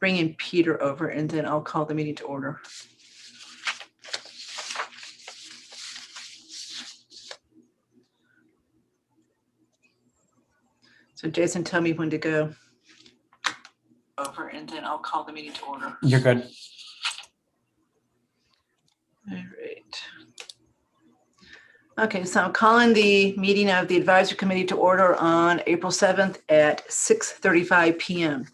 bringing Peter over, and then I'll call the meeting to order. So Jason, tell me when to go over, and then I'll call the meeting to order. You're good. All right. Okay, so I'm calling the meeting of the Advisory Committee to order on April 7th at 6:35 p.m.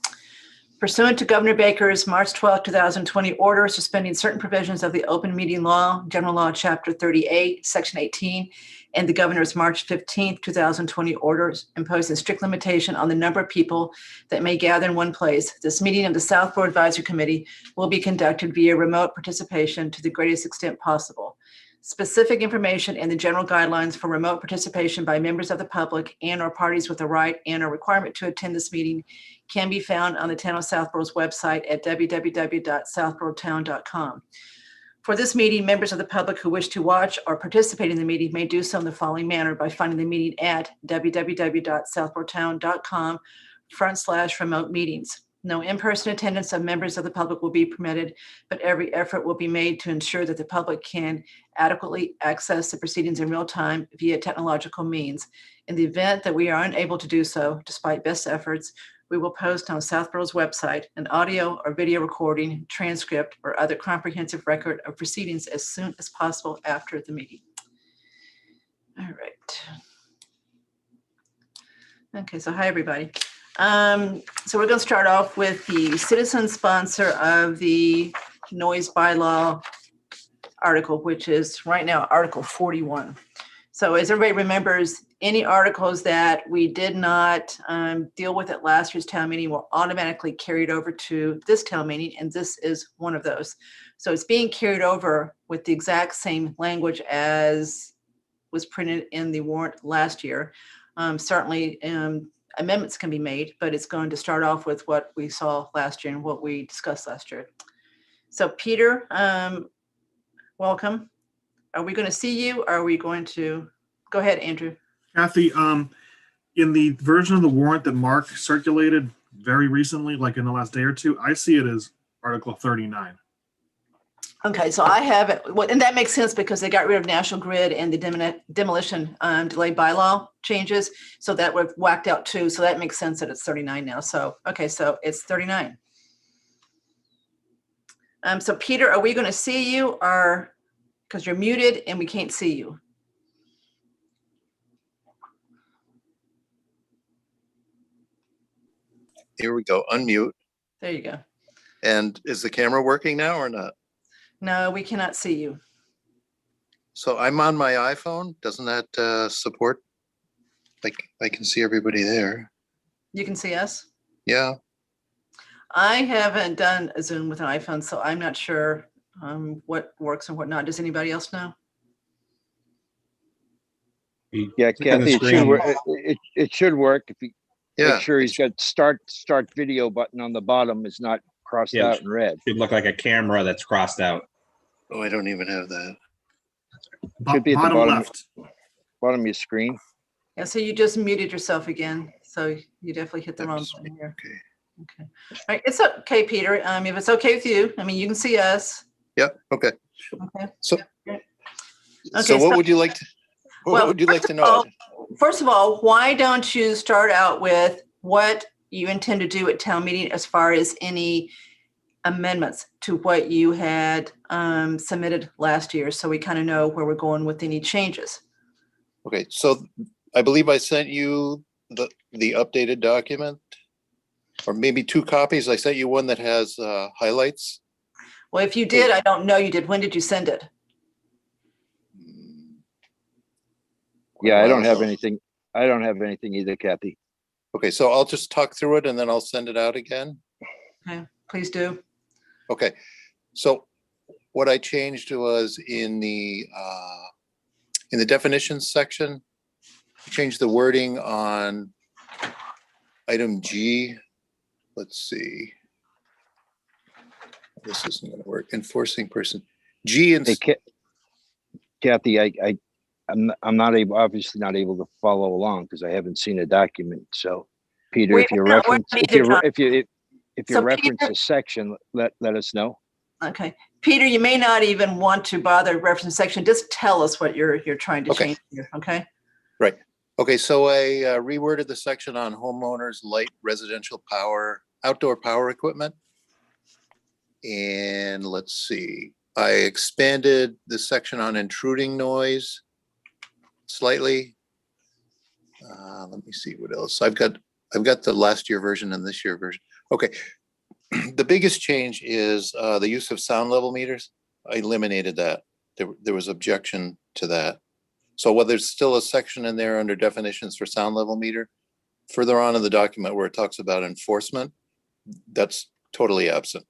Pursuant to Governor Baker's March 12, 2020 order suspending certain provisions of the Open Meeting Law, General Law, Chapter 38, Section 18, and the Governor's March 15, 2020 orders imposing strict limitation on the number of people that may gather in one place, this meeting of the Southborough Advisory Committee will be conducted via remote participation to the greatest extent possible. Specific information and the general guidelines for remote participation by members of the public and or parties with a right and a requirement to attend this meeting can be found on the Town of Southborough's website at www.southboroughtown.com. For this meeting, members of the public who wish to watch or participate in the meeting may do so in the following manner by finding the meeting at www.southboroughtown.com/remote meetings. No in-person attendance of members of the public will be permitted, but every effort will be made to ensure that the public can adequately access the proceedings in real time via technological means. In the event that we are unable to do so, despite best efforts, we will post on Southborough's website an audio or video recording, transcript, or other comprehensive record of proceedings as soon as possible after the meeting. All right. Okay, so hi, everybody. So we're going to start off with the citizen sponsor of the noise bylaw article, which is right now Article 41. So as everybody remembers, any articles that we did not deal with at last year's town meeting were automatically carried over to this town meeting, and this is one of those. So it's being carried over with the exact same language as was printed in the warrant last year. Certainly, amendments can be made, but it's going to start off with what we saw last year and what we discussed last year. So Peter, welcome. Are we going to see you? Or are we going to go ahead, Andrew? Kathy, in the version of the warrant that Mark circulated very recently, like in the last day or two, I see it as Article 39. Okay, so I have it, well, and that makes sense because they got rid of National Grid and the demolition delay bylaw changes. So that would have whacked out too. So that makes sense that it's 39 now. So, okay, so it's 39. So Peter, are we going to see you, or because you're muted and we can't see you? Here we go. Unmute. There you go. And is the camera working now or not? No, we cannot see you. So I'm on my iPhone. Doesn't that support? Like I can see everybody there. You can see us? Yeah. I haven't done a Zoom with an iPhone, so I'm not sure what works and what not. Does anybody else know? Yeah, Kathy, it should work. It should work if you Yeah. make sure he's got start video button on the bottom is not crossed Yeah. out in red. Should look like a camera that's crossed out. Oh, I don't even have that. Should be at the Bottom bottom. left. Bottom of your screen. Yeah, so you just muted yourself again. So you definitely hit the wrong That's- button here. Okay. Okay. All right, it's okay, Peter. If it's okay with you, I mean, you can see us. Yep. Okay. Okay. So, Okay, so what so- would you like to? What would you like to know? First of all, why don't you start out with what you intend to do at town meeting as far as any amendments to what you had submitted last year, so we kind of know where we're going with any changes. Okay. So I believe I sent you the updated document, or maybe 2 copies. I sent you one that has highlights. Well, if you did, I don't know you did. When did you send it? Yeah, I don't have anything. I don't have anything either, Kathy. Okay, so I'll just talk through it and then I'll send it out again. Okay, please do. Okay, so what I changed was in the definitions section, I changed the wording on item G. Let's see. This isn't going to work. Enforcing person. G and Hey, Kathy, I'm not able, obviously not able to follow along because I haven't seen a document. So, Peter, We're if you not- we're reference, not either, John. if you So reference Peter- a section, let us know. Okay. Peter, you may not even want to bother reference section. Just tell us what you're trying to Okay. change here, okay? Right. Okay, so I reworded the section on homeowners, light residential power, outdoor power equipment. And let's see, I expanded the section on intruding noise slightly. Let me see what else. I've got the last year version and this year version. Okay. The biggest change is the use of sound level meters. I eliminated that. There was objection to that. So while there's still a section in there under definitions for sound level meter, further on in the document where it talks about enforcement, that's totally absent.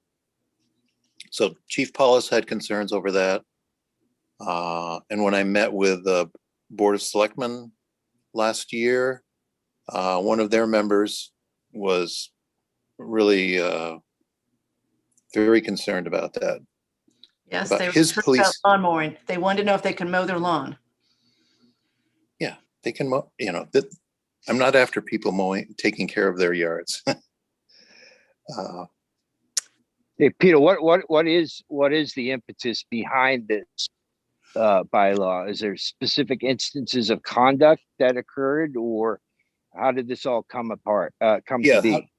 So Chief Paulus had concerns over that. And when I met with the Board of Selectmen last year, one of their members was really very concerned about that. Yes, But they were his concerned about police- lawn mowing. They wanted to know if they can mow their lawn. They can, that I'm not after people taking care of their yards. Hey, Peter, what is the impetus behind this bylaw? Is there specific instances of conduct that occurred, or how did this all come to be?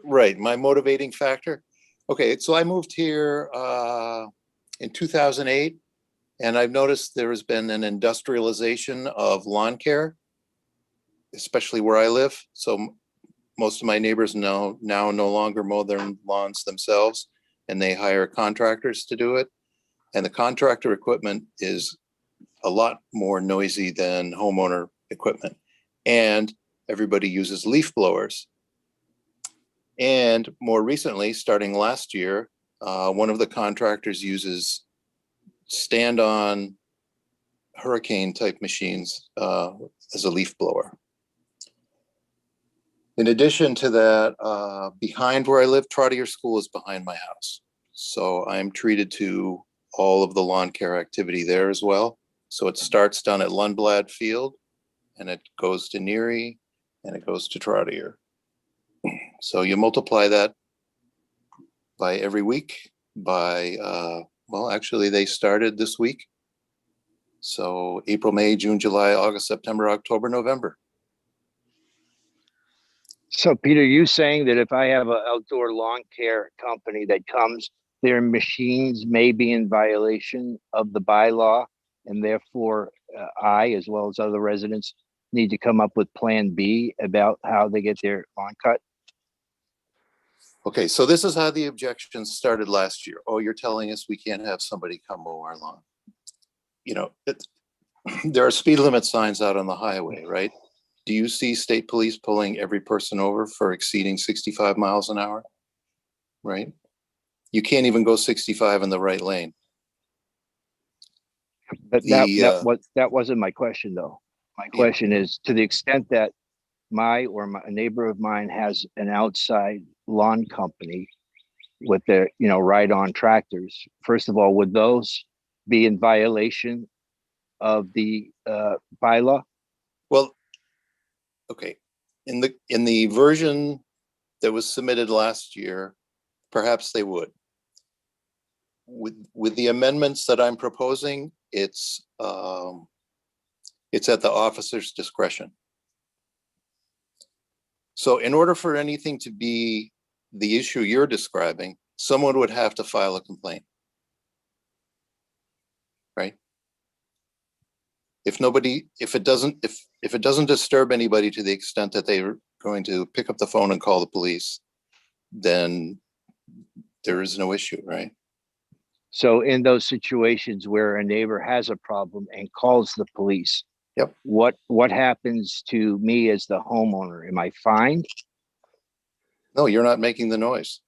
Right, my motivating factor. Okay, so I moved here in 2008, and I've noticed there has been an industrialization of lawn care, especially where I live. So most of my neighbors now no longer mow their lawns themselves, and they hire contractors to do it. And the contractor equipment is a lot more noisy than homeowner equipment. And everybody uses leaf blowers. And more recently, starting last year, one of the contractors uses stand-on hurricane type machines as a leaf blower. In addition to that, behind where I live, Trotter School is behind my house. So I'm treated to all of the lawn care activity there as well. So it starts down at Lundblad Field, and it goes to Neary, and it goes to Trotter. So you multiply that by every week by, well, actually they started this week. So April, May, June, July, August, September, October, November. So, Peter, you saying that if I have an outdoor lawn care company that comes, their machines may be in violation of the bylaw, and therefore I, as well as other residents, need to come up with Plan B about how they get their lawn cut? Okay, so this is how the objections started last year. Oh, you're telling us we can't have somebody come mow our lawn. There are speed limit signs out on the highway, right? Do you see state police pulling every person over for exceeding 65 miles an hour? Right? You can't even go 65 in the right lane. But The, that wasn't my question, though. My Yeah. question is, to the extent that a neighbor of mine has an outside lawn company with their, ride-on tractors, first of all, would those be in violation of the bylaw? Well, okay, in the version that was submitted last year, perhaps they would. With the amendments that I'm proposing, it's at the officer's discretion. So in order for anything to be the issue you're describing, someone would have to file a complaint. Right? If it doesn't disturb anybody to the extent that they're going to pick up the phone and call the police, then there is no issue, right? So in those situations where a neighbor has a problem and calls the police, Yep. What happens to me as the homeowner? Am I fined? No, you're not making the noise.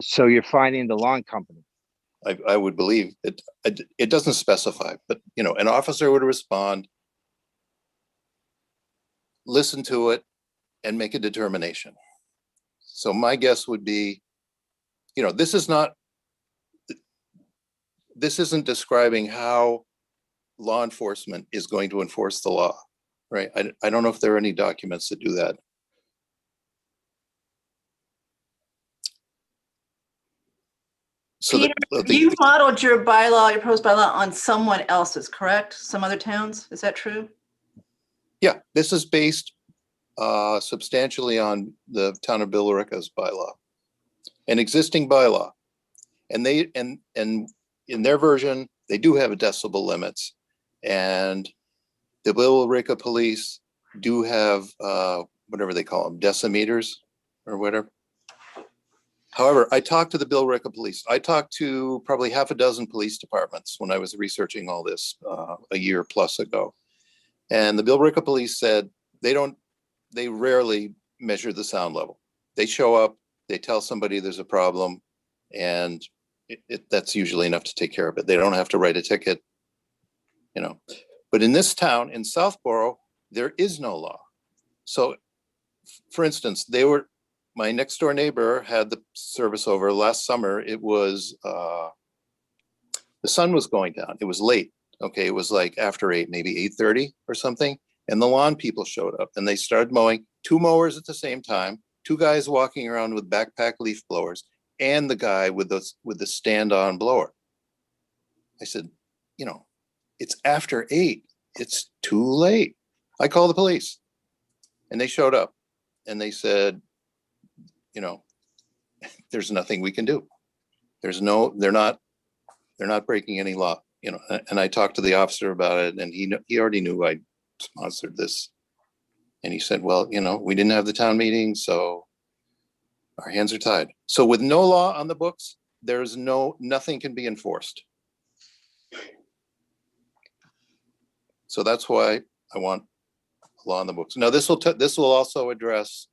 So you're fining the lawn company. I would believe it. It doesn't specify, but an officer would respond, listen to it, and make a determination. So my guess would be, this isn't describing how law enforcement is going to enforce the law, right? I don't know if there are any documents that do that. So Peter, you modeled your bylaw, your proposed bylaw on someone else's, correct? Some other towns, is that true? yeah, this is based substantially on the town of Billerica's bylaw, an existing bylaw. And in their version, they do have decibel limits. And the Billerica police do have whatever they call them, decimeters or whatever. However, I talked to the Billerica police. I talked to probably half a dozen police departments when I was researching all this a year plus ago. And the Billerica police said they rarely measure the sound level. They show up, they tell somebody there's a problem, and that's usually enough to take care of it. They don't have to write a ticket, you know. But in this town, in Southborough, there is no law. So, for instance, my next door neighbor had the service over last summer. It was, the sun was going down. It was late. Okay, it was like after 8, maybe 8:30 or something. And the lawn people showed up and they started mowing, 2 mowers at the same time, 2 guys walking around with backpack leaf blowers, and the guy with the stand-on blower. I said, you know, it's after 8. It's too late. I called the police and they showed up and they said, you know, there's nothing we can do. They're not breaking any law, you know. And I talked to the officer about it, and he already knew I sponsored this. And he said, well, you know, we didn't have the town meeting, so our hands are tied. So with no law on the books, nothing can be enforced. So that's why I want a law on the books. Now, this will also address,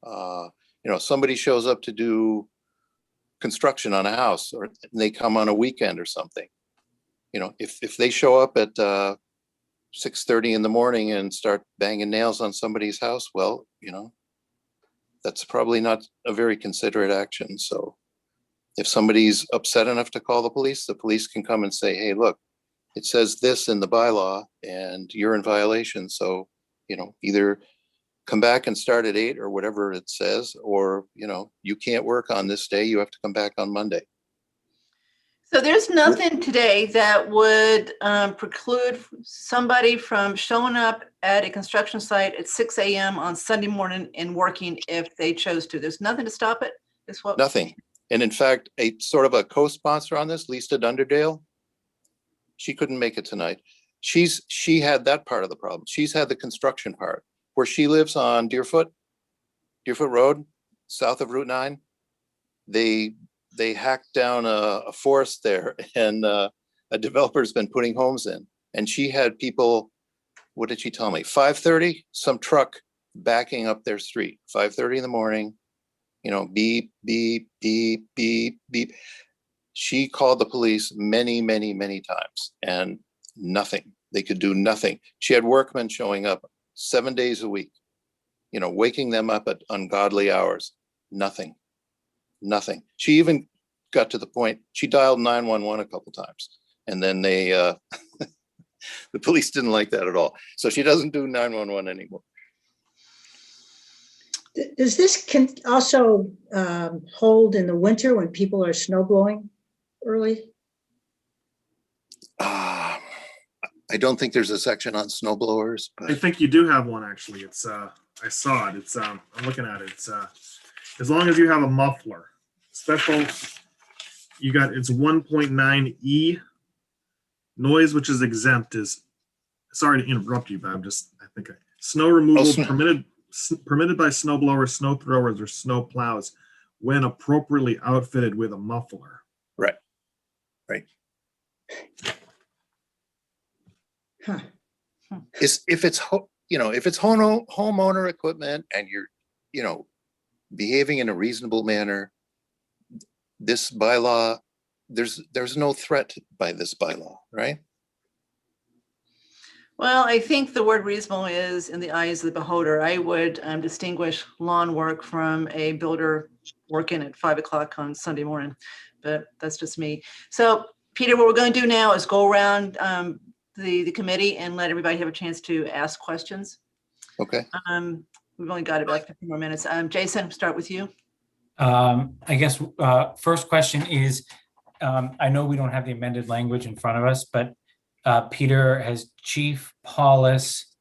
you know, somebody shows up to do construction on a house, or they come on a weekend or something. You know, if they show up at 6:30 in the morning and start banging nails on somebody's house, well, you know, that's probably not a very considerate action. So if somebody's upset enough to call the police can come and say, hey, look, it says this in the bylaw and you're in violation. So, you know, either come back and start at 8 or whatever it says, or, you know, you can't work on this day. You have to come back on Monday. So there's nothing today that would preclude somebody from showing up at a construction site at 6 a.m. on Sunday morning and working if they chose to. There's nothing to stop it? Nothing. And in fact, a sort of a co-sponsor on this, Lisa Dunderdale, she couldn't make it tonight. She had that part of the problem. She's had the construction part. Where she lives on Deerfoot Road, south of Route 9, they hacked down a forest there, and a developer's been putting homes in. And she had people, what did she tell me? 5:30, some truck backing up their street. 5:30 in the morning, you know, beep, beep, beep, beep, beep. She called the police many, many, many times, and nothing. They could do nothing. She had workmen showing up 7 days a week, you know, waking them up at ungodly hours. Nothing. She even got to the point, she dialed 911 a couple times, and then the police didn't like that at all. So she doesn't do 911 anymore. Does this also hold in the winter when people are snow blowing early? I don't think there's a section on snow blowers, I but think you do have one, actually. It's I saw it. It's I'm looking at it. It's as long as you have a muffler. Special, you got, it's 1.9 E. Noise which is exempt is, sorry to interrupt you, but snow removal permitted by snow blowers, snow throwers, or snow plows when appropriately outfitted with a muffler. right. Huh. If it's homeowner equipment and you're, you know, behaving in a reasonable manner, this bylaw, there's no threat by this bylaw, right? Well, I think the word reasonable is in the eyes of the beholder. I would distinguish lawn work from a builder working at 5 o'clock on Sunday morning, but that's just me. So Peter, what we're going to do now is go around the committee and let everybody have a chance to ask questions. Okay. We've only got about 15 more minutes. Jason, start with you. I guess first question is, I know we don't have the amended language in front of us, but Peter, has Chief Paulus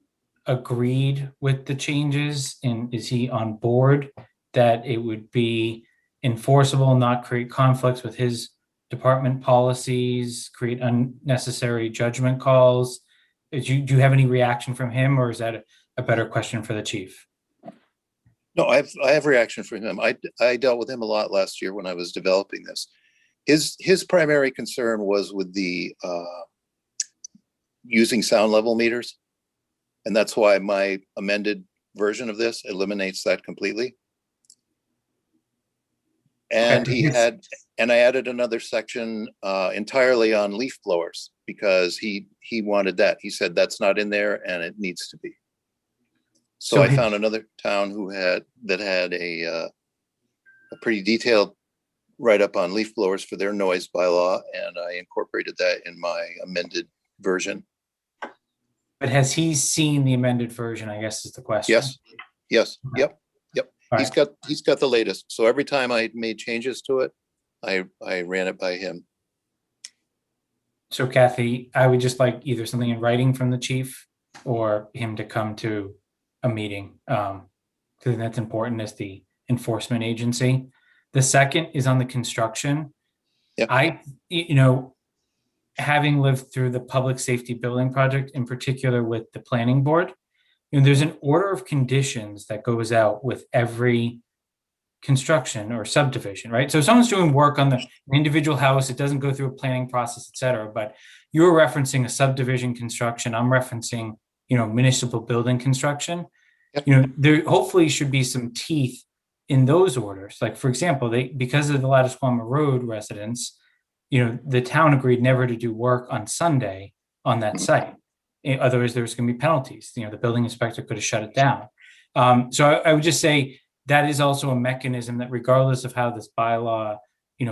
agreed with the changes? And is he on board that it would be enforceable, not create conflicts with his department policies, create unnecessary judgment calls? Do you have any reaction from him, or is that a better question for the chief? No, I have reaction from him. I dealt with him a lot last year when I was developing this. His primary concern was with the using sound level meters. And that's why my amended version of this eliminates that completely. And I added another section entirely on leaf blowers because he wanted that. He said that's not in there and it needs to be. So I found another town that had a pretty detailed write-up on leaf blowers for their noise bylaw, and I incorporated that in my amended version. But has he seen the amended version, I guess is the question. Yes, yep. All He's got the latest. So every time I made changes to it, I ran it by him. So Kathy, I would just like either something in writing from the chief or him to come to a meeting. Because that's important as the enforcement agency. The second is on the construction. Yep. Having lived through the public safety building project, in particular with the planning board, there's an order of conditions that goes out with every construction or subdivision, right? So if someone's doing work on the individual house, it doesn't go through a planning process, et cetera, but you're referencing a subdivision construction. I'm referencing, municipal building construction. Yep. There hopefully should be some teeth in those orders. Like, for example, because of the Latticequama Road residents, the town agreed never to do work on Sunday on that site. Otherwise, there was going to be penalties. The building inspector could have shut it down. So I would just say that is also a mechanism that, regardless of how this bylaw,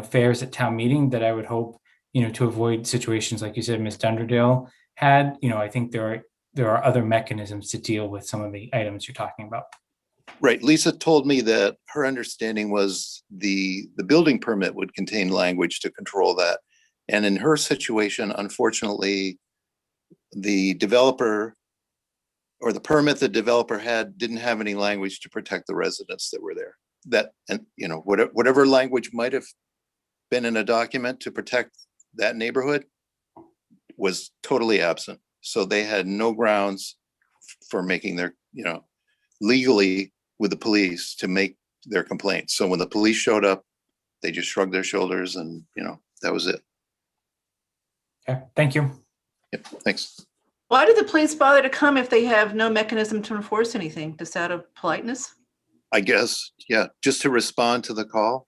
fares at town meeting, that I would hope, to avoid situations like you said, Ms. Dunderdale had. I think there are other mechanisms to deal with some of the items you're talking about. Right. Lisa told me that her understanding was the building permit would contain language to control that. And in her situation, unfortunately, the developer or the permit the developer had didn't have any language to protect the residents that were there. Whatever language might have been in a document to protect that neighborhood was totally absent. So they had no grounds for making their, legally with the police to make their complaint. So when the police showed up, they just shrugged their shoulders and, that was it. Okay, thank you. Yep, thanks. Why do the police bother to come if they have no mechanism to enforce anything? Just out of politeness? I guess, yeah, just to respond to the call.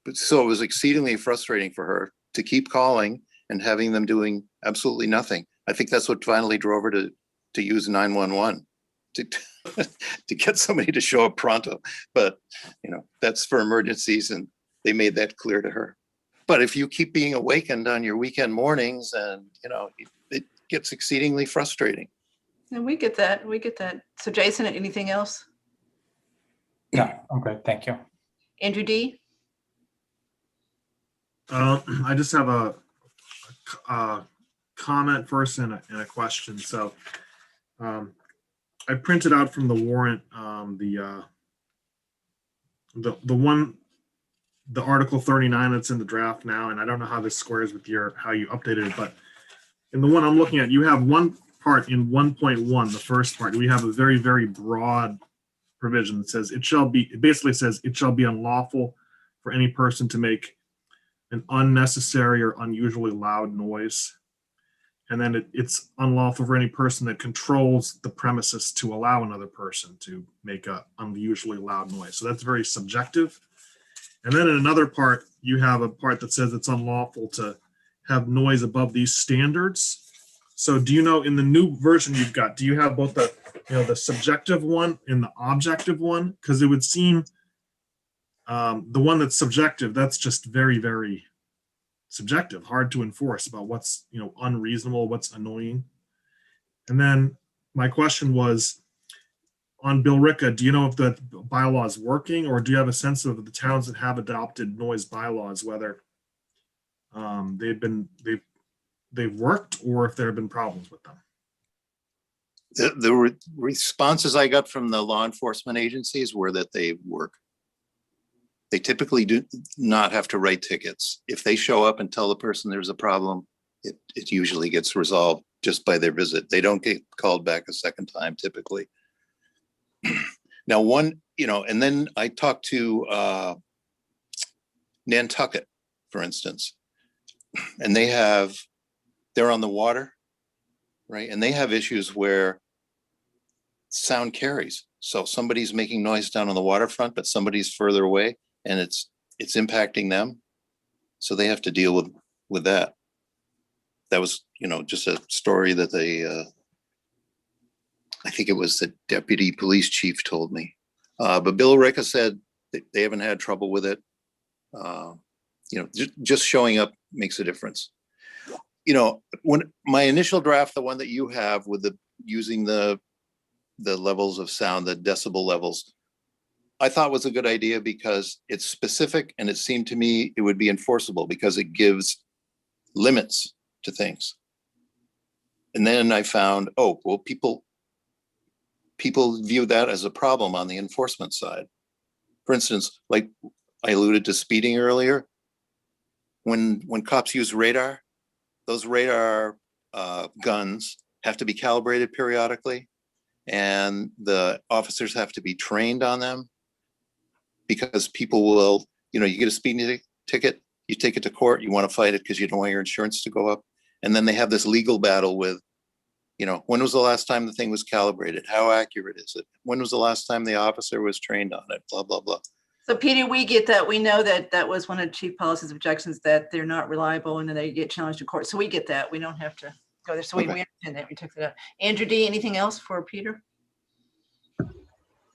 But so it was exceedingly frustrating for her to keep calling and having them doing absolutely nothing. I think that's what finally drove her to use 911 to get somebody to show up pronto. But, that's for emergencies, and they made that clear to her. But if you keep being awakened on your weekend mornings and, it gets exceedingly frustrating. And we get that. So Jason, anything else? No, I'm good. Thank you. Andrew D? I just have a comment first and a question. So I printed out from the warrant the Article 39 that's in the draft now, and I don't know how this squares with how you updated it, but in the one I'm looking at, you have one part in 1.1, the first part. We have a very, very broad provision that says it basically says it shall be unlawful for any person to make an unnecessary or unusually loud noise. And then it's unlawful for any person that controls the premises to allow another person to make an unusually loud noise. So that's very subjective. And then in another part, you have a part that says it's unlawful to have noise above these standards. So do you know, in the new version you've got, do you have both the subjective one and the objective one? Because it would seem the one that's subjective, that's just very, very subjective, hard to enforce about what's unreasonable, what's annoying. And then my question was on Billerica, do you know if the bylaw is working, or do you have a sense of the towns that have adopted noise bylaws, whether they've worked, or if there have been problems with them. The responses I got from the law enforcement agencies were that they work. They typically do not have to write tickets. If they show up and tell the person there's a problem, it usually gets resolved just by their visit. They don't get called back a second time typically. Now and then I talked to Nantucket, for instance, and they're on the water, right? And they have issues where sound carries. So somebody's making noise down on the waterfront, but somebody's further away and it's impacting them. So they have to deal with that. That was, just a story that I think it was the deputy police chief told me. But Bill Ricca said that they haven't had trouble with it. Just showing up makes a difference. When my initial draft, the one that you have with using the levels of sound, the decibel levels, I thought was a good idea because it's specific and it seemed to me it would be enforceable because it gives limits to things. And then I found, people view that as a problem on the enforcement side. For instance, like I alluded to speeding earlier, when cops use radar, those radar guns have to be calibrated periodically, and the officers have to be trained on them because people will, you get a speeding ticket, you take it to court, you want to fight it because you don't want your insurance to go up. And then they have this legal battle with, when was the last time the thing was calibrated? How accurate is it? When was the last time the officer was trained on it? Blah, blah, blah. So Peter, we get that. We know that was one of Chief Policy's objections, that they're not reliable and then they get challenged in court. So we get that. We don't have to go there. So we understand that. We took that out. Andrew D, anything else for Peter?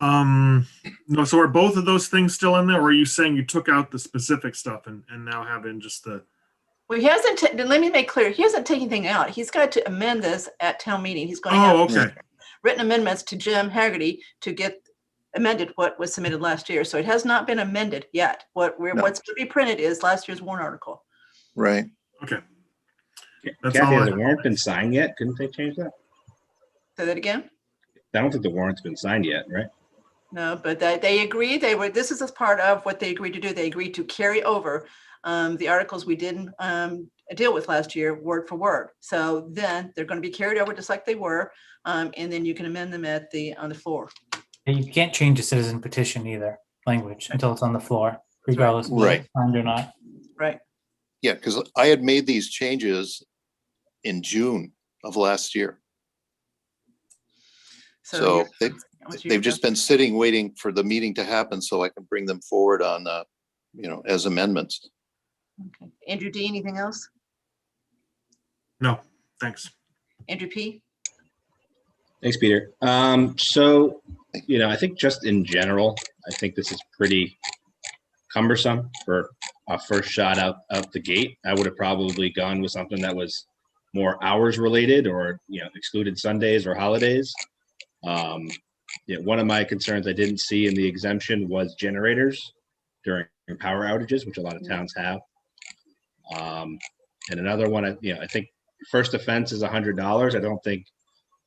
No, so are both of those things still in there, or are you saying you took out the specific stuff and now have in just the? Well, he hasn't, let me make clear, he hasn't taken anything out. He's got to amend this at town meeting. He's going to have Okay. written amendments to Jim Haggerty to get amended what was submitted last year. So it has not been amended yet. What's to be printed is last year's warrant article. Right. Okay. That's Kathy, all has I- the warrant been signed yet? Couldn't they change that? Say that again? I don't think the warrant's been signed yet, right? No, but they agreed, this is as part of what they agreed to do. They agreed to carry over the articles we didn't deal with last year, word for word. So then they're going to be carried over just like they were. And then you can amend them on the floor. You can't change a citizen petition either, language, until it's on the floor, regardless of Right. whether it's signed or not. Right. Yeah, because I had made these changes in June of last year. So they've just been sitting, waiting for the meeting to happen so I can bring them forward on, as amendments. Okay. Andrew D, anything else? No, thanks. Andrew P? Thanks, Peter. So, I think just in general, I think this is pretty cumbersome for a first shot out the gate. I would have probably gone with something that was more hours related or, excluded Sundays or holidays. One of my concerns I didn't see in the exemption was generators during power outages, which a lot of towns have. And another one, I think first offense is $100. I don't think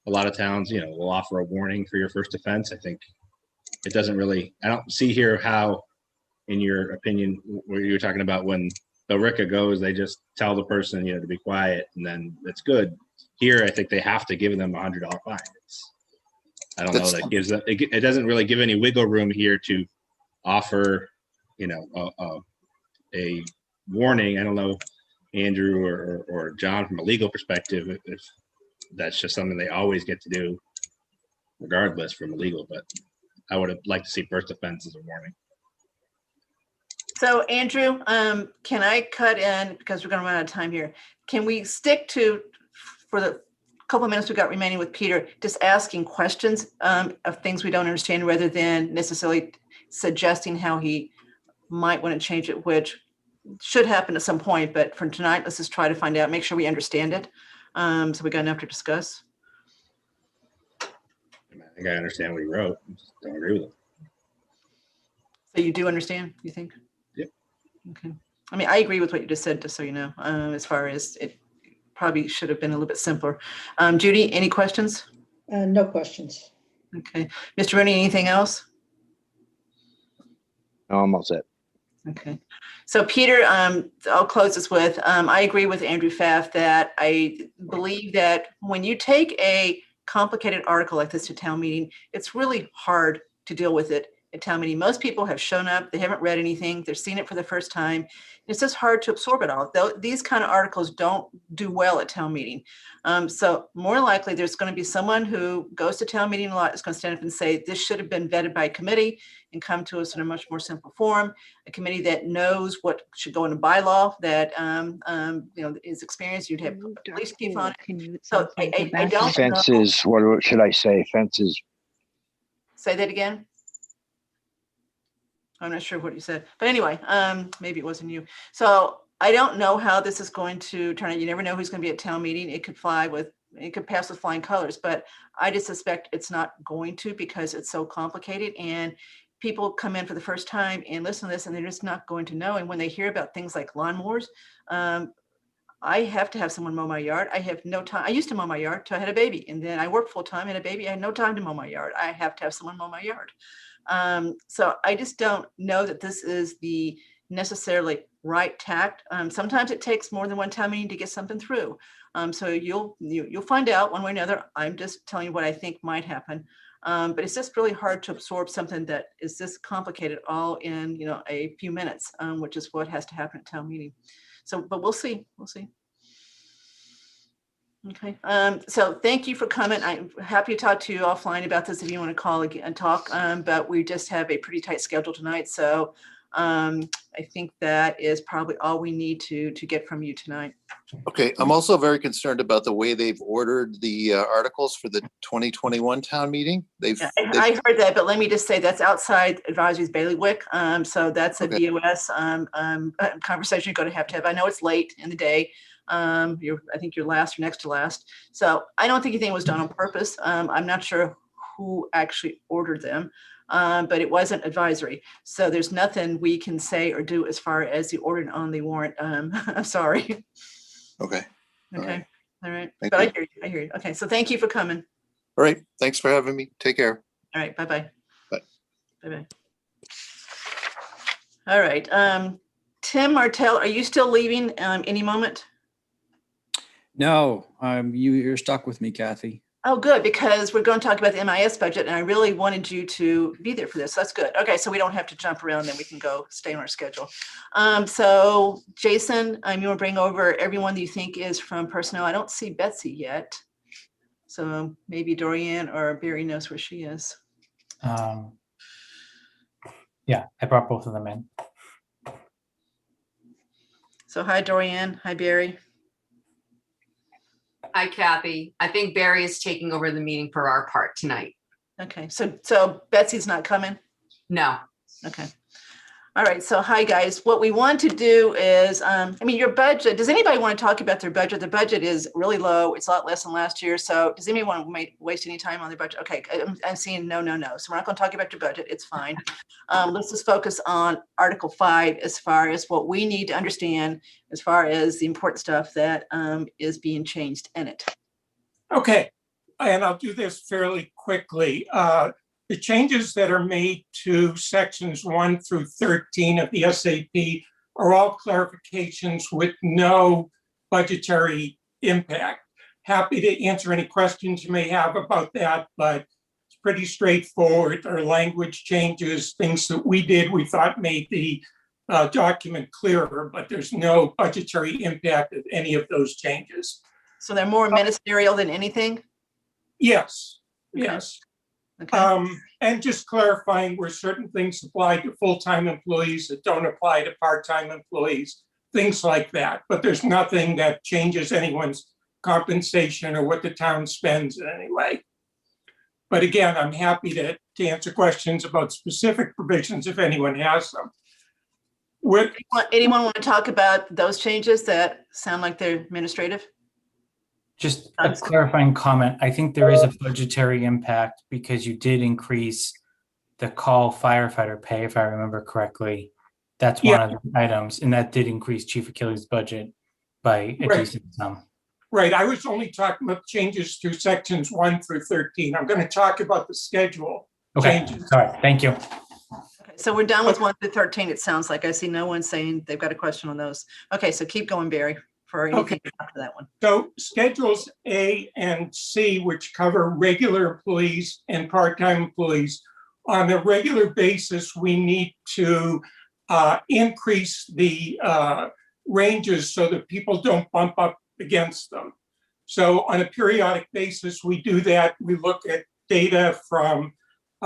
a lot of towns, will offer a warning for your first offense. I think it doesn't really, I don't see here how, in your opinion, where you were talking about when the RICA goes, they just tell the person, to be quiet and then it's good. Here, I think they have to give them $100 fine. I don't know, that gives them, it doesn't really give any wiggle room here to offer, a warning. I don't know, Andrew or John, from a legal perspective, if that's just something they always get to do regardless from a legal, but I would have liked to see first offense as a warning. So Andrew, can I cut in, because we're going to run out of time here. Can we stick to, for the couple of minutes we've got remaining with Peter, just asking questions of things we don't understand rather than necessarily suggesting how he might want to change it, which should happen at some point. But for tonight, let's just try to find out, make sure we understand it. So we got enough to discuss. I think I understand what he wrote. I just don't agree with it. So you do understand, you think? Yep. Okay. I mean, I agree with what you just said, just so you know, as far as it probably should have been a little bit simpler. Judy, any questions? No questions. Okay. Mr. Rooney, anything else? Almost it. Okay. So Peter, I'll close this with, I agree with Andrew Pfaff that I believe that when you take a complicated article like this to town meeting, it's really hard to deal with it at town meeting. Most people have shown up, they haven't read anything, they're seeing it for the first time. It's just hard to absorb it all. Though these kind of articles don't do well at town meeting. So more likely there's going to be someone who goes to town meeting a lot is going to stand up and say, this should have been vetted by committee and come to us in a much more simple form. A committee that knows what should go in a bylaw, that is experienced. You'd have police chief on it. So I don't know. Fences, what should I say? Fences. Say that again. I'm not sure what you said, but anyway, maybe it wasn't you. So I don't know how this is going to turn out. You never know who's going to be at town meeting. It could pass with flying colors, but I just suspect it's not going to because it's so complicated and people come in for the first time and listen to this and they're just not going to know. And when they hear about things like lawnmowers, I have to have someone mow my yard. I have no time. I used to mow my yard till I had a baby, and then I worked full time, had a baby. I had no time to mow my yard. I have to have someone mow my yard. So I just don't know that this is the necessarily right tact. Sometimes it takes more than one town meeting to get something through. So you'll find out one way or another. I'm just telling you what I think might happen. But it's just really hard to absorb something that is this complicated all in, a few minutes, which is what has to happen at town meeting. So, but we'll see. Okay, so thank you for coming. I'm happy to talk to you offline about this if you want to call again and talk, but we just have a pretty tight schedule tonight. So I think that is probably all we need to get from you tonight. Okay, I'm also very concerned about the way they've ordered the articles for the 2021 town meeting. Yeah, I heard that, but let me just say that's outside advisory's bailiwick. So that's a Okay. DOS conversation you're going to have. I know it's late in the day. I think you're last or next to last. So I don't think anything was done on purpose. I'm not sure who actually ordered them, but it wasn't advisory. So there's nothing we can say or do as far as the ordering on the warrant. I'm sorry. Okay, All Okay. right. All right. Thank But you. I hear you. Okay. So thank you for coming. all right. Thanks for having me. Take care. All right. Bye-bye. Bye. Bye-bye. All right. Tim Martell, are you still leaving any moment? No, you're stuck with me, Kathy. Oh, good, because we're going to talk about the MIS budget, and I really wanted you to be there for this. That's good. Okay, so we don't have to jump around, then we can go stay on our schedule. So Jason, you want to bring over everyone that you think is from personnel. I don't see Betsy yet. So maybe Dorian or Barry knows where she is. Yeah, I brought both of them in. So hi, Dorian. Hi, Barry. Hi, Kathy. I think Barry is taking over the meeting for our part tonight. Okay, so Betsy's not coming? No. Okay. All right, so hi, guys. What we want to do is, your budget, does anybody want to talk about their budget? The budget is really low. It's a lot less than last year. So does anybody want to waste any time on their budget? Okay, I'm seeing no. So we're not going to talk about your budget. It's fine. Let's just focus on Article 5 as far as what we need to understand as far as the important stuff that is being changed in it. Okay, and I'll do this fairly quickly. The changes that are made to sections 1 through 13 of the SAP are all clarifications with no budgetary impact. Happy to answer any questions you may have about that, but it's pretty straightforward. There are language changes, things that we did, we thought made the document clearer, but there's no budgetary impact of any of those changes. So they're more ministerial than anything? Yes, Okay. yes. Okay. And just clarifying where certain things apply to full-time employees that don't apply to part-time employees, things like that. But there's nothing that changes anyone's compensation or what the town spends in any way. But again, I'm happy to answer questions about specific provisions if anyone has them. Anyone want to talk about those changes that sound like they're administrative? Just a clarifying comment. I think there is a budgetary impact because you did increase the call firefighter pay, if I remember correctly. That's one of the items, and that did increase Chief Achilles' budget by a Right. decent sum. Right, I was only talking about changes through sections 1 through 13. I'm going to talk about the schedule Okay, changes. sorry, thank you. Okay, so we're done with 1 through 13, it sounds like. I see no one saying they've got a question on those. Okay, so keep going, Barry, for anything after that one. So schedules A and C, which cover regular employees and part-time employees, on a regular basis, we need to increase the ranges so that people don't bump up against them. So on a periodic basis, we do that. We look at data from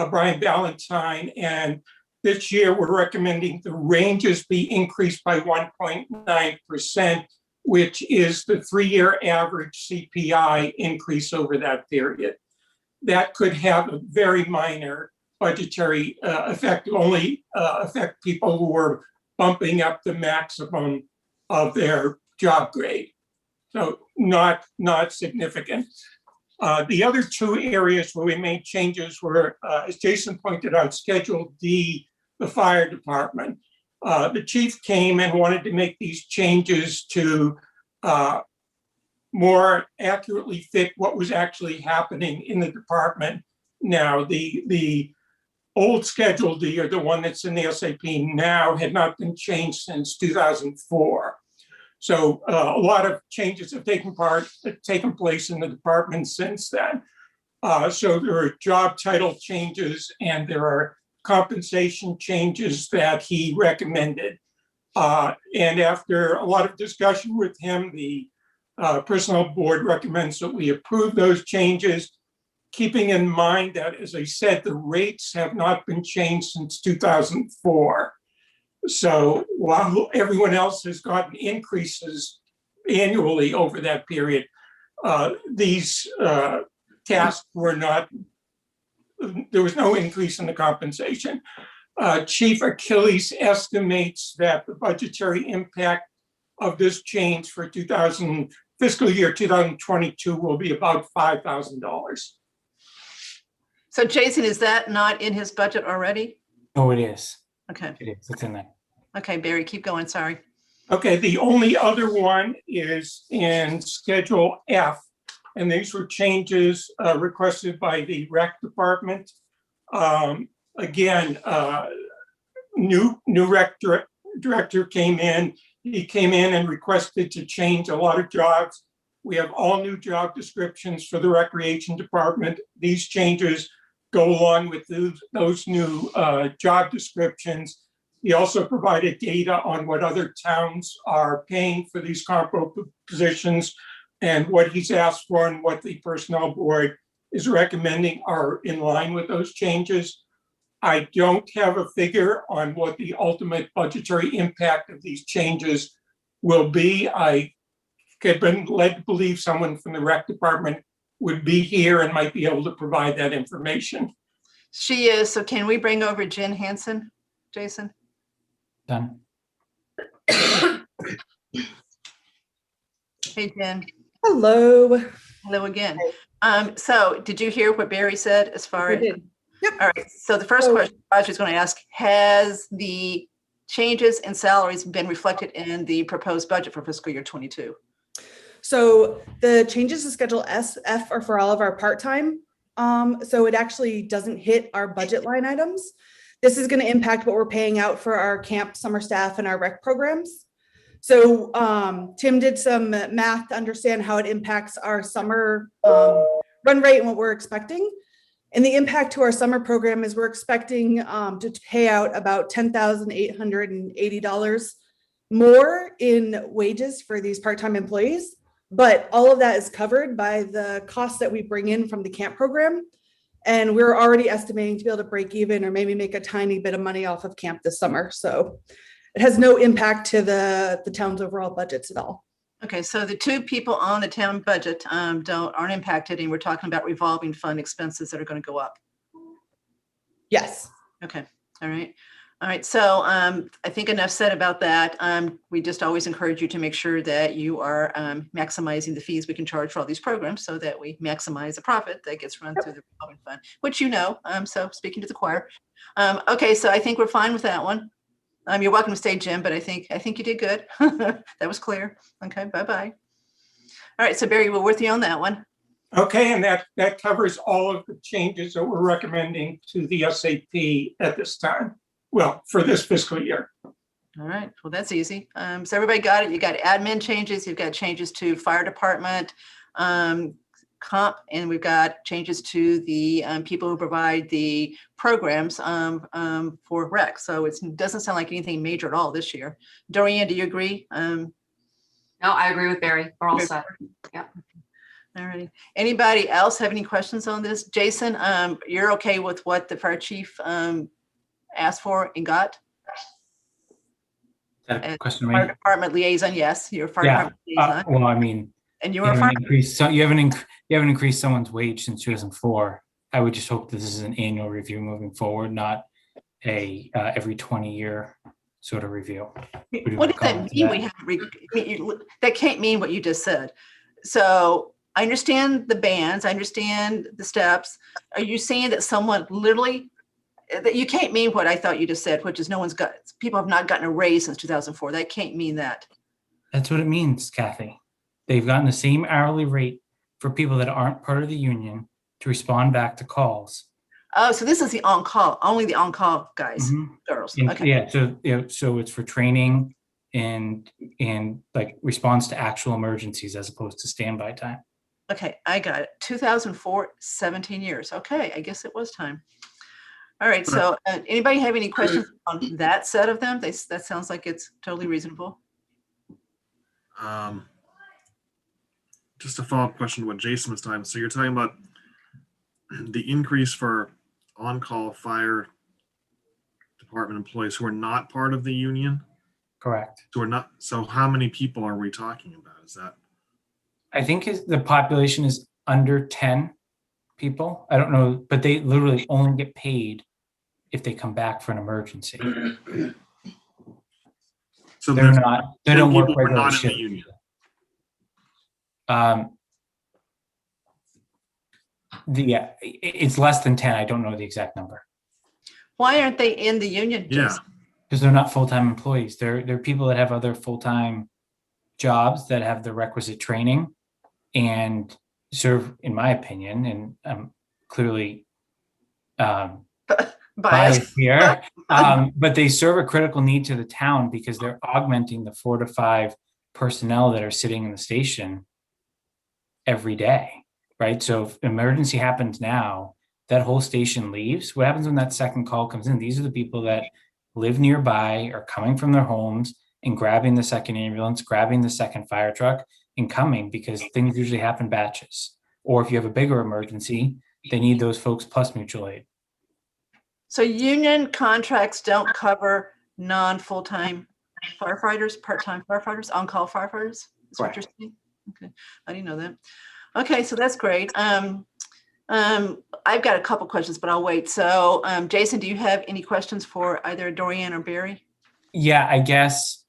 Brian Ballantyne, and this year we're recommending the ranges be increased by 1.9%, which is the 3-year average CPI increase over that period. That could have a very minor budgetary effect, only affect people who are bumping up the maximum of their job grade. So not significant. The other 2 areas where we made changes were, as Jason pointed out, Schedule D, the fire department. The chief came and wanted to make these changes to more accurately fit what was actually happening in the department. Now, the old Schedule D, or the one that's in the SAP now, had not been changed since 2004. So a lot of changes have taken place in the department since then. So there are job title changes and there are compensation changes that he recommended. And after a lot of discussion with him, the personnel board recommends that we approve those changes, keeping in mind that, as I said, the rates have not been changed since 2004. So while everyone else has gotten increases annually over that period, these tasks were not, there was no increase in the compensation. Chief Achilles estimates that the budgetary impact of this change for fiscal year 2022 will be about $5,000. So Jason, is that not in his budget already? Oh, it is. Okay, It is. It's in there. okay, Barry, keep going, sorry. Okay, the only other one is in Schedule F, and these were changes requested by the rec department. Again, new rec director came in. He came in and requested to change a lot of jobs. We have all new job descriptions for the recreation department. These changes go along with those new job descriptions. He also provided data on what other towns are paying for these comparable positions, and what he's asked for and what the personnel board is recommending are in line with those changes. I don't have a figure on what the ultimate budgetary impact of these changes will be. I have been led to believe someone from the rec department would be here and might be able to provide that information. She is, so can we bring over Jen Hansen, Jason? Done. Hey, Jen. Hello. Hello again. So did you hear what Barry said as far I as? did. Yep. All right, so the first So- question I was going to ask, has the changes in salaries been reflected in the proposed budget for fiscal year 22? So the changes to Schedule F are for all of our part-time. So it actually doesn't hit our budget line items. This is going to impact what we're paying out for our camp summer staff and our rec programs. So Tim did some math to understand how it impacts our summer run rate and what we're expecting. And the impact to our summer program is we're expecting to pay out about $10,880 more in wages for these part-time employees. But all of that is covered by the costs that we bring in from the camp program. And we're already estimating to be able to break even or maybe make a tiny bit of money off of camp this summer. So it has no impact to the town's overall budgets at all. Okay, so the 2 people on the town budget aren't impacted, and we're talking about revolving fund expenses that are going to go up. Yes. Okay, all right. All right, so I think enough said about that. We just always encourage you to make sure that you are maximizing the fees we can charge for all these programs so that we maximize the profit that gets run through the revolving fund, which you know, so speaking to the choir. Okay, so I think we're fine with that one. You're welcome to stay, Jim, but I think you did good. That was clear. Okay, bye-bye. All right, so Barry, we're with you on that one. Okay, and that covers all of the changes that we're recommending to the SAP at this time. Well, for this fiscal year. All right, well, that's easy. So everybody got it? You got admin changes, you've got changes to fire department, comp, and we've got changes to the people who provide the programs for rec. So it doesn't sound like anything major at all this year. Dorian, do you agree? No, I agree with Barry. We're all set. Yeah. All righty. Anybody else have any questions on this? Jason, you're okay with what the fire chief asked for and got? Is that a question to Fire me? department liaison, yes, you're a fire Yeah. department liaison. Well, I mean, And you you were a fire. haven't increased, so you haven't increased someone's wage since 2004. I would just hope this is an annual review moving forward, not a every 20-year sort of review. What does that mean? We have that can't mean what you just said. So I understand the bands, I understand the steps. Are you saying that someone literally, that you can't mean what I thought you just said, which is people have not gotten a raise since 2004. That can't mean that. That's what it means, Kathy. They've gotten the same hourly rate for people that aren't part of the union to respond back to calls. Oh, so this is the on-call, only the on-call guys, girls. And, Okay. yeah, so it's for training and like response to actual emergencies as opposed to standby time. Okay, I got it. 2004, 17 years. Okay, I guess it was time. All right, so anybody have any questions on that set of them? That sounds like it's totally reasonable. Just a follow-up question to what Jason was talking. So you're talking about the increase for on-call fire department employees who are not part of the union? Correct. So how many people are we talking about? Is that? I think the population is under 10 people. I don't know, but they literally only get paid if they come back for an emergency. So They don't work people who are regular not in the shift. union. Yeah, it's less than 10. I don't know the exact number Why aren't they in the union? Yeah. Jason? because they're not full-time employees. They're people that have other full-time jobs that have the requisite training and serve, in my opinion, and I'm clearly biased here, but they serve a critical need to the town because they're augmenting the 4 to 5 personnel that are sitting in the station every day, right? So if an emergency happens now, that whole station leaves. What happens when that second call comes in? These are the people that live nearby or coming from their homes and grabbing the second ambulance, grabbing the second fire truck and coming because things usually happen batches. Or if you have a bigger emergency, they need those folks plus mutual aid. So union contracts don't cover non-full-time firefighters, part-time firefighters, on-call firefighters? Is what you're saying? Okay, I didn't know that. Okay, so that's great. I've got a couple questions, but I'll wait. So Jason, do you have any questions for either Dorian or Barry? Yeah, I guess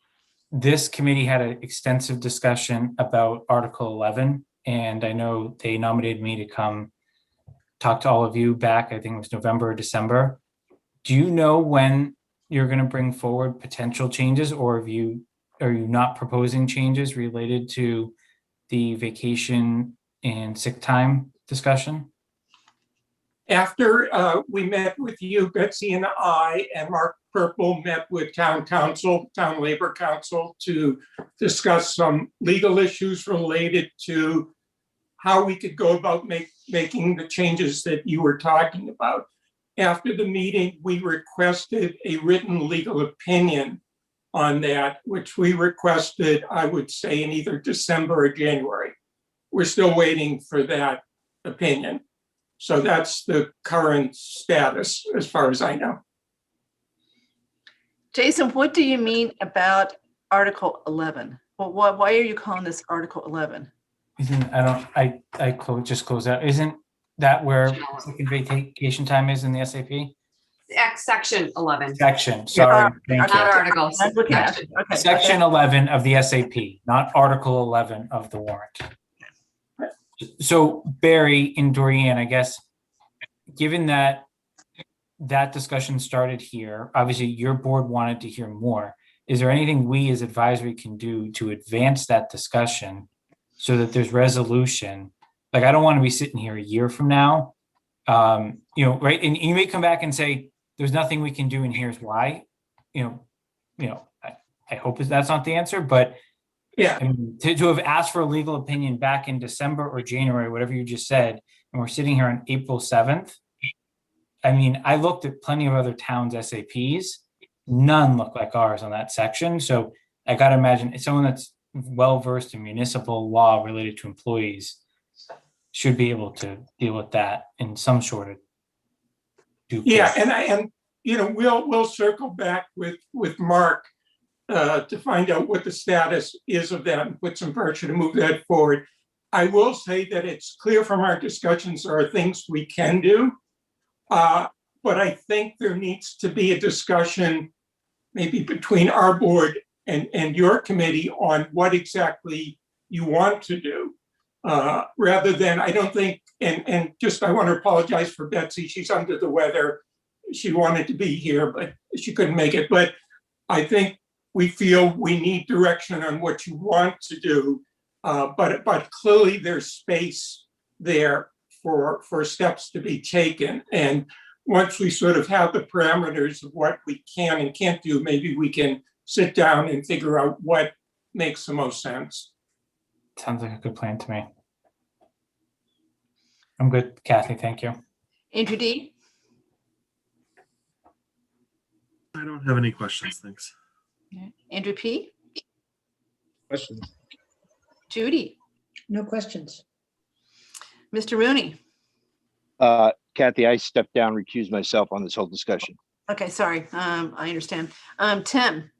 this committee had an extensive discussion about Article 11, and I know they nominated me to come talk to all of you back, I think it was November or December. Do you know when you're going to bring forward potential changes, or are you not proposing changes related to the vacation and sick time discussion? After we met with you, Betsy and I, and Mark Purple met with town council, town labor council, to discuss some legal issues related to how we could go about making the changes that you were talking about. After the meeting, we requested a written legal opinion on that, which we requested, I would say, in either December or January. We're still waiting for that opinion. So that's the current status as far as I know. Jason, what do you mean about Article 11? Well, why are you calling this Article 11? Just close out. Isn't that where second vacation time is in the SAP? Section 11. Section, sorry. Thank Not you. articles. I'm looking at Section. it. Okay. Section 11 of the SAP, not Article 11 of the warrant. So Barry and Dorian, I guess, given that that discussion started here. Obviously, your board wanted to hear more. Is there anything we as advisory can do to advance that discussion so that there's resolution? Like, I don't want to be sitting here a year from now, right? And you may come back and say, there's nothing we can do and here's why. I hope that's not the answer, but Yeah. I mean, to have asked for a legal opinion back in December or January, whatever you just said, and we're sitting here on April 7th. I mean, I looked at plenty of other towns' SAPs. None look like ours on that section. So I got to imagine someone that's well-versed in municipal law related to employees should be able to deal with that in some sort of due course. Yeah, and we'll circle back with Mark to find out what the status is of that and put some pressure to move that forward. I will say that it's clear from our discussions there are things we can do, but I think there needs to be a discussion maybe between our board and your committee on what exactly you want to do. Rather than, I don't think, and just I want to apologize for Betsy, she's under the weather. She wanted to be here, but she couldn't make it. But I think we feel we need direction on what you want to do. But clearly there's space there for steps to be taken. And once we sort of have the parameters of what we can and can't do, maybe we can sit down and figure out what makes the most sense. Sounds like a good plan to me. I'm good, Kathy, thank you. Andrew D. I don't have any questions, thanks. Andrew P. Questions? Judy. No questions. Mr. Rooney. Kathy, I stepped down, recused myself on this whole discussion. Okay, sorry. I understand. Tim.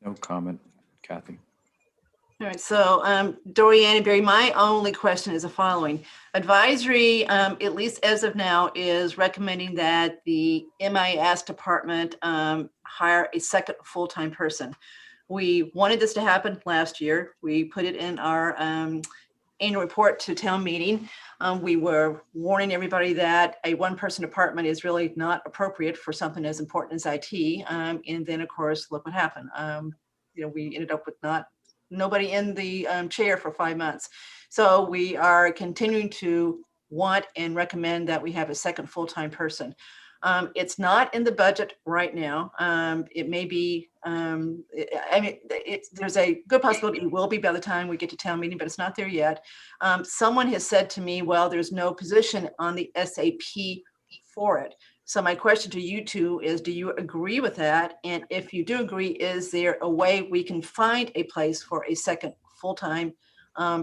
No comment, Kathy. All right, so Dorianne and Barry, my only question is the following. Advisory, at least as of now, is recommending that the MIS department hire a second full-time person. We wanted this to happen last year. We put it in our annual report to town meeting. We were warning everybody that a one-person department is really not appropriate for something as important as IT. And then, of course, look what happened. We ended up with nobody in the chair for 5 months. So we are continuing to want and recommend that we have a second full-time person. It's not in the budget right now. It may be, there's a good possibility it will be by the time we get to town meeting, but it's not there yet. Someone has said to me, well, there's no position on the SAP for it. So my question to you two is, do you agree with that? And if you do agree, is there a way we can find a place for a second full-time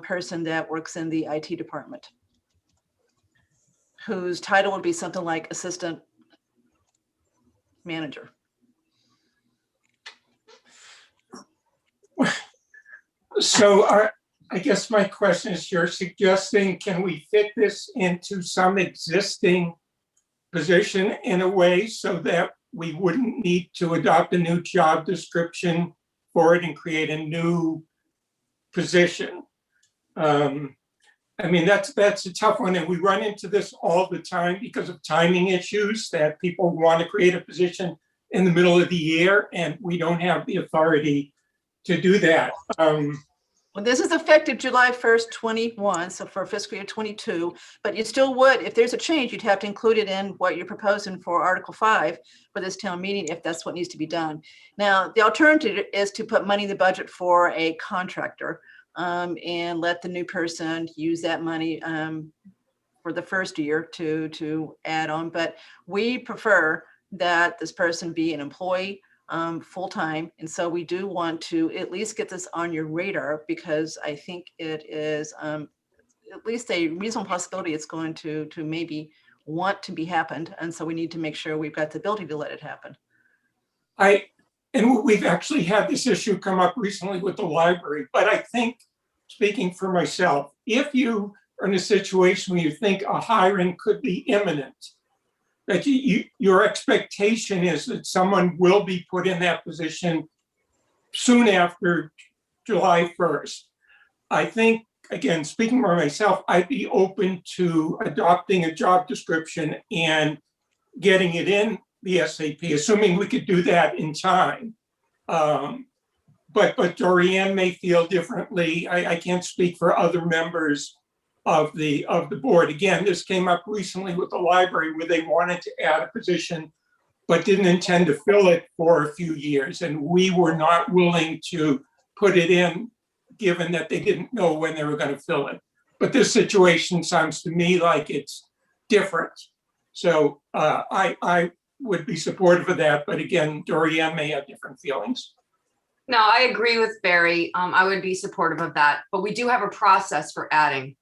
person that works in the IT department, whose title would be something like assistant manager? So I guess my question is, you're suggesting, can we fit this into some existing position in a way so that we wouldn't need to adopt a new job description for it and create a new position? That's a tough one, and we run into this all the time because of timing issues, that people want to create a position in the middle of the year and we don't have the authority to do that. Well, this is effective July 1st, 21, so for fiscal year 22, but you still would, if there's a change, you'd have to include it in what you're proposing for Article 5 for this town meeting, if that's what needs to be done. Now, the alternative is to put money in the budget for a contractor and let the new person use that money for the first year to add on. But we prefer that this person be an employee full-time. And so we do want to at least get this on your radar, because I think it is at least a reasonable possibility it's going to maybe want to be happened. And so we need to make sure we've got the ability to let it happen. And we've actually had this issue come up recently with the library, but I think, speaking for myself, if you are in a situation where you think a hiring could be imminent, that your expectation is that someone will be put in that position soon after July 1st. I think again, speaking for myself, I'd be open to adopting a job description and getting it in the SAP, assuming we could do that in time. But Dorianne may feel differently. I can't speak for other members of the board. Again, this came up recently with the library where they wanted to add a position, but didn't intend to fill it for a few years. And we were not willing to put it in, given that they didn't know when they were going to fill it. But this situation sounds to me like it's different. So I would be supportive of that. But again, Dorianne may have different feelings. No, I agree with Barry. I would be supportive of that, but we do have a process for adding.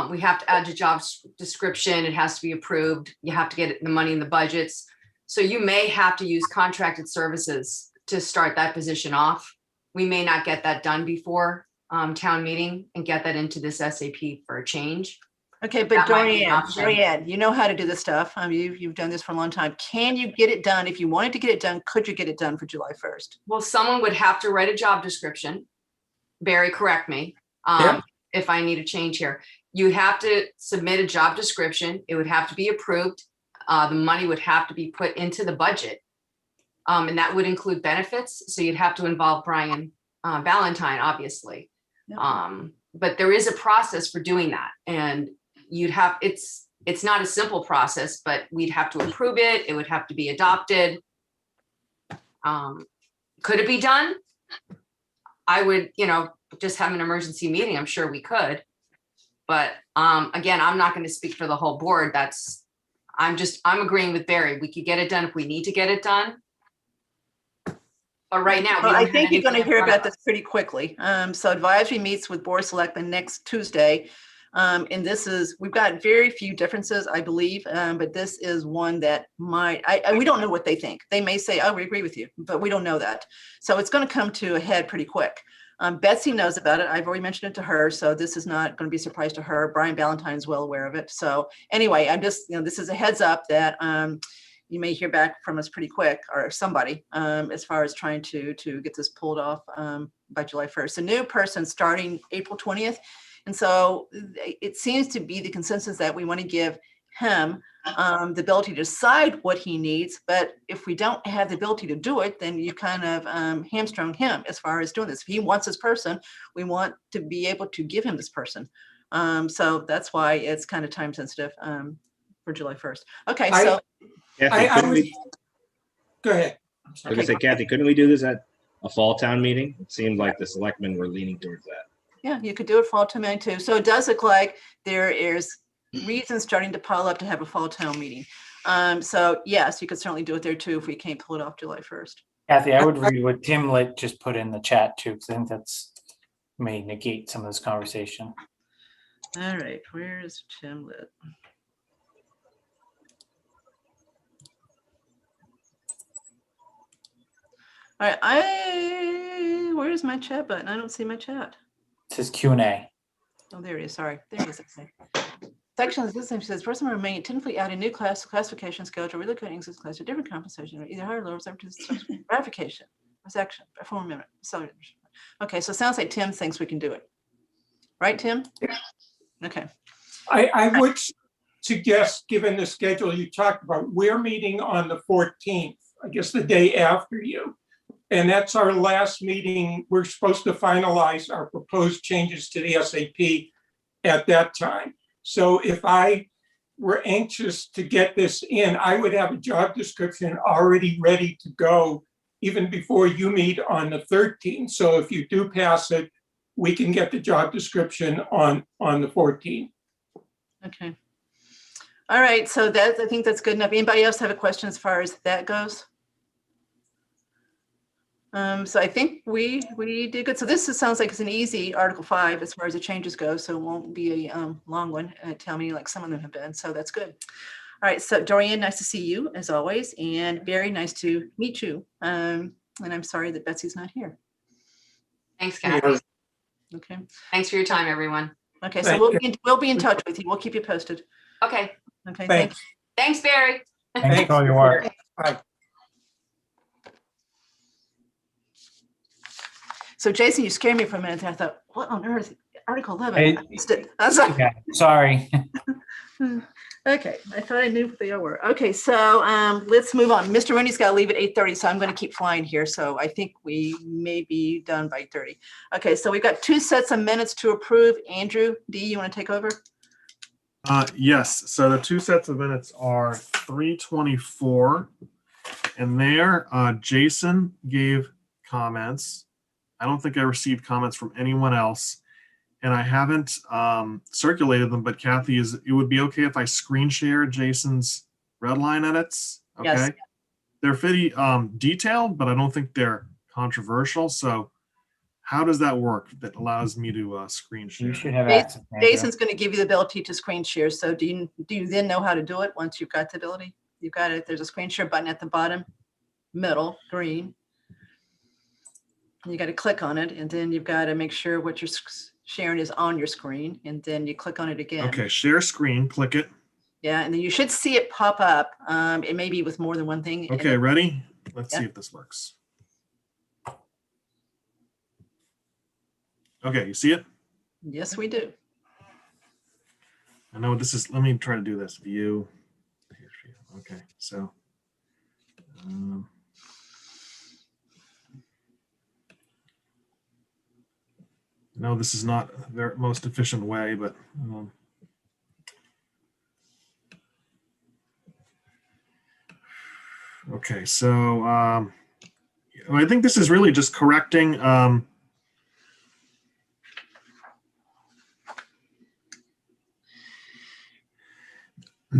We have to add the job description. It has to be approved. You have to get the money in the budgets. So you may have to use contracted services to start that position off. We may not get that done before town meeting and get that into this SAP for a change. Okay, but That might be an Dorianne, option. Dorianne, you know how to do this stuff. You've done this for a long time. Can you get it done? If you wanted to get it done, could you get it done for July 1st? Well, someone would have to write a job description. Barry, correct me if I need a change here. You have to submit a job description. It would have to be approved. The money would have to be put into the budget. And that would include benefits. So you'd have to involve Brian Valentine, obviously. Yeah. But there is a process for doing that. And it's not a simple process, but we'd have to approve it. It would have to be adopted. Could it be done? I would, just have an emergency meeting. I'm sure we could. But again, I'm not going to speak for the whole board. I'm agreeing with Barry. We could get it done if we need to get it done. But right now, we Well, don't I have think you're going to anything in hear front about of this us. pretty quickly. So advisory meets with Board of Selectmen next Tuesday. And we've got very few differences, I believe, but this is one that we don't know what they think. They may say, oh, we agree with you, but we don't know that. So it's going to come to a head pretty quick. Betsy knows about it. I've already mentioned it to her, so this is not going to be a surprise to her. Brian Valentine is well aware of it. So anyway, I'm just, this is a heads up that you may hear back from us pretty quick, or somebody, as far as trying to get this pulled off by July 1st. A new person starting April 20th. And so it seems to be the consensus that we want to give him the ability to decide what he needs. But if we don't have the ability to do it, then you kind of hamstrung him as far as doing this. If he wants this person, we want to be able to give him this person. So that's why it's kind of time sensitive for July 1st. Okay, so. Kathy, Go ahead. I'm I was sorry. gonna say, Kathy, couldn't we do this at a fall town meeting? It seemed like the selectmen were leaning towards that. Yeah, you could do it fall town meeting too. So it does look like there is reasons starting to pile up to have a fall town meeting. So yes, you could certainly do it there too if we can't pull it off July 1st. Kathy, I would read what Tim Lit just put in the chat too, because I think that's may negate some of this conversation. All right, where's Tim Lit? All right, where's my chat button? I don't see my chat. It says Q&A. Oh, there it is. Sorry. There it is. Okay. Section of this says person will remain typically add a new classification schedule, relocating this class to different compensation, either higher or lower, subject to ratification, or section, a form amendment. So, okay, so it sounds like Tim thinks we can do it. Right, Tim? Yeah. Okay. I would suggest, given the schedule you talked about, we're meeting on the 14th, I guess the day after you. And that's our last meeting. We're supposed to finalize our proposed changes to the SAP at that time. So if I were anxious to get this in, I would have a job description already ready to go even before you meet on the 13th. So if you do pass it, we can get the job description on the 14th. Okay. All right, so I think that's good enough. Anybody else have a question as far as that goes? So I think we did good. So this sounds like it's an easy Article 5 as far as the changes go. So it won't be a long one. Tell me like some of them have been. So that's good. All right. So Dorianne, nice to see you as always, and very nice to meet you. And I'm sorry that Betsy's not here. Thanks, Kathy. Okay. Thanks for your time, everyone. Okay. So Thank we'll be in touch with you. We'll keep you posted. Okay. Okay. Thanks. Thanks, Barry. Thanks for all your work. Bye. So Jason, you scared me for a minute. I thought, what on earth? Article 11. I missed it. That's Yeah, sorry. okay. I thought I knew what they were. Okay, so let's move on. Mr. Rooney's got to leave at 8:30, so I'm going to keep flying here. So I think we may be done by 8:30. Okay, so we've got 2 sets of minutes to approve. Andrew, D, you want to take over? Yes, so the 2 sets of minutes are 324. And there, Jason gave comments. I don't think I received comments from anyone else. And I haven't circulated them, but Kathy, it would be okay if I screen share Jason's red line edits? Okay. Yes. They're pretty detailed, but I don't think they're controversial. So how does that work that allows me to screen share? You should have access. Andrew. Jason's going to give you the ability to screen share. So do you then know how to do it once you've got the ability? You've got it. There's a screen share button at the bottom, middle, green. And you got to click on it, and then you've got to make sure what you're sharing is on your screen, and then you click on it again. Okay, share screen, click it. Yeah, and then you should see it pop up. It may be with more than one thing. Okay, ready? Let's Yeah. see if this works. Okay, you see it? Yes, we do. I know this is, let me try to do this. View. Okay, so. No, this is not the most efficient way, but. Okay, so I think this is really just correcting.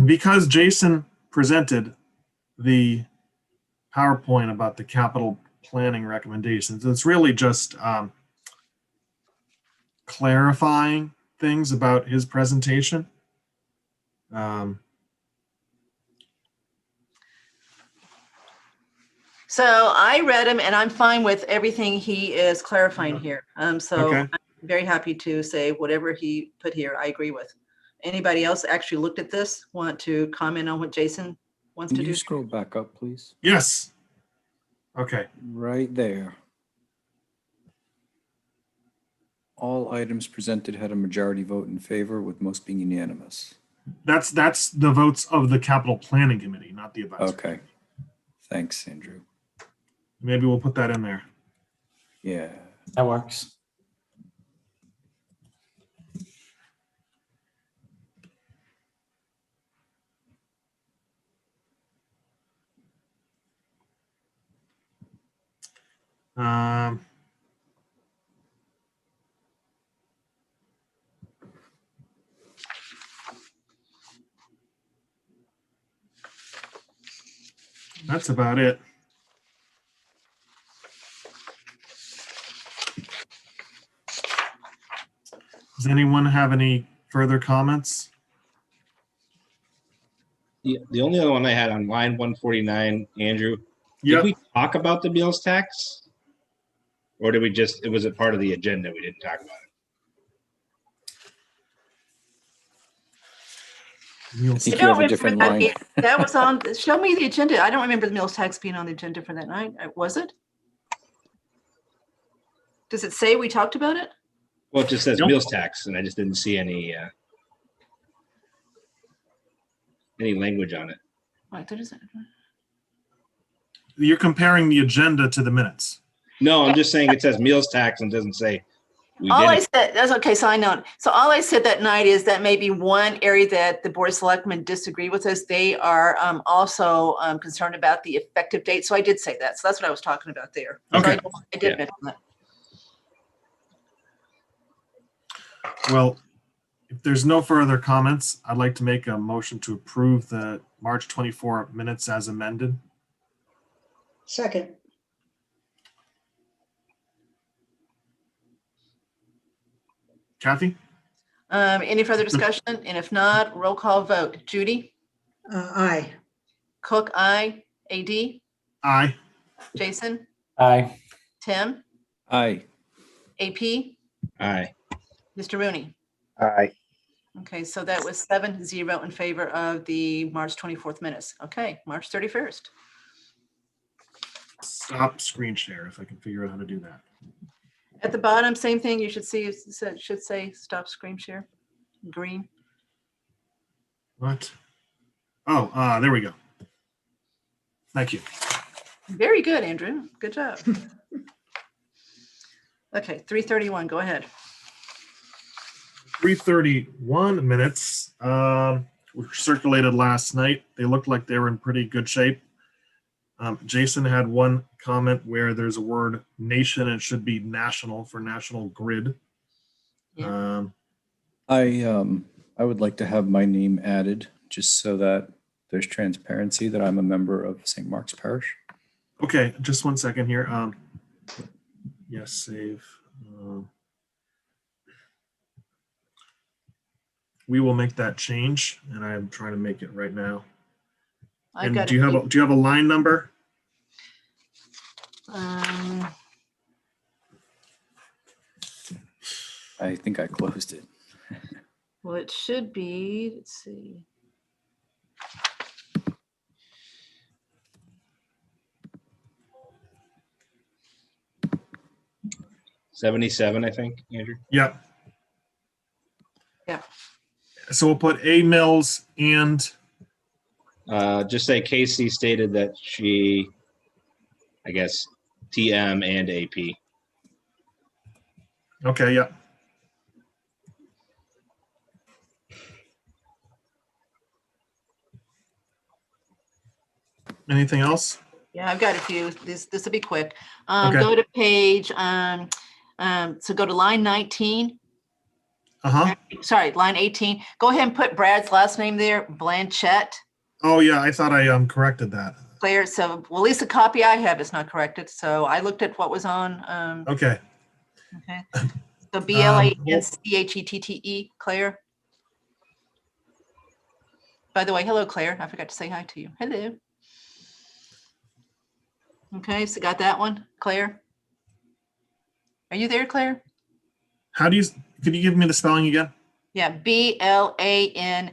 Because Jason presented the PowerPoint about the capital planning recommendations, it's really just clarifying things about his presentation. So I read him, and I'm fine with everything he is clarifying here. So Okay. I'm very happy to say whatever he put here, I agree with. Anybody else actually looked at this, want to comment on what Jason wants to Can do? you scroll back up, please? Yes. Okay. Right there. All items presented had a majority vote in favor, with most being unanimous. That's the votes of the capital planning committee, not the advisory. Okay. Thanks, Andrew. Maybe we'll put that in there. Yeah. That works. That's about it. Does anyone have any further comments? The only other one I had on line 149, Andrew, did Yep. we talk about the meals tax? Or did we just, was it part of the agenda? We didn't talk about it. I think I you have don't a different remember line. that was on, show me the agenda. I don't remember the meals tax being on the agenda for that night. Was it? Does it say we talked about it? Well, it just says Nope. meals tax, and I just didn't see any language on it. Wait, what is it? You're comparing the agenda to the minutes. No, I'm just saying it says meals tax and doesn't say we All I did it. said, that's okay, so I know. So all I said that night is that maybe one area that the Board of Selectmen disagree with us, they are also concerned about the effective date. So I did say that. So that's what I was talking about there. So Okay. I did Yeah. mention that. Well, if there's no further comments, I'd like to make a motion to approve the March 24 minutes as amended. Second, Kathy? Any further discussion? And if not, roll call vote. Judy? aye. Cook, aye. AD? Aye. Jason? Aye. Tim? Aye. AP? Aye. Mr. Rooney? Aye. Okay, so that was 7-0 in favor of the March 24th minutes. Okay, March 31st. Stop screen share if I can figure out how to do that. At the bottom, same thing. You should see, it should say stop screen share, green. What? Oh, there we go. Thank you. Very good, Andrew. Good job. Okay, 3:31, go ahead. 3:31 minutes were circulated last night. They looked like they were in pretty good shape. Jason had one comment where there's a word nation and it should be national for National Grid. Yeah. I would like to have my name added just so that there's transparency that I'm a member of St. Mark's Parish. Okay, just one second here. Yes, save. We will make that change, and I'm trying to make it right now. I've And got do you have a line number? I think I closed it. Well, it should be, let's see. $77, I think, Andrew. Yep. Yeah. So we'll put A Mills and Just say Casey stated that she, I guess, TM and AP. okay, yeah. Anything else? Yeah, I've got a few. This will be quick. Okay. Go to page, so go to line 19. Uh-huh. Sorry, line 18. Go ahead and put Brad's last name there, Blanchette. Oh, yeah, I thought I corrected that. Claire, so, well, at least the copy I have is not corrected. So I looked at what was on, Okay. okay. So BLANCHETTE, Claire. By the way, hello, Claire. I forgot to say hi to you. Hello. Okay, so got that one, Claire? Are you there, Claire? How do you, could you give me the spelling again? Yeah, BLANCHETTE.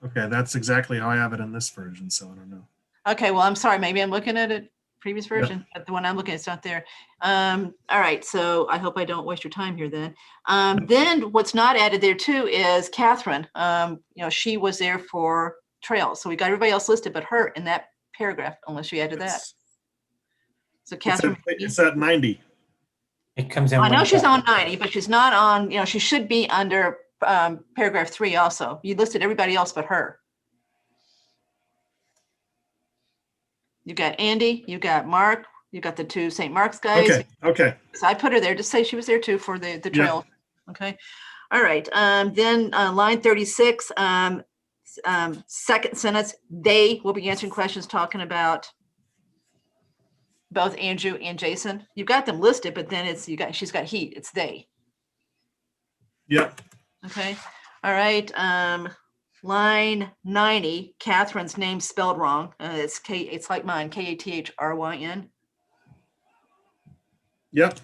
Okay, that's exactly how I have it in this version, so I don't know. Okay, well, I'm sorry, maybe I'm looking at a previous version, but the one I'm looking at is not there. All right, so I hope I don't waste your time here then. Then what's not added there too is Catherine. She was there for trails, so we got everybody else listed but her in that paragraph, unless you added that. So Catherine. It's at 90. It comes in. I know one she's on second. 90, but she's not on, she should be under paragraph 3 also. You listed everybody else but her. You got Andy, you got Mark, you got the 2 St. Mark's guys. Okay, okay. So I put her there, just say she was there too for the trail. Okay. All right. Then line 36, second sentence, they will be answering questions talking about both Andrew and Jason. You've got them listed, but then she's got heat. It's they. Yep. Okay. All right. Line 90, Catherine's name spelled wrong. It's like mine, Kathryn. Yep.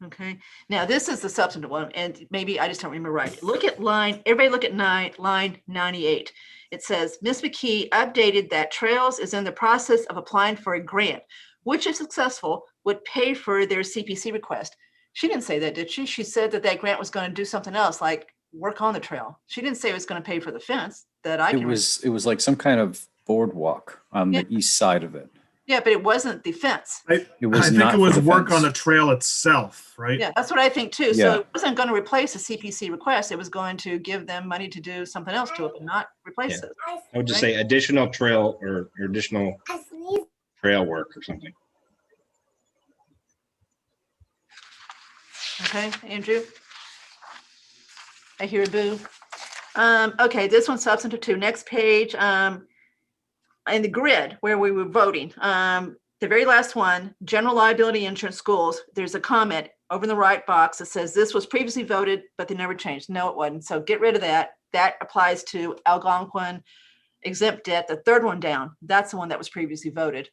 Okay. Now this is the substantive one, and maybe I just don't remember right. Everybody look at line 98. It says, Ms. McKee updated that Trails is in the process of applying for a grant, which if successful would pay for their CPC request. She didn't say that, did she? She said that grant was going to do something else, like work on the trail. She didn't say it was going to pay for the fence that I can. It was like some kind of boardwalk on the east side of it. Yeah, but it wasn't the fence. It was I think not it was for the work fence. on the trail itself, right? Yeah, that's what I think too. Yeah. So it wasn't going to replace a CPC request. It was going to give them money to do something else to it, but not replace it. I would just Right. say additional trail or additional trail work or something. Okay, Andrew? I hear a boo. Okay, this one's substantive too. Next page, in the grid where we were voting, the very last one, general liability insurance schools, there's a comment over in the right box that says this was previously voted, but they never changed. No, it wasn't. So get rid of that. That applies to Algonquin exempt debt, the third one down. That's the one that was previously voted.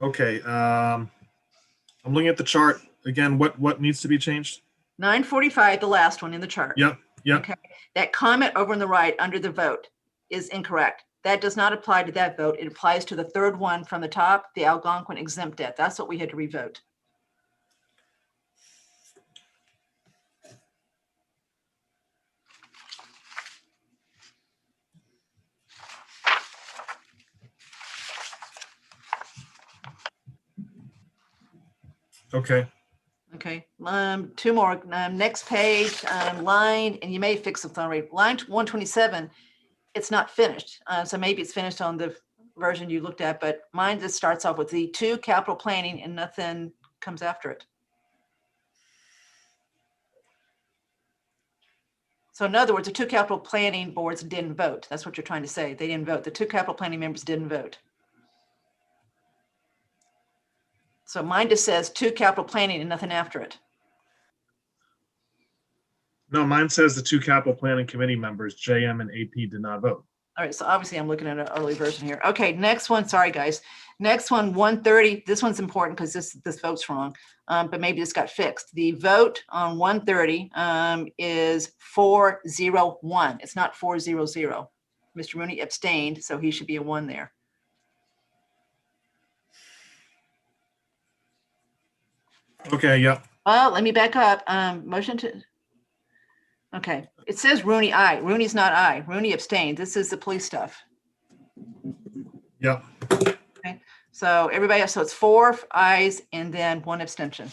Okay. I'm looking at the chart again. What needs to be changed? 945, the last one in the chart. Yep. Yep. Okay. That comment over on the right under the vote is incorrect. That does not apply to that vote. It applies to the third one from the top, the Algonquin exempt debt. That's what we had to revote. Okay. Okay, two more, next page, line, and you may fix something already, line 127, it's not finished. So maybe it's finished on the version you looked at, but mine just starts off with the 2 capital planning and nothing comes after it. So in other words, the 2 capital planning boards didn't vote. That's what you're trying to say. They didn't vote. The 2 capital planning members didn't vote. So mine just says 2 capital planning and nothing after it. No, mine says the 2 capital planning committee members, JM and AP, did not vote. All right, so obviously I'm looking at an early version here. Okay, next one, sorry guys. Next one, 130, this one's important because this vote's wrong, but maybe this got fixed. The vote on 130 is 401. It's not 400. Mr. Rooney abstained, so he should be a 1 there. Okay, yep. Well, let me back up. Motion to, okay, it says Rooney, aye. Rooney's not aye. Rooney abstained. This is the police stuff. Yep. Okay, so everybody else, so it's 4 ayes and then 1 abstention.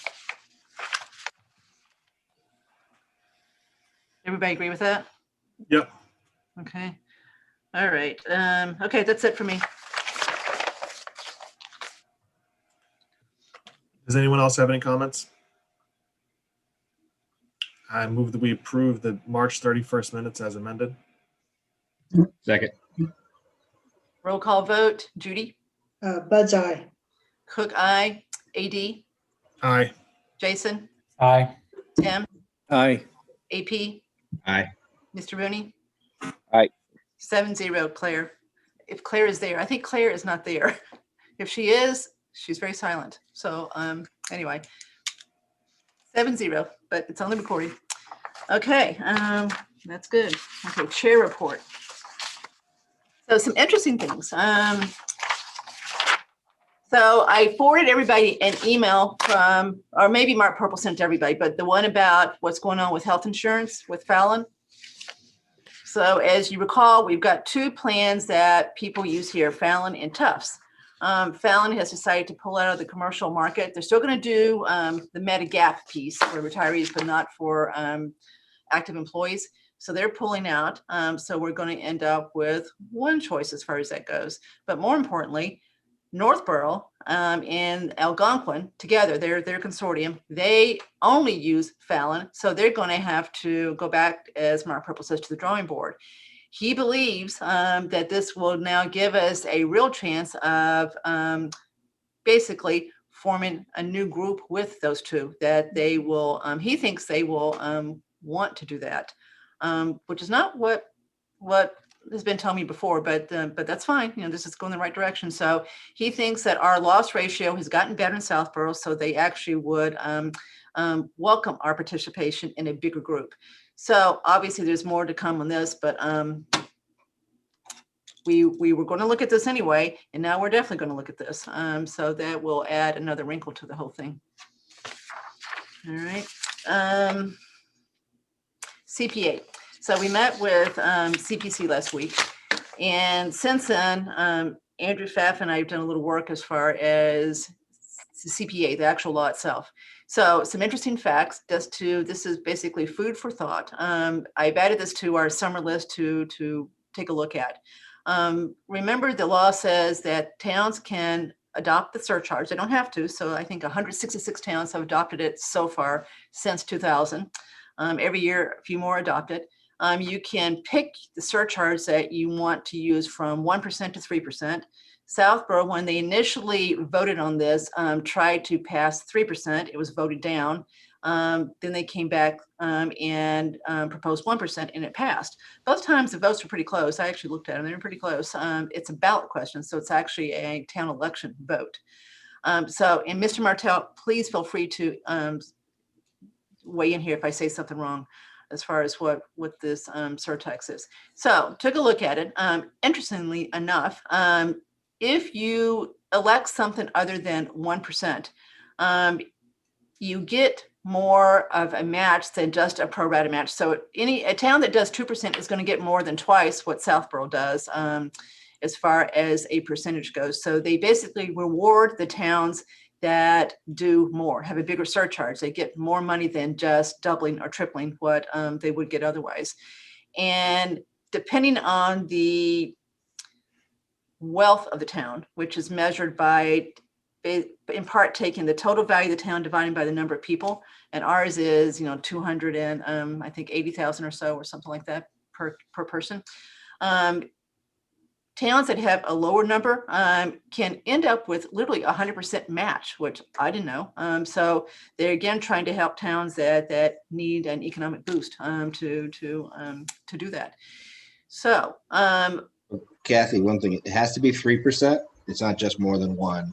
Everybody agree with that? Yep. Okay. All right. Okay, that's it for me. Does anyone else have any comments? I move that we approve the March 31st minutes as amended. Second. Roll call vote. Judy? Bud's eye. Cook, aye. AD? Aye. Jason? Aye. Tim? Aye. AP? Aye. Mr. Rooney? Aye. 7-0, Claire. If Claire is there, I think Claire is not there. If she is, she's very silent. So anyway, 7-0, but it's on the recording. Okay, that's good. Okay, chair report. So some interesting things. So I forwarded everybody an email from, or maybe Mark Purple sent to everybody, but the one about what's going on with health insurance with Fallon. So as you recall, we've got 2 plans that people use here, Fallon and Tufts. Fallon has decided to pull out of the commercial market. They're still going to do the Medigap piece for retirees, but not for active employees. So they're pulling out. So we're going to end up with 1 choice as far as that goes. But more importantly, Northborough and Algonquin together, their consortium, they only use Fallon. So they're going to have to go back, as Mark Purple says, to the drawing board. He believes that this will now give us a real chance of basically forming a new group with those 2, that they will, he thinks they will want to do that, which is not what has been telling me before, but that's fine. You know, this is going in the right direction. So he thinks that our loss ratio has gotten better in Southborough, so they actually would welcome our participation in a bigger group. So obviously there's more to come on this, but we were going to look at this anyway, and now we're definitely going to look at this. So that will add another wrinkle to the whole thing. All right. CPA. So we met with CPC last week, and since then, Andrew Pfaff and I have done a little work as far as the CPA, the actual law itself. So some interesting facts. This is basically food for thought. I've added this to our summer list to take a look at. Remember, the law says that towns can adopt the surcharge. They don't have to. So I think 166 towns have adopted it so far since 2000. Every year, a few more adopt it. You can pick the surcharge that you want to use from 1% to 3%. Southborough, when they initially voted on this, tried to pass 3%. It was voted down. Then they came back and proposed 1%, and it passed. Both times the votes were pretty close. I actually looked at them. They were pretty close. It's a ballot question, so it's actually a town election vote. And Mr. Martell, please feel free to weigh in here if I say something wrong. as far as what this surtax is. So took a look at it. Interestingly enough, if you elect something other than 1%, you get more of a match than just a pro rata match. So a town that does 2% is going to get more than twice what Southborough does as far as a percentage goes. So they basically reward the towns that do more, have a bigger surcharge. They get more money than just doubling or tripling what they would get otherwise. And depending on the wealth of the town, which is measured by, in part, taking the total value of the town dividing by the number of people, and ours is 200 and I think 80,000 or so, or something like that per person. Towns that have a lower number can end up with literally 100% match, which I didn't know. So they're again trying to help towns that need an economic boost to do that. So Kathy, one thing, it has to be 3%. It's not just more than one.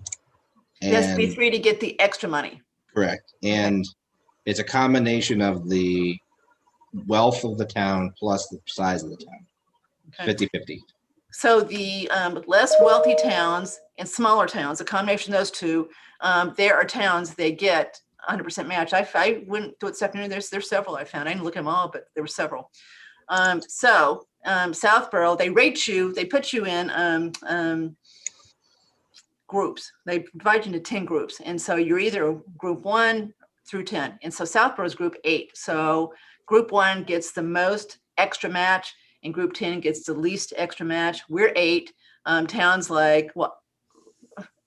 it has to be And 3 to get the extra money. correct. And it's a combination of the wealth of the town plus the size of the town. Okay. 50-50. So the less wealthy towns and smaller towns, a combination of those two, there are towns they get 100% match. I went through it this afternoon. There's several I found. I didn't look at them all, but there were several. Southborough, they rate you. They put you in groups. They divide you into 10 groups, and so you're either group 1 through 10. And so Southborough's group 8. So group 1 gets the most extra match, and group 10 gets the least extra match. We're 8. Towns like, well,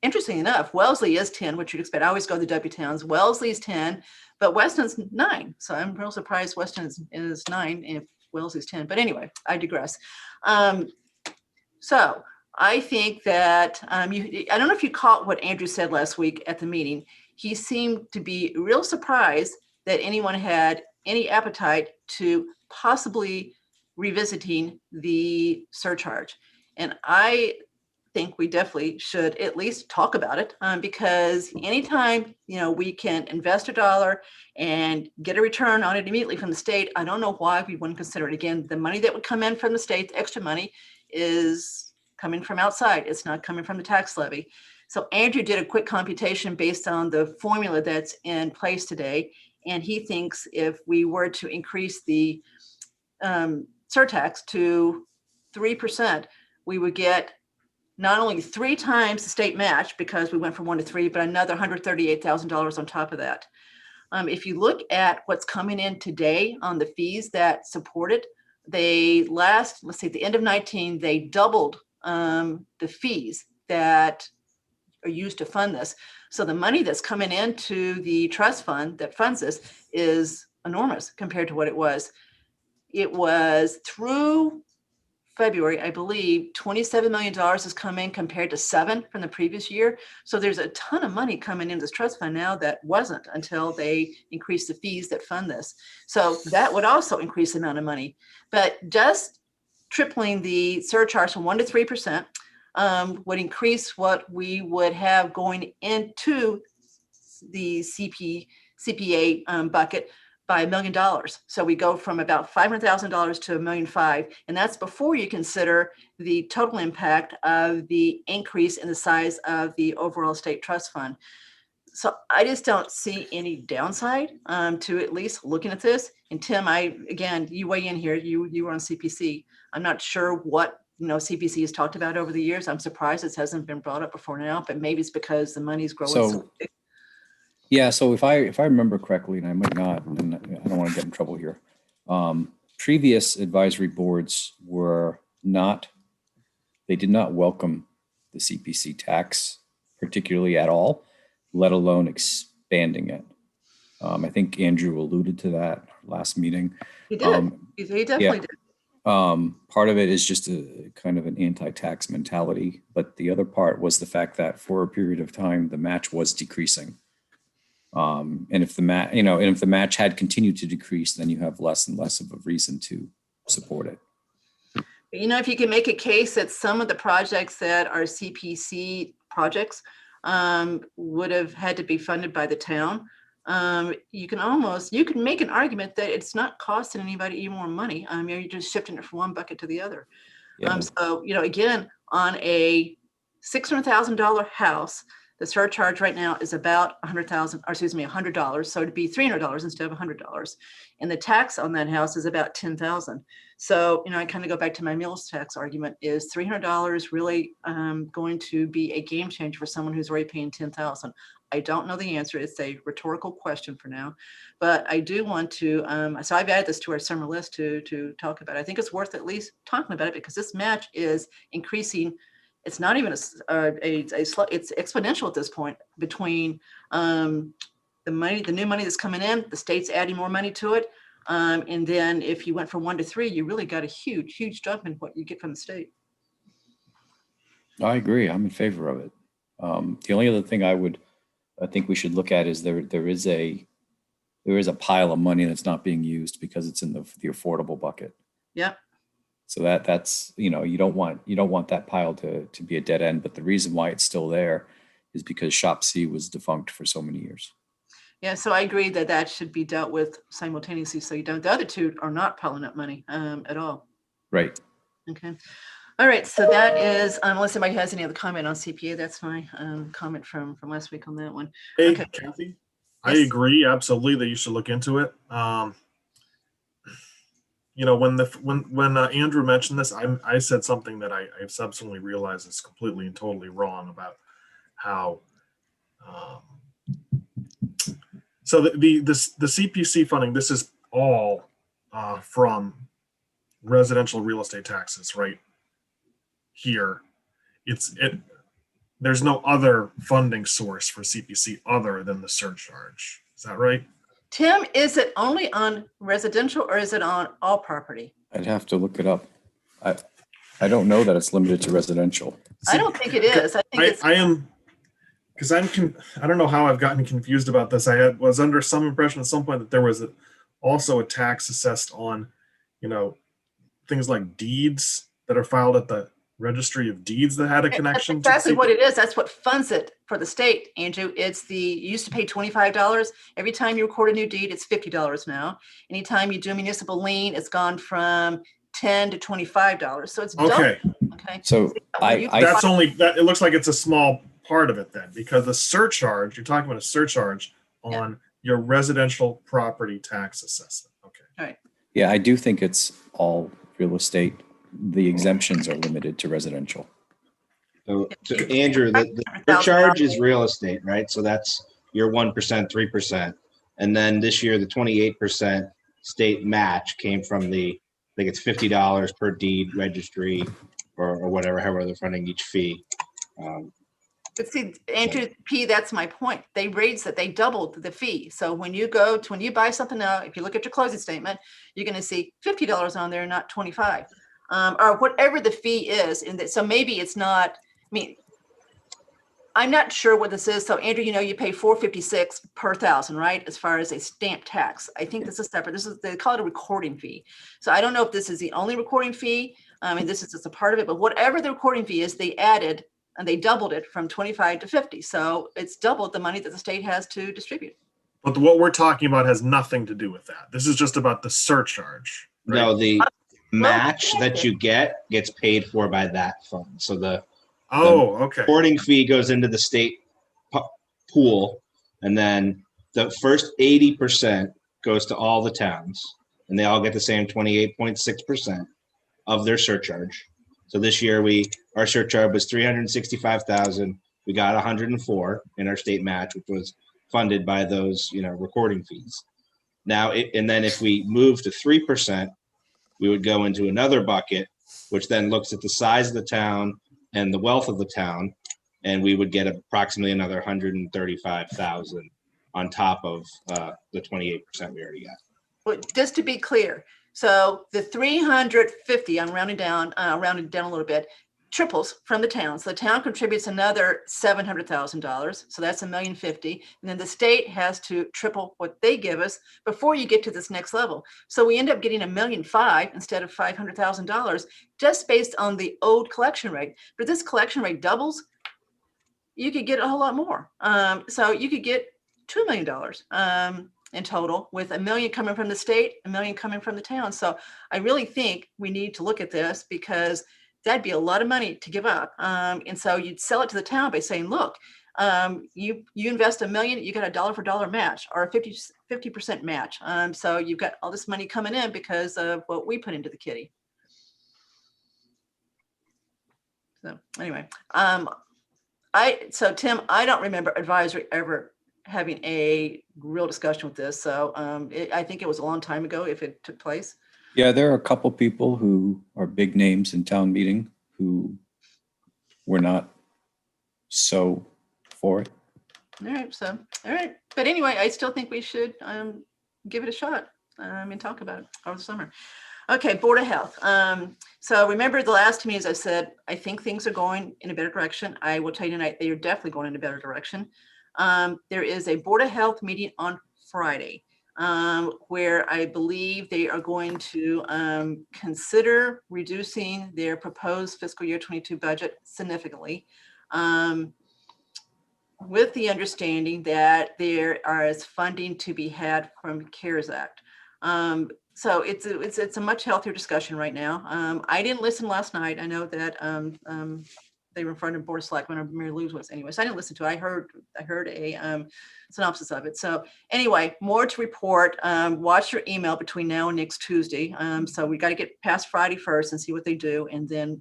interesting enough, Wellesley is 10, which you'd expect. I always go to the W towns. Wellesley's 10, but Weston's 9. So I'm real surprised Weston is 9 if Wellesley's 10. But anyway, I digress. So I think that I don't know if you caught what Andrew said last week at the meeting. He seemed to be real surprised that anyone had any appetite to possibly revisiting the surcharge. And I think we definitely should at least talk about it because anytime, we can invest $1 and get a return on it immediately from the state, I don't know why we wouldn't consider it. Again, the money that would come in from the state, the extra money, is coming from outside. It's not coming from the tax levy. So Andrew did a quick computation based on the formula that's in place today. And he thinks if we were to increase the surtax to 3%, we would get not only 3 times the state match because we went from 1 to 3, but another $138,000 on top of that. If you look at what's coming in today on the fees that support it, at the end of 19, they doubled the fees that are used to fund this. So the money that's coming into the trust fund that funds this is enormous compared to what it was. It was through February, I believe, $27 million has come in compared to 7 from the previous year. So there's a ton of money coming into this trust fund now that wasn't until they increased the fees that fund this. So that would also increase the amount of money. But just tripling the surcharge from 1 to 3% would increase what we would have going into the CPA bucket by $1 million. So we go from about $500,000 to $1.5 million. And that's before you consider the total impact of the increase in the size of the overall state trust fund. So I just don't see any downside to at least looking at this. And Tim, again, you weigh in here, you were on CPC. I'm not sure what CPC has talked about over the years. I'm surprised this hasn't been brought up before now, but maybe it's because the money's growing so big. Yeah, so if I remember correctly, and I might not, and I don't want to get in trouble here, previous advisory boards they did not welcome the CPC tax particularly at all, let alone expanding it. I think Andrew alluded to that last meeting. He did. He definitely did. Part of it is just a kind of an anti-tax mentality, but the other part was the fact that for a period of time, the match was decreasing. And if the match had continued to decrease, then you have less and less of a reason to support it. If you can make a case that some of the projects that are CPC projects would have had to be funded by the town, you can make an argument that it's not costing anybody any more money. You're just shifting it from one bucket to the other. Yeah. So, again, on a $600,000 house, the surcharge right now is about $100. So it'd be $300 instead of $100. And the tax on that house is about $10,000. So, I kind of go back to my meals tax argument. Is $300 really going to be a game changer for someone who's already paying $10,000? I don't know the answer. It's a rhetorical question for now, but I do want to, so I've added this to our summer list to talk about. I think it's worth at least talking about it because this match is increasing. It's not even it's exponential at this point between the new money that's coming in, the state's adding more money to it. And then if you went from 1 to 3, you really got a huge, huge jump in what you get from the state. I agree. I'm in favor of it. The only other thing I think we should look at is there is a pile of money that's not being used because it's in the affordable bucket. Yep. So that's, you don't want that pile to be a dead end. But the reason why it's still there is because Shop C was defunct for so many years. Yeah, so I agree that should be dealt with simultaneously. So the other two are not piling up money at all. Right. Okay. All right. So that is, unless anybody has any other comment on CPA, that's my comment from last week on that one. Hey, Okay. Kathy, I Yes. agree absolutely that you should look into it. When Andrew mentioned this, I said something that I subsequently realized is completely and totally wrong about how. So the CPC funding, this is all from residential real estate taxes, right? Here, there's no other funding source for CPC other than the surcharge. Is that right? Tim, is it only on residential or is it on all property? I'd have to look it up. I don't know that it's limited to residential. I don't think it is. I think it's. I am, because I don't know how I've gotten confused about this. I was under some impression at some point that there was also a tax assessed on, things like deeds that are filed at the Registry of Deeds that had a connection. That's exactly what it is. That's what funds it for the state, Andrew. You used to pay $25. Every time you record a new deed, it's $50 now. Anytime you do a municipal lien, it's gone from $10 to $25. So it's double. Okay. Okay. So That's only that. It looks like it's a small part of it then, because the surcharge, you're talking about a surcharge on your residential property tax assessment. Okay. All right. Yeah, I do think it's all real estate. The exemptions are limited to residential. So Andrew, the surcharge is real estate, right? So that's your 1%, 3%. And then this year, the 28% state match came from I think it's $50 per deed registry or whatever, however they're funding each fee. But see, Andrew P., that's my point. They raised it. They doubled the fee. So when you buy something now, if you look at your closing statement, you're going to see $50 on there, not $25. Or whatever the fee is. And so maybe it's not, I'm not sure what this is. So Andrew, you pay $4.56 per thousand, right? As far as a stamp tax. I think this is separate. They call it a recording fee. So I don't know if this is the only recording fee. This is just a part of it, but whatever the recording fee is, they added and they doubled it from 25 to 50. So it's doubled the money that the state has to distribute. But what we're talking about has nothing to do with that. This is just about the surcharge. Right? No, the match that you gets paid for by that fund. So the recording fee goes into the state pool, and then the first 80% goes to all the towns, and they all get the same 28.6% of their surcharge. So this year our surcharge was $365,000. We got 104 in our state match, which was funded by those recording fees. Now and then if we move to 3%, we would go into another bucket, which then looks at the size of the town and the wealth of the town, and we would get approximately another 135,000 on top of the 28% we already got. Well, just to be clear, so the 350, I'm rounded down a little bit, triples from the town. So the town contributes another $700,000. So that's $1,050,000. And then the state has to triple what they give us before you get to this next level. So we end up getting $1,500,000 instead of $500,000 just based on the old collection rate. But if this collection rate doubles, you could get a whole lot more. So you could get $2 million in total, with $1 million coming from the state, $1 million coming from the town. So I really think we need to look at this, because that'd be a lot of money to give up. And so you'd sell it to the town by saying, look, you invest $1 million, you got a dollar for dollar match, or a 50% match. So you've got all this money coming in because of what we put into the kitty. So anyway, so Tim, I don't remember advisory ever having a real discussion with this. So I think it was a long time ago if it took place. Yeah, there are a couple people who are big names in town meeting who were not so for it. All right. But anyway, I still think we should give it a shot and talk about it over the summer. Okay, Board of Health. So remember the last to me, as I said, I think things are going in a better direction. I will tell you tonight, they are definitely going in a better direction. There is a Board of Health meeting on Friday, where I believe they are going to consider reducing their proposed fiscal year 22 budget significantly, with the understanding that there is funding to be had from CARES Act. So it's a much healthier discussion right now. I didn't listen last night. I know that they were in front of Board of Selectmen, or Mary Lou's was anyway. So I didn't listen to it. I heard a synopsis of it. So anyway, more to report. Watch your email between now and next Tuesday. So we got to get past Friday first and see what they do, and then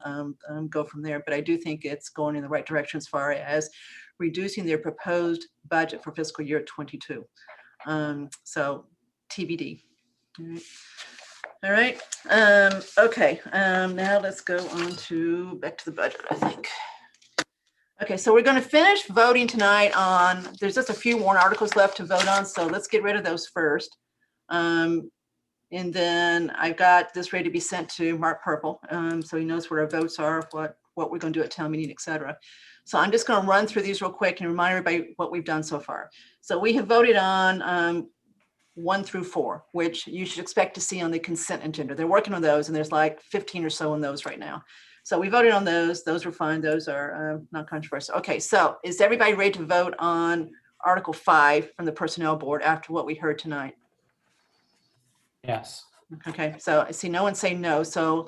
go from there. But I do think it's going in the right direction as far as reducing their proposed budget for fiscal year 22. So TBD. All right. Okay. Now let's go on to back to the budget, I think. Okay, so we're going to finish voting tonight on, there's just a few warrant articles left to vote on, so let's get rid of those first. And then I've got this ready to be sent to Mark Purple, so he knows where our votes are, what we're going to do at town meeting, et cetera. So I'm just going to run through these real quick and remind everybody what we've done so far. So we have voted on 1 through 4, which you should expect to see on the consent agenda. They're working on those, and there's like 15 or so on those right now. So we voted on those. Those were fine. Those are not controversial. Okay, so is everybody ready to vote on Article 5 from the Personnel Board after what we heard tonight? Yes. Okay, so I see no one say no. So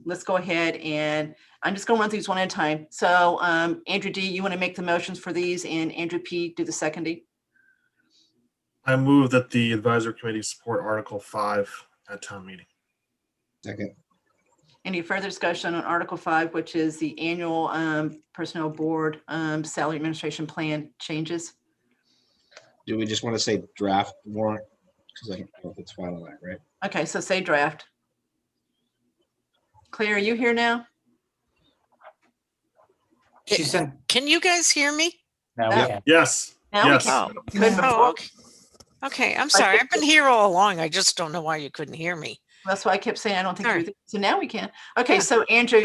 let's go ahead, and I'm just going to run through these one at a time. So Andrew D., you want to make the motions for these, and Andrew P., do the seconding? I move that the advisory committee support Article 5 at town meeting. Second. Any further discussion on Article 5, which is the annual Personnel Board Salary Administration Plan changes? Do we just want to say draft warrant? Because I don't know if it's final, right? Okay, so say draft. Claire, are you here now? She said, Can you guys hear me? no, we Yeah. can't. Yes. Now we Yes. can. Oh, Couldn't before. oh, okay. Okay, I'm sorry. I've been here all along. I just don't know why you couldn't hear me. That's why I kept saying I don't think All you were right. there. So now we can. Okay, Yeah. so Andrew,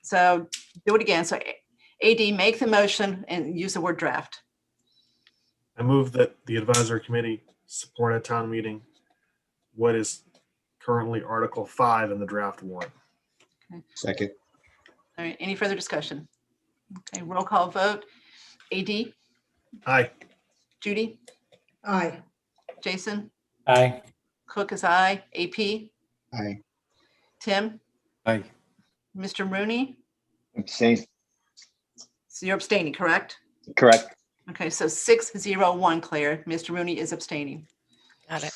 so do it again. So AD, make the motion and use the word draft. I move that the advisory committee support at town meeting what is currently Article 5 in the draft warrant. Second. All right, any further discussion? Okay, roll call vote. AD, Aye. Judy, Aye. Jason, Aye. Cook is aye. AP, Aye. Tim, Aye. Mr. Rooney. Abstain. So you're abstaining, correct? Correct. Okay, so 6-0-1, Claire. Mr. Rooney is abstaining. Got it.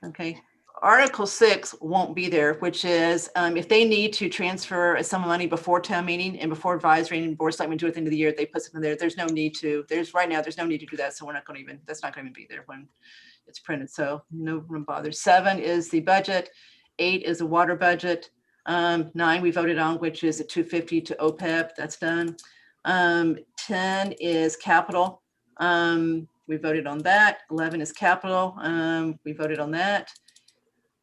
Okay. Article 6 won't be there, which is if they need to transfer some money before town meeting and before advisory and board selectmen do it at the end of the year, they put something there. There's no need to. Right now, there's no need to do that. So we're not going to even, that's not going to be there when it's printed. So no one bothers. 7 is the budget. 8 is the water budget. 9 we voted on, which is a $250 to OPEB. That's done. 10 is capital. We voted on that. 11 is capital. We voted on that.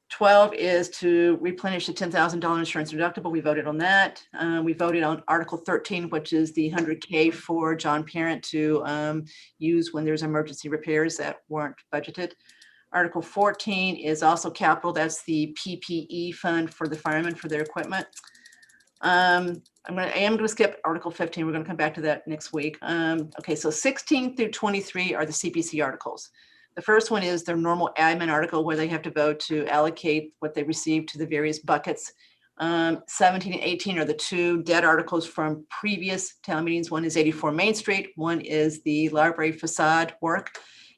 12 is to replenish the $10,000 insurance deductible. We voted on that. We voted on Article 13, which is the $100K for John Parent to use when there's emergency repairs that weren't budgeted. Article 14 is also capital. That's the PPE fund for the firemen for their equipment. I am going to skip Article 15. We're going to come back to that next week. Okay, so 16 through 23 are the CPC articles. The first one is their normal admin article where they have to vote to allocate what they receive to the various buckets. 17 and 18 are the two dead articles from previous town meetings. One is 84 Main Street, one is the library facade work.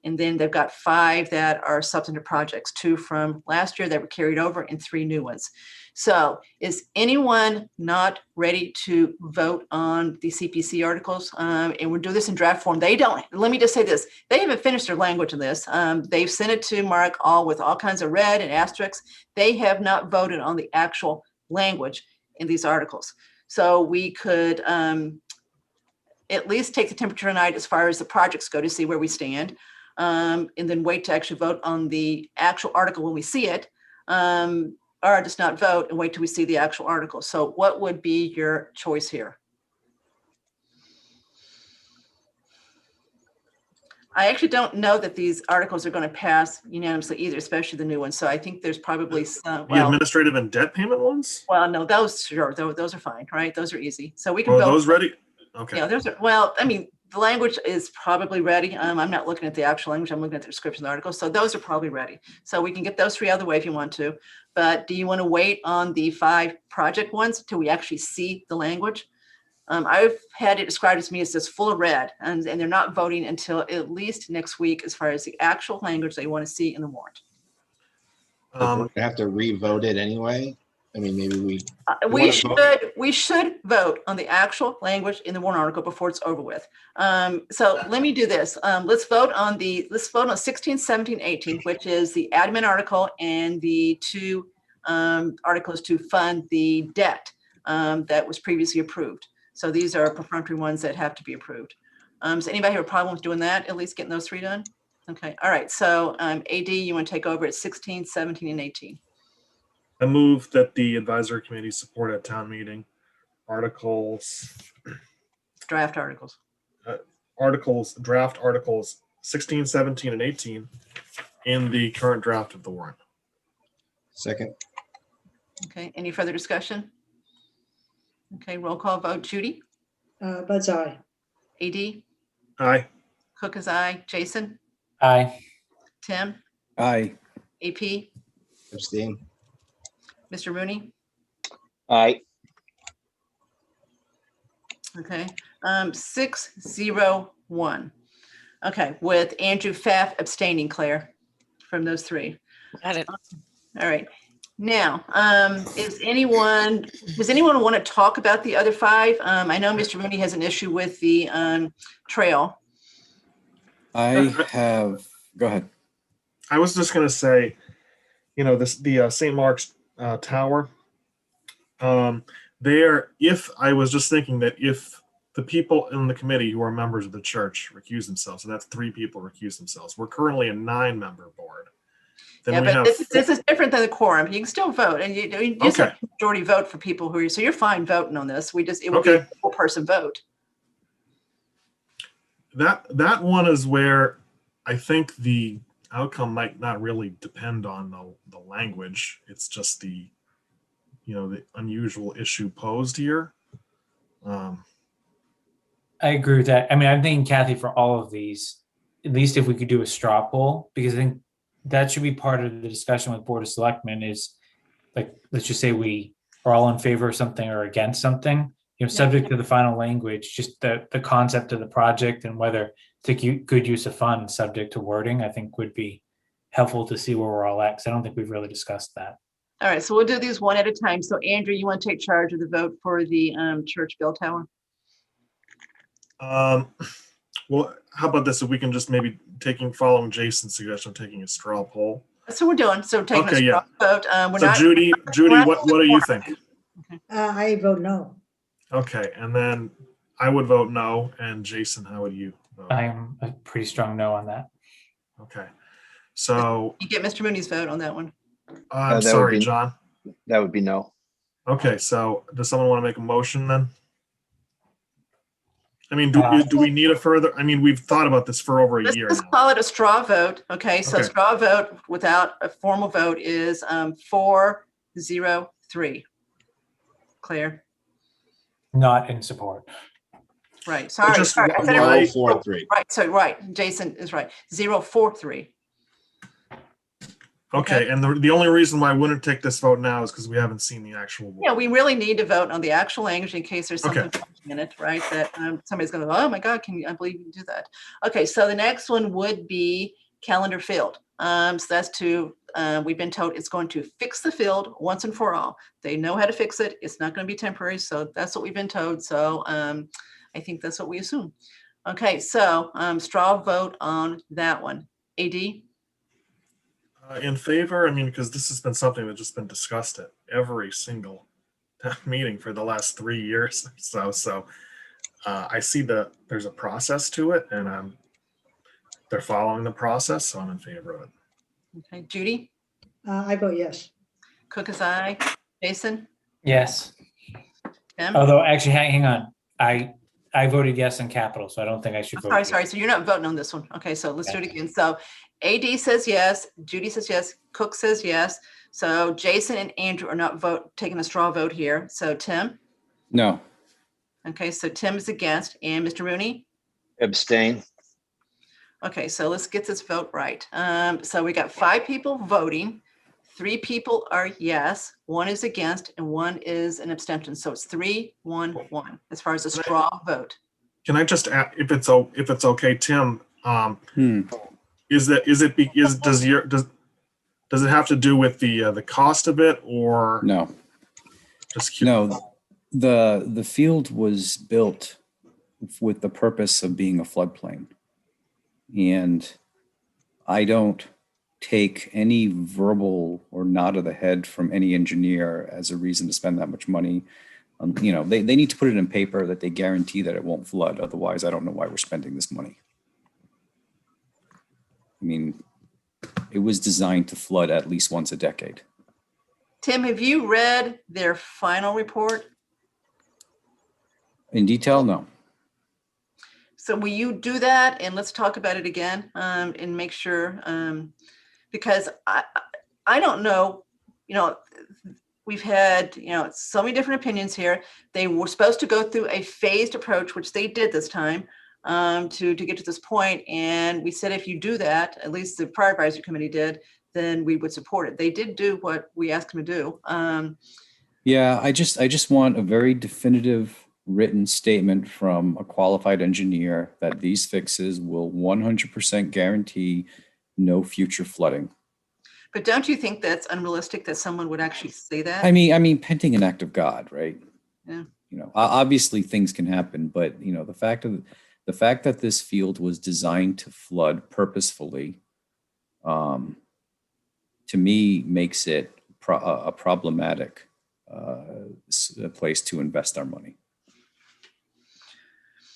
And then they've got 5 that are substantive projects, 2 from last year that were carried over and 3 new ones. So is anyone not ready to vote on the CPC articles? And we'll do this in draft form. They don't, let me just say this, they haven't finished their language in this. They've sent it to Mark all with all kinds of red and asterisks. They have not voted on the actual language in these articles. So we could at least take the temperature tonight as far as the projects go to see where we stand. And then wait to actually vote on the actual article when we see it. Or just not vote and wait till we see the actual article. So what would be your choice here? I actually don't know that these articles are going to pass unanimously either, especially the new ones. So I think there's probably some. The administrative and debt payment ones? Well, no, those sure, those are fine, right? Those are easy. So we can Are vote. those ready? Okay. Yeah, those are, well, I mean, the language is probably ready. I'm not looking at the actual language. I'm looking at the description of the article. So those are probably ready. So we can get those 3 out of the way if you want to. But do you want to wait on the 5 project ones till we actually see the language? I've had it described to me as just full of red, and they're not voting until at least next week as far as the actual language they want to see in the warrant. We have to re-vote it anyway. I mean, maybe we should vote on the actual language in the warrant article before it's over with. So let me do this. Let's vote on 16, 17, 18, which is the admin article and the 2 articles to fund the debt that was previously approved. So these are perfunctory ones that have to be approved. Does anybody have a problem with doing that? At least getting those 3 done? Okay. All right. So AD, you want to take over at 16, 17, and 18. I move that the advisory committee support at town meeting articles, Draft articles. draft articles 16, 17, and 18 in the current draft of the warrant. Second. Okay. Any further discussion? Okay. Roll call vote. Judy? Bud's eye. AD? Aye. Cook is aye. Jason? Aye. Tim? Aye. AP? Abstain. Mr. Rooney? Aye. Okay, 601. Okay, with Andrew Pfaff abstaining, Claire, from those 3. Got it. All right. Now, does anyone want to talk about the other 5? I know Mr. Rooney has an issue with the trail. I have, go ahead. I was just gonna say, the St. Mark's Tower. If I was just thinking that if the people in the committee who are members of the church recuse themselves, and that's 3 people recuse themselves, we're currently a 9-member board. Then Yeah, we but have this is different than the quorum. You can still vote, and you just have Okay. a majority vote for people who are, so you're fine voting on this. It would be Okay. a full person vote. that one is where I think the outcome might not really depend on the language. It's just the unusual issue posed here. I agree with that. I mean, I'm thinking, Kathy, for all of these, at least if we could do a straw poll, because I think that should be part of the discussion with Board of Selectmen is like, let's just say we are all in favor of something or against something, subject to the final language, just the concept of the project and whether it's a good use of funds subject to wording, I think would be helpful to see where we're all at. Cause I don't think we've really discussed that. All right, so we'll do these one at a time. So Andrew, you want to take charge of the vote for the church bell tower? Well, how about this? If we can just maybe following Jason's suggestion, taking a straw poll. That's what we're doing. So we're taking Okay, a yeah. straw vote. We're So not. Judy, what do you think? I vote no. Okay, and then I would vote no. And Jason, how would you vote? I'm a pretty strong no on that. Okay, so You get Mr. Mooney's vote on that one. I'm that would sorry, be- John. That would be no. Okay, so does someone want to make a motion then? I mean, do we need a further? I mean, we've thought about this for over a Let's year just now. call it a straw vote. Okay, so Okay. straw vote without a formal vote is 403. Claire? not in support. Right, sorry. just sorry, I said it why- right. 043. Right, so, right, Jason is right. 043. Okay, and the only reason why I wouldn't take this vote now is because we haven't seen the actual. Yeah, we really need to vote on the actual language in case there's Okay. something in it, right? That somebody's gonna go, oh my God, I believe you can do that. Okay, so the next one would be calendar field. So that's we've been told it's going to fix the field once and for all. They know how to fix it. It's not gonna be temporary. So that's what we've been told. So I think that's what we assume. Okay, so straw vote on that one. AD? In favor, I mean, because this has been something that's just been discussed at every single meeting for the last 3 years. So I see that there's a process to it, and they're following the process, so I'm in favor of it. Okay, Judy? I vote yes. Cook is aye. Jason? Yes. Tim? Although actually, hang on. I voted yes in capital, so I don't think I should vote. Sorry. yes. So you're not voting on this one. Okay, so let's do it again. So AD says yes, Judy says yes, Cook says yes. So Jason and Andrew are not taking a straw vote here. So Tim? No. Okay, so Tim is against, and Mr. Rooney? Abstain. Okay, so let's get this vote right. So we got 5 people voting, 3 people are yes, 1 is against, and 1 is an abstention. So it's 3-1-1 as far as a straw vote. Can I just add, if it's okay, Tim? Does it have to do with the cost of it, or No. just No. The field was built with the purpose of being a floodplain. And I don't take any verbal or nod of the head from any engineer as a reason to spend that much money. They need to put it in paper that they guarantee that it won't flood. Otherwise, I don't know why we're spending this money. I mean, it was designed to flood at least once a decade. Tim, have you read their final report? In detail, no. So will you do that? And let's talk about it again and make sure, because I don't know, we've had, so many different opinions here. They were supposed to go through a phased approach, which they did this time to get to this point. And we said, if you do that, at least the prior advisory committee did, then we would support it. They did do what we asked them to do. Yeah, I just want a very definitive written statement from a qualified engineer that these fixes will 100% guarantee no future flooding. But don't you think that's unrealistic that someone would actually say that? I mean, pending an act of God, right? Yeah. Obviously things can happen, but the fact that this field was designed to flood purposefully, to me makes it a problematic place to invest our money.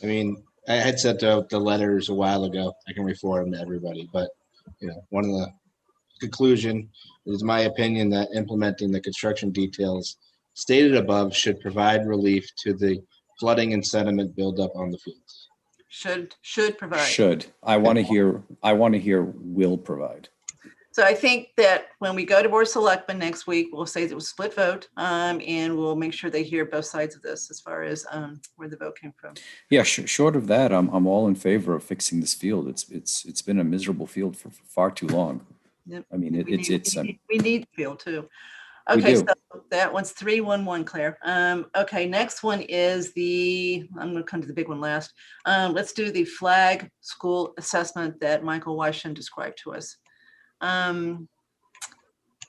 I mean, I had sent out the letters a while ago. I can re-forward them to everybody, but one of the conclusion is my opinion that implementing the construction details stated above should provide relief to the flooding and sediment buildup on the fields. Should provide. Should. I want to hear will provide. So I think that when we go to Board of Selectmen next week, we'll say it was split vote, and we'll make sure they hear both sides of this as far as where the vote came from. Yeah, short of that, I'm all in favor of fixing this field. It's been a miserable field for far too long. Yep. I mean, we need field too. We Okay, do. so that one's 3-1-1, Claire. Okay, next one is I'm going to come to the big one last. Let's do the flag school assessment that Michael Weishan described to us.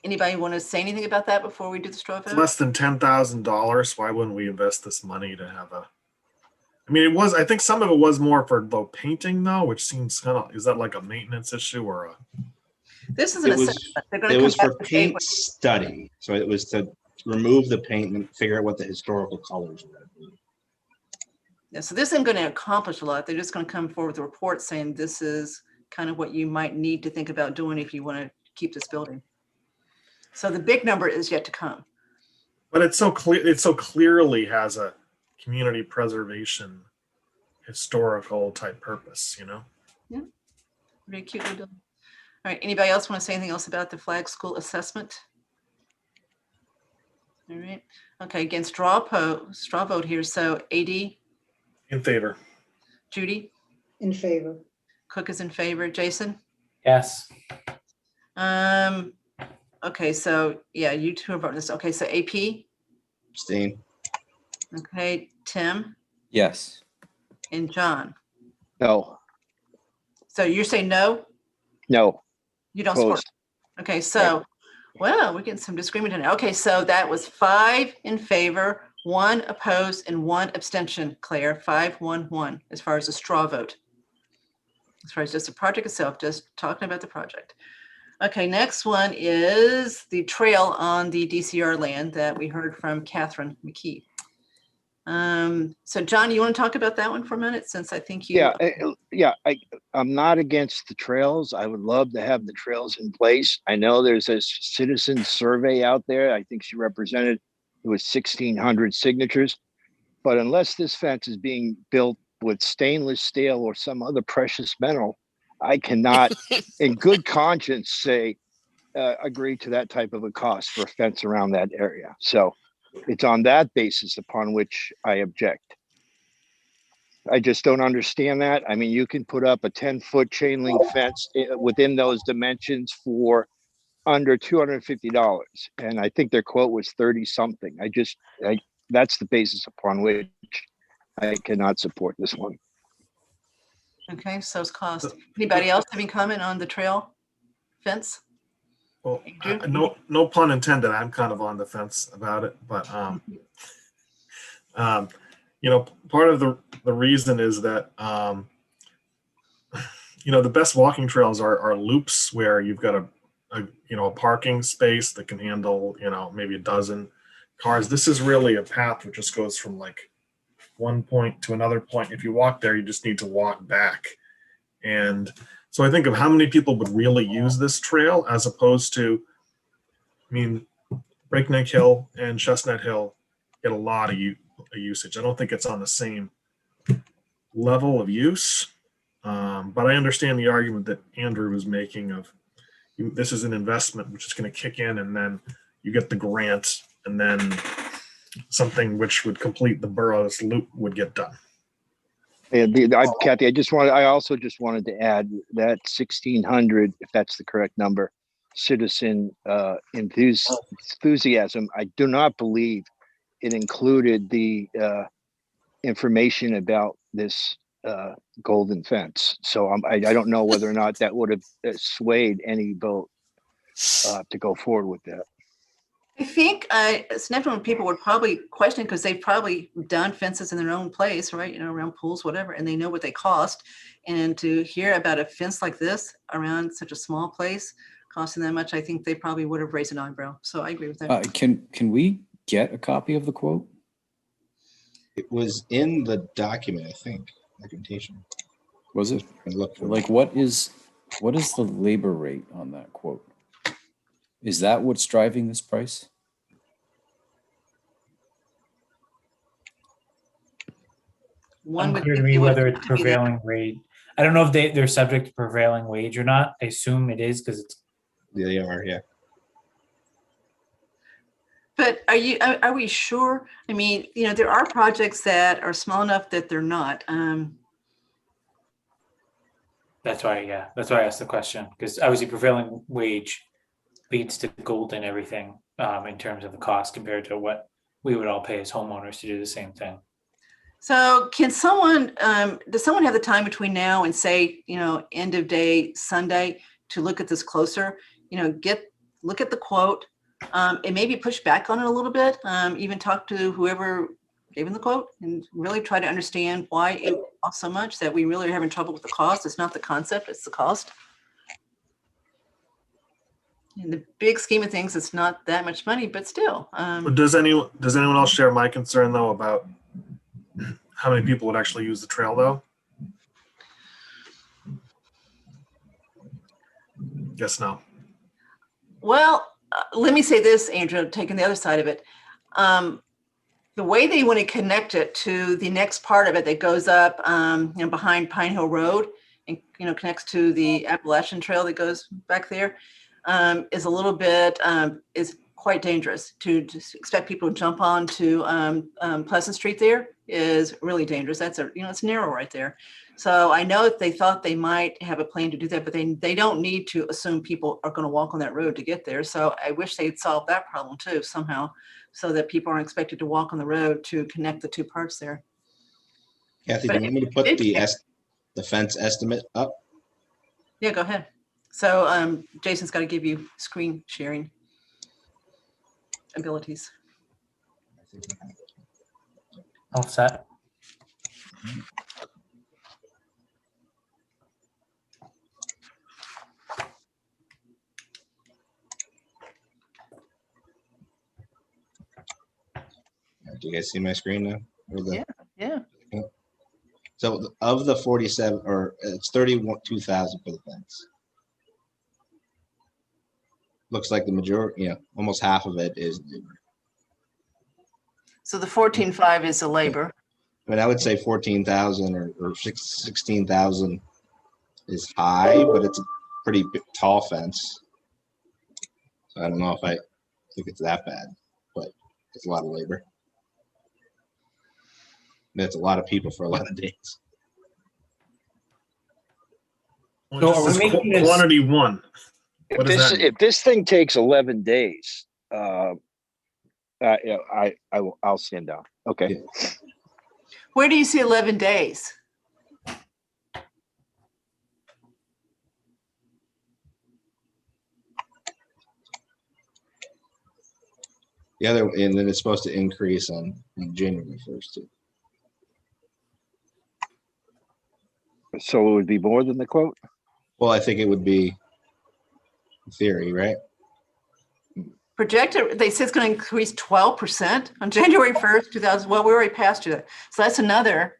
Anybody want to say anything about that before we do the straw it's vote? less than $10,000. Why wouldn't we invest this money to have a? I mean, I think some of it was more for low painting though, which seems is that like a maintenance issue or a? This is an It was, assessment. They're gonna it come was back for with paint paper. study. So it was to remove the paint and figure out what the historical colors were. Yeah, so this isn't going to accomplish a lot. They're just going to come forward with a report saying this is kind of what you might need to think about doing if you want to keep this building. So the big number is yet to come. But it's so clear. It so clearly has a community preservation, historical type purpose. Yeah, very cute. All right. Anybody else want to say anything else about the flag school assessment? All right. Okay, again, straw vote here. So AD, In favor. Judy, In favor. Cook is in favor. Jason? Yes. Okay, so yeah, you two are voting this. Okay, so AP, Abstain. okay, Tim Yes. and John. No, So you're saying no? no, You don't support? opposed. Okay, so, well, we're getting some disagreement now. Okay, so that was 5 in favor, 1 opposed, and 1 abstention, Claire, 5-1-1, as far as the straw vote. As far as just the project itself, just talking about the project. Okay, next one is the trail on the DCR land that we heard from Catherine McKee. So John, you want to talk about that one for a minute, since I think you. I'm not against the trails. I would love to have the trails in place. I know there's a citizen survey out there. I think she represented, it was 1,600 signatures. But unless this fence is being built with stainless steel or some other precious metal, I cannot, in good conscience, say, agree to that type of a cost for a fence around that area. So it's on that basis upon which I object. I just don't understand that. I mean, you can put up a 10-foot chain link fence within those dimensions for under $250. And I think their quote was 30 something. That's the basis upon which I cannot support this one. Okay, so it's cost. Anybody else having comment on the trail fence? Well, Andrew? no pun intended. I'm kind of on the fence about it, but part of the reason is that the best walking trails are loops where you've got a parking space that can handle maybe a dozen cars. This is really a path which just goes from like one point to another point. If you walk there, you just need to walk back. And so I think of how many people would really use this trail as opposed to, Breakneck Hill and Chestnut Hill get a lot of usage. I don't think it's on the same level of use, but I understand the argument that Andrew was making of this is an investment which is going to kick in, and then you get the grant, and then something which would complete the borough's loop would get done. Kathy, I also just wanted to add that 1,600, if that's the correct number, citizen enthusiasm. I do not believe it included the information about this golden fence. So I don't know whether or not that would have swayed any vote to go forward with that. I think it's definitely when people would probably question, because they've probably done fences in their own place, right? Around pools, whatever, and they know what they cost. And to hear about a fence like this around such a small place costing that much, I think they probably would have raised an eyebrow. So I agree with that. Can we get a copy of the quote? It was in the document, I think, documentation. Was it? Look for Like, what is the labor rate on that quote? Is that what's driving this price? One would Unclear to think me they would- whether it's prevailing wage. I don't know if they're subject to prevailing wage or not. I assume it is because it's. They are, yeah. But are we sure? I mean, there are projects that are small enough that they're not. That's why I asked the question, because obviously prevailing wage leads to gold and everything in terms of the cost compared to what we would all pay as homeowners to do the same thing. So can someone, does someone have the time between now and say, end of day Sunday to look at this closer? Look at the quote and maybe push back on it a little bit, even talk to whoever gave him the quote and really try to understand why it costs so much, that we really are having trouble with the cost. It's not the concept, it's the cost. In the big scheme of things, it's not that much money, but still. But does anyone else share my concern though about how many people would actually use the trail though? Guess no. Well, let me say this, Andrew, taking the other side of it. The way they want to connect it to the next part of it that goes up behind Pine Hill Road and connects to the Appalachian Trail that goes back there is a little bit, is quite dangerous. To expect people to jump onto Pleasant Street there is really dangerous. That's it's narrow right there. So I know if they thought they might have a plan to do that, but they don't need to assume people are going to walk on that road to get there. So I wish they'd solve that problem too somehow, so that people aren't expected to walk on the road to connect the two parts there. Kathy, But do you want me to put the fence estimate up? Yeah, go ahead. So Jason's got to give you screen sharing abilities. All set. Do you guys see my screen now? Yeah. So of the 47, or it's 32,000 for the fence. Looks like the majority, almost half of it is labor. So the 14.5 is the labor. I mean, I would say 14,000 or 16,000 is high, but it's a pretty tall fence. So I don't know if I think it's that bad, but it's a lot of labor. That's a lot of people for a lot of days. Well, So it just are we says making this- quantity one. What does that mean? If this thing takes 11 days, I'll stand down. Okay. Where do you see 11 days? The other, and then it's supposed to increase on January 1st too. So it would be more than the quote? Well, I think it would be in theory, right? Projected, they say it's going to increase 12% on January 1st, 2000. Well, we already passed it. So that's another.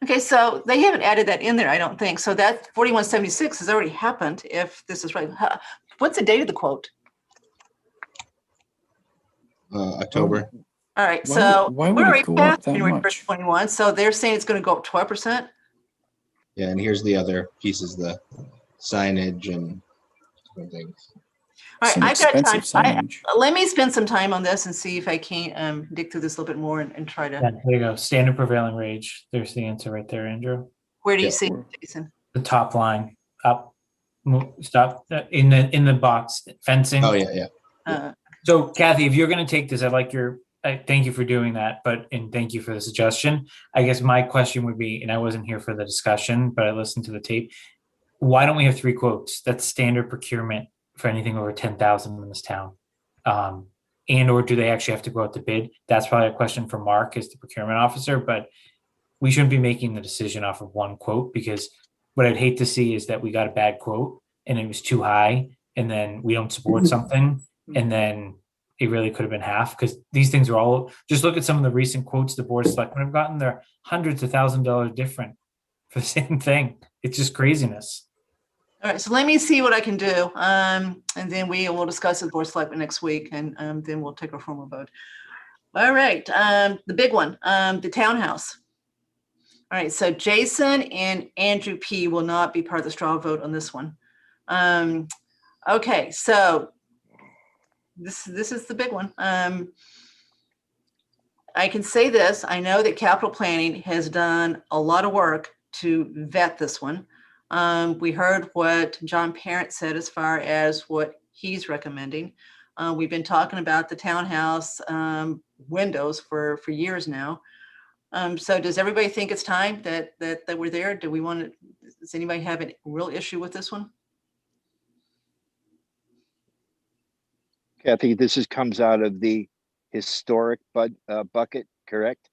Okay, so they haven't added that in there, I don't think. So that 4176 has already happened if this is right. What's the date of the quote? October. All right, Why so would we're it already go up past that January much? 1st, 21. So they're saying it's going to go up 12%. Yeah, and here's the other pieces, the signage and different things. All right, Some I've got time. expensive signage. Let me spend some time on this and see if I can't dig through this a little bit more and try to. Yeah, there you go. Standard prevailing wage. There's the answer right there, Andrew. Where do you Yeah, see, we're- it, Jason? The top line up, stop in the box fencing. Oh yeah. So Kathy, if you're going to take this, thank you for doing that, and thank you for the suggestion. I guess my question would be, and I wasn't here for the discussion, but I listened to the tape. Why don't we have 3 quotes? That's standard procurement for anything over 10,000 in this town. And or do they actually have to go out to bid? That's probably a question for Mark as the procurement officer, but we shouldn't be making the decision off of 1 quote, because what I'd hate to see is that we got a bad quote and it was too high, and then we don't support something, and then it really could have been half, because these things are all, just look at some of the recent quotes the board of selectmen have gotten. They're hundreds of $1,000s different for the same thing. It's just craziness. All right, so let me see what I can do. And then we will discuss it with Board of Selectmen next week, and then we'll take a formal vote. All right, the big one, the townhouse. All right, so Jason and Andrew P. will not be part of the straw vote on this one. Okay, so this is the big one. I can say this, I know that capital planning has done a lot of work to vet this one. We heard what John Parent said as far as what he's recommending. We've been talking about the townhouse windows for years now. So does everybody think it's time that we're there? Do we want to, does anybody have a real issue with this one? Kathy, comes out of the historic bucket, correct?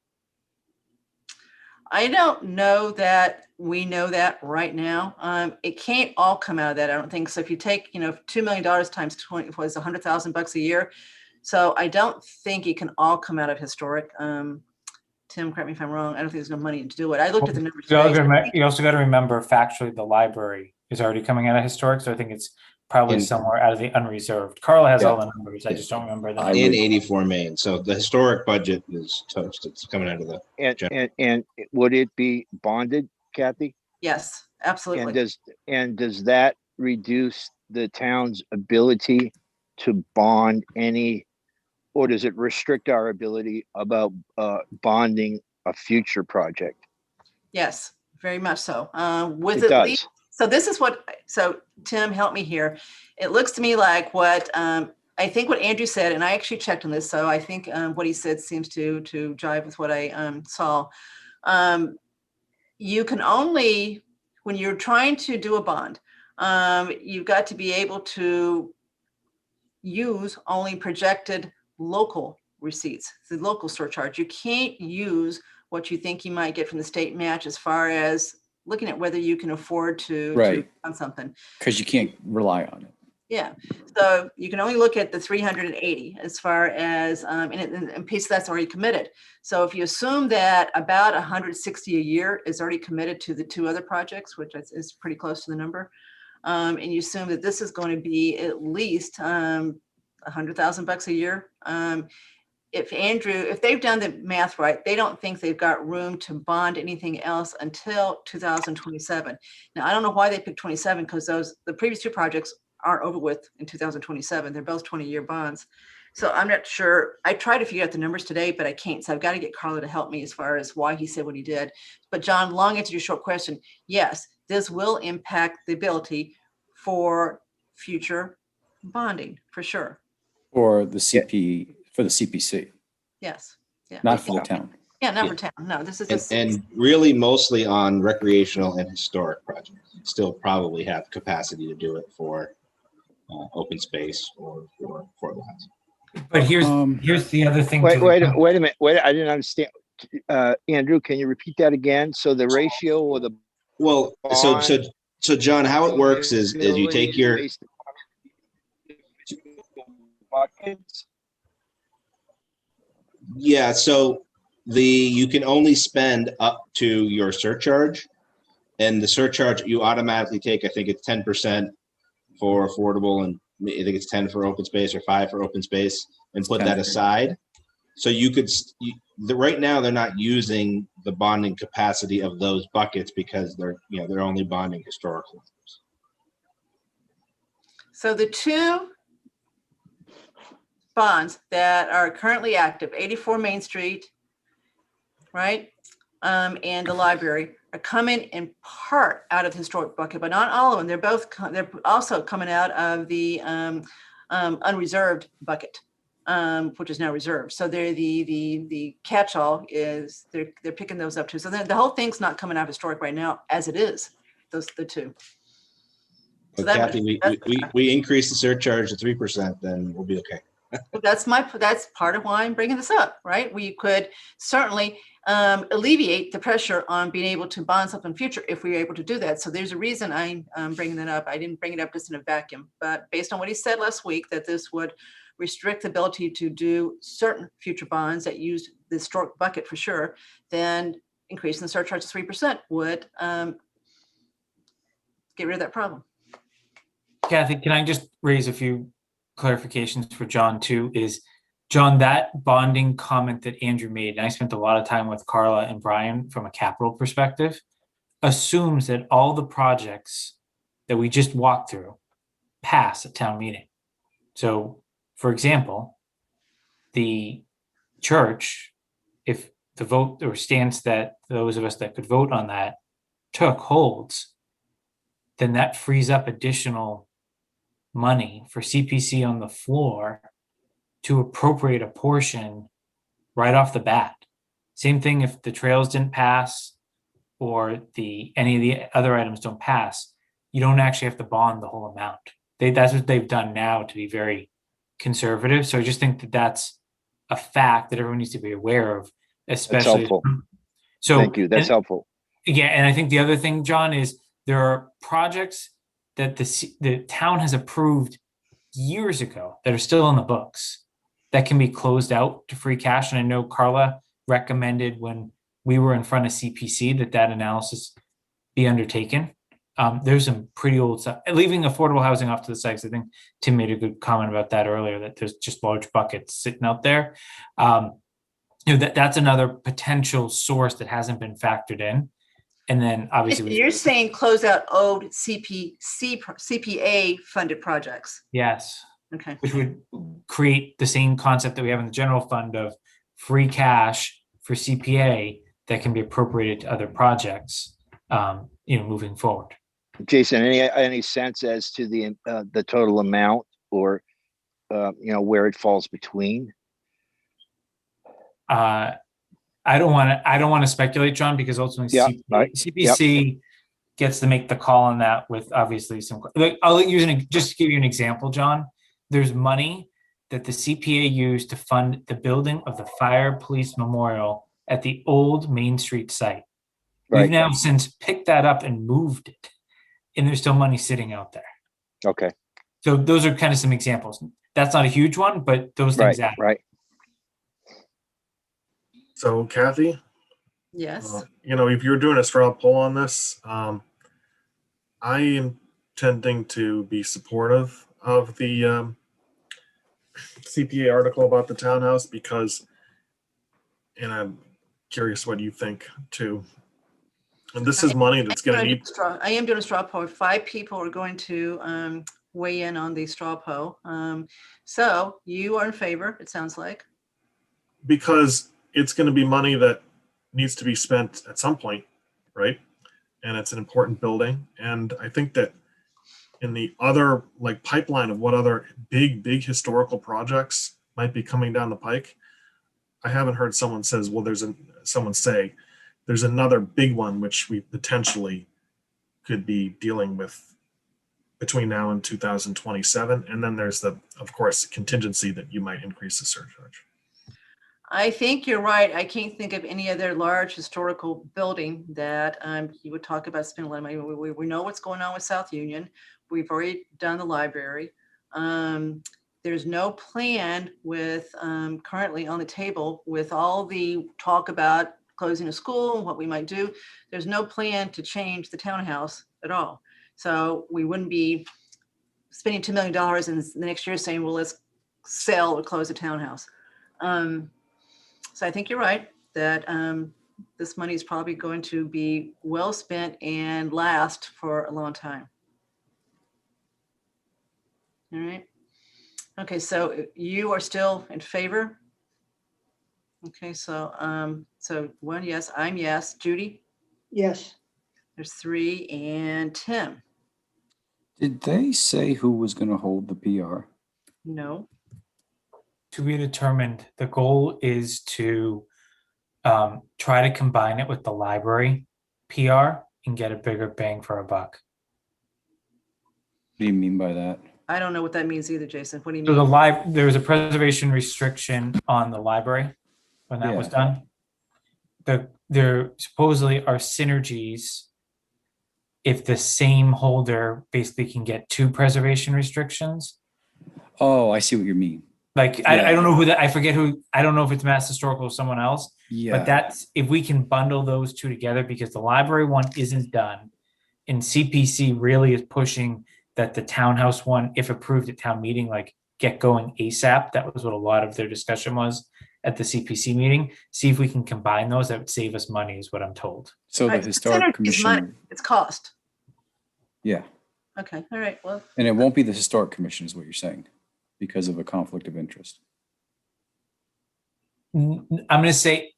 I don't know that we know that right now. It can't all come out of that, I don't think. So if you take, $2 million times 20 was $100,000 a year. So I don't think it can all come out of historic. Tim, correct me if I'm wrong. I don't think there's no money to do it. I looked at the numbers. You also got to remember factually the library is already coming out of historic. So I think it's probably somewhere out of the unreserved. Carla has all the numbers. I just don't remember them. In 84 Main. So the historic budget is toast. It's coming out of the. And would it be bonded, Kathy? Yes, absolutely. And does that reduce the town's ability to bond any, or does it restrict our ability about bonding a future project? Yes, very much so. With It at does. least, so this is what, so Tim, help me here. It looks to me like what, I think what Andrew said, and I actually checked on this, so I think what he said seems to jive with what I saw. You can only, when you're trying to do a bond, you've got to be able to use only projected local receipts, the local surcharge. You can't use what you think you might get from the state match as far as looking at whether you can afford to Right. on something. Because you can't rely on it. Yeah, so you can only look at the 380 as far as, and piece that's already committed. So if you assume that about 160 a year is already committed to the two other projects, which is pretty close to the number, and you assume that this is going to be at least $100,000 a year. If they've done the math right, they don't think they've got room to bond anything else until 2027. Now, I don't know why they picked 27, because the previous two projects aren't over with in 2027. They're both 20-year bonds. So I'm not sure. I tried to figure out the numbers today, but I can't. So I've got to get Carla to help me as far as why he said what he did. But John, long answer to your short question, yes, this will impact the ability for future bonding, for sure. Or the for the CPC, Yes. Yeah. not for the town. Yeah, not Yeah. for town. No, this is And really mostly on recreational and historic projects. You still probably have capacity to do it for open space or for affordable housing. But Um, here's the other thing. Wait, to wait, remember. wait a minute. Wait, I didn't understand. Andrew, can you repeat that again? So the ratio or the Well, so John, how it works is you take your, based upon buckets? yeah, so you can only spend up to your surcharge, and the surcharge you automatically take, I think it's 10% for affordable, and I think it's 10 for open space or 5 for open space, and put that aside. So you could, right now they're not using the bonding capacity of those buckets because they're only bonding historical. So the two bonds that are currently active, 84 Main Street, right? And the library are coming in part out of the historic bucket, but not all of them. They're also coming out of the unreserved bucket, which is now reserved. So they're the catch-all is they're picking those up too. So the whole thing's not coming out of historic right now as it is, the two. So But Kathy, we increase the surcharge to 3%, then we'll be okay. That's part of why I'm bringing this up, right? We could certainly alleviate the pressure on being able to bond something in future if we were able to do that. So there's a reason I'm bringing that up. I didn't bring it up just in a vacuum, but based on what he said last week, that this would restrict the ability to do certain future bonds that used the historic bucket for sure, then increasing the surcharge to 3% would get rid of that problem. Kathy, can I just raise a few clarifications for John too? Is John, that bonding comment that Andrew made, and I spent a lot of time with Carla and Brian from a capital perspective, assumes that all the projects that we just walked through pass at town meeting. So, for example, the church, if the vote or stance that those of us that could vote on that holds, then that frees up additional money for CPC on the floor to appropriate a portion right off the bat. Same thing if the trails didn't pass or any of the other items don't pass, you don't actually have to bond the whole amount. That's what they've done now to be very conservative. So I just think that that's a fact that everyone needs to be aware of, especially. That's helpful. So Thank you. That's helpful. Yeah, and I think the other thing, John, is there are projects that the town has approved years ago that are still in the books that can be closed out to free cash. And I know Carla recommended when we were in front of CPC that analysis be undertaken. There's some pretty old stuff. Leaving affordable housing off to the side, I think Tim made a good comment about that earlier, that there's just large buckets sitting out there. That's another potential source that hasn't been factored in. And then obviously you're saying close out old CPA funded projects. Yes. Okay, which would create the same concept that we have in the general fund of free cash for CPA that can be appropriated to other projects, moving forward. Jason, any sense as to the total amount or, where it falls between? I don't want to speculate, John, because ultimately Yeah, right. CPC gets to make the call on that with obviously I'll just to give you an example, John. There's money that the CPA used to fund the building of the Fire Police Memorial at the old Main Street site. We've Right. now since picked that up and moved it, and there's still money sitting out there. Okay. So those are kind of some examples. That's not a huge one, but those things add. Right. So Kathy, yes. if you're doing a straw poll on this, I am tending to be supportive of the CPA article about the townhouse because, and I'm curious what you think too. And this is money that's going to need. I am doing a straw poll. 5 people are going to weigh in on the straw poll. So you are in favor, it sounds like. Because it's going to be money that needs to be spent at some point, right? And it's an important building. And I think that in the other pipeline of what other big historical projects might be coming down the pike, I haven't heard someone say there's another big one which we potentially could be dealing with between now and 2027. And then there's of course, contingency that you might increase the surcharge. I think you're right. I can't think of any other large historical building that you would talk about spending a lot of money. We know what's going on with South Union. We've already done the library. There's no plan with currently on the table with all the talk about closing a school and what we might do. There's no plan to change the townhouse at all. So we wouldn't be spending $2 million and the next year saying, well, let's sell or close the townhouse. So I think you're right that this money is probably going to be well spent and last for a long time. All right. Okay, so you are still in favor? Okay, so so 1 yes, I'm yes. Judy? Yes. There's 3, and Tim? Did they say who was going to hold the PR? No. To be determined. The goal is to try to combine it with the library PR and get a bigger bang for a buck. What do you mean by that? I don't know what that means either, Jason. What do you So mean? there was a preservation restriction on the library when that was done. There supposedly are synergies if the same holder basically can get 2 preservation restrictions. Oh, I see what you mean. Like, I don't know I forget who, I don't know if it's Mass Historical or someone else. Yeah. But that's, if we can bundle those 2 together, because the library one isn't done. And CPC really is pushing that the townhouse one, if approved at town meeting, get going ASAP. That was what a lot of their discussion was at the CPC meeting. See if we can combine those. That would save us money, is what I'm told. So Right, the historic synergy is money. commission, It's cost. yeah, Okay, all right, well, and it won't be the historic commission is what you're saying because of a conflict of interest. I'm going to say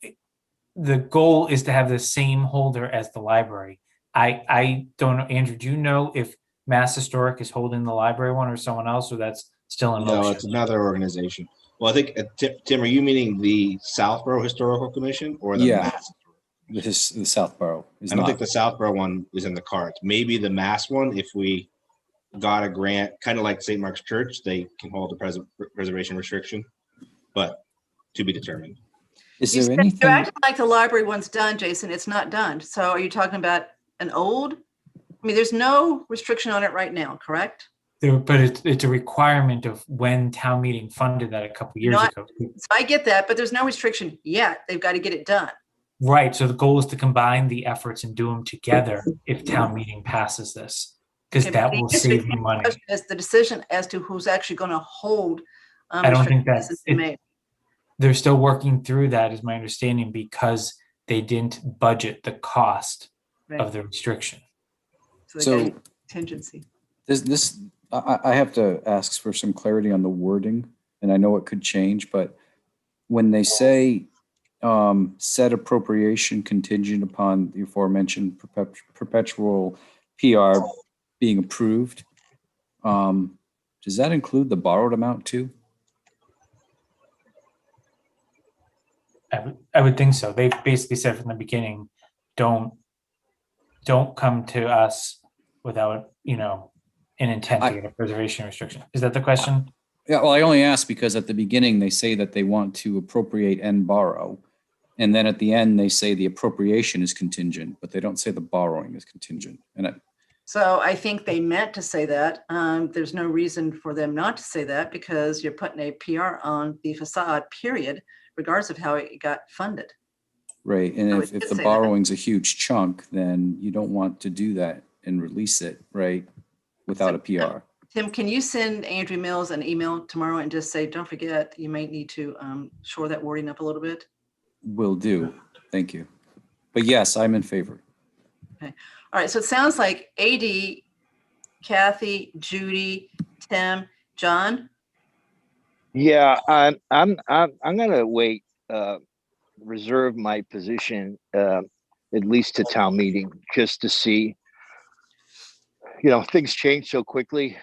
the goal is to have the same holder as the library. I don't know, Andrew, do you know if Mass Historic is holding the library one or someone else, or that's still in motion? No, it's another organization. Well, I think, Tim, are you meaning the Southborough Historical Commission or the Yeah. Mass? This is the Southborough is I don't not. think the Southborough one is in the cards. Maybe the Mass one, if we got a grant, kind of like St. Mark's Church, they can hold a preservation restriction, but to be determined. Is you're there anything? acting like the library one's done, Jason. It's not done. So are you talking about an old? I mean, there's no restriction on it right now, correct? But it's a requirement of when town meeting funded that a couple years ago. So I get that, but there's no restriction yet. They've got to get it done. Right. So the goal is to combine the efforts and do them together if town meeting passes this, because Okay, that but the will answer save to you my money. question is the decision as to who's actually going to hold. I don't think restrictions that's is made. They're still working through that, is my understanding, because they didn't budget the cost Right. of the restriction. So they So got contingency. this I have to ask for some clarity on the wording, and I know it could change, but when they say said appropriation contingent upon the aforementioned perpetual PR being approved, does that include the borrowed amount too? I would think so. They basically said from the beginning, don't come to us without, an intent to get a preservation restriction. Is that the question? Yeah, well, I only ask because at the beginning, they say that they want to appropriate and borrow. And then at the end, they say the appropriation is contingent, but they don't say the borrowing is contingent. And So I think they meant to say that. There's no reason for them not to say that because you're putting a PR on the facade, period, regardless of how it got funded. right, and So if it did the say that. borrowing's a huge chunk, then you don't want to do that and release it, right, without a PR. Tim, can you send Andrew Mills an email tomorrow and just say, don't forget, you might need to shore that wording up a little bit? Will do. Thank you. But yes, I'm in favor. All right, so it sounds like AD, Kathy, Judy, Tim, John. Yeah, I'm gonna wait, reserve my position, at least to town meeting, just to see. Things change so quickly,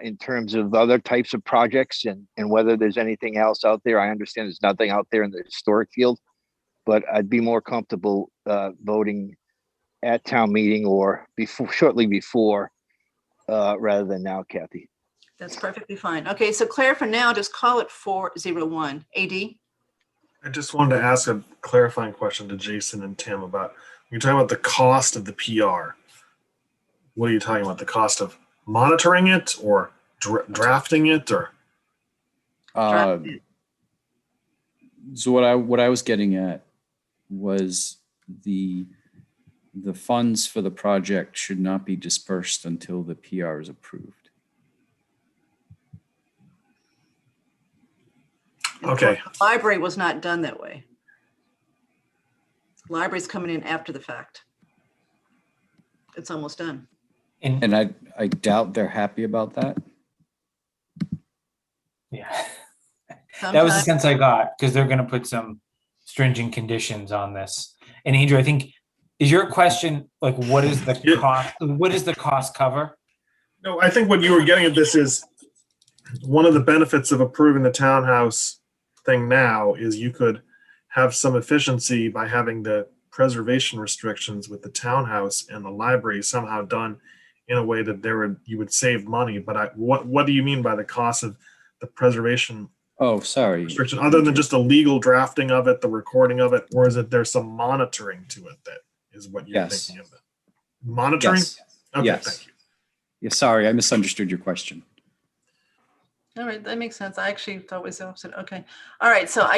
in terms of other types of projects and whether there's anything else out there. I understand there's nothing out there in the historic field, but I'd be more comfortable, voting at town meeting or shortly before, rather than now, Kathy. That's perfectly fine. Okay, so Claire, for now, just call it 401. AD? I just wanted to ask a clarifying question to Jason and Tim about, when you're talking about the cost of the PR, what are you talking about? The cost of monitoring it or drafting it or? So what I was getting at was the funds for the project should not be dispersed until the PR is approved. Okay. Library was not done that way. Library's coming in after the fact. It's almost done. And I doubt they're happy about that. Yeah. That was the Sometimes- sense I got, because they're going to put some stringent conditions on this. And Andrew, I think, is your question like, what is the Yeah. cost? What does the cost cover? No, I think what you were getting at this is one of the benefits of approving the townhouse thing now is you could have some efficiency by having the preservation restrictions with the townhouse and the library somehow done in a way that you would save money. But what do you mean by the cost of the preservation Oh, sorry. restriction, other than just the legal drafting of it, the recording of it, or is it there's some monitoring to it that is what you're Yes. thinking of? Monitoring? Yes. Okay, Yes. thank you. Yeah, sorry, I misunderstood your question. All right, that makes sense. I actually thought it was the opposite. Okay. All right, so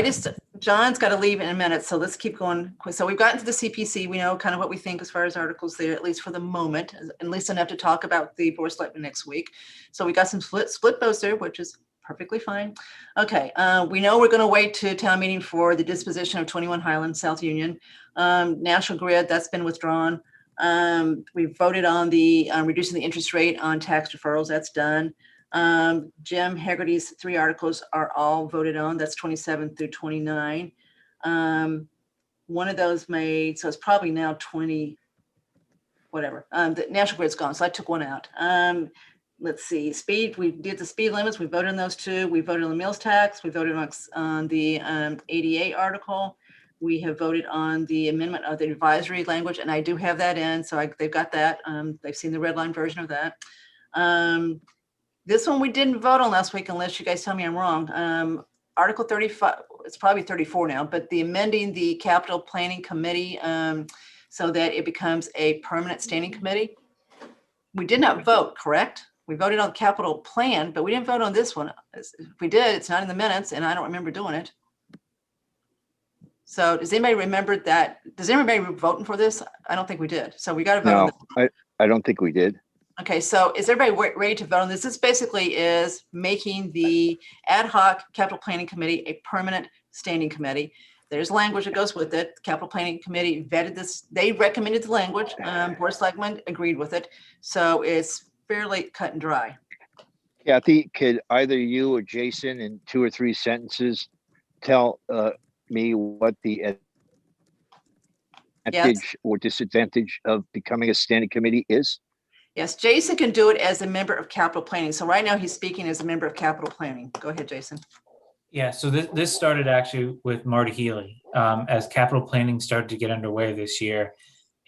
John's got to leave in a minute, so let's keep going. So we've gotten to the CPC. We know kind of what we think as far as articles there, at least for the moment, at least enough to talk about the Board of Selectmen next week. So we got some split votes there, which is perfectly fine. Okay, we know we're going to wait to town meeting for the disposition of 21 Highland, South Union. National Grid, that's been withdrawn. We voted on the reducing the interest rate on tax deferrals. That's done. Jim Haggerty's 3 articles are all voted on. That's 27 through 29. One of those made, so it's probably now 20, whatever. The National Grid's gone, so I took one out. Let's see, speed, we did the speed limits. We voted on those 2. We voted on the meals tax. We voted on the ADA article. We have voted on the amendment of the advisory language, and I do have that in, so they've got that. They've seen the red line version of that. This one we didn't vote on last week, unless you guys tell me I'm wrong. Article 35, it's probably 34 now, but the amending the capital planning committee so that it becomes a permanent standing committee. We did not vote, correct? We voted on capital plan, but we didn't vote on this one. If we did, it's not in the minutes, and I don't remember doing it. So does anybody remember that? Does anybody voting for this? I don't think we did. So we got to vote on No, this. I don't think we did. Okay, so is everybody ready to vote on this? This basically is making the ad hoc capital planning committee a permanent standing committee. There's language that goes with it. Capital planning committee vetted this. They recommended the language. Board of Selectmen agreed with it. So it's fairly cut and dry. Kathy, could either you or Jason in 2 or 3 sentences tell me what the advantage or disadvantage of becoming a standing committee is? Yes, Jason can do it as a member of capital planning. So right now he's speaking as a member of capital planning. Go ahead, Jason. Yeah, so this started actually with Marty Healy, as capital planning started to get underway this year,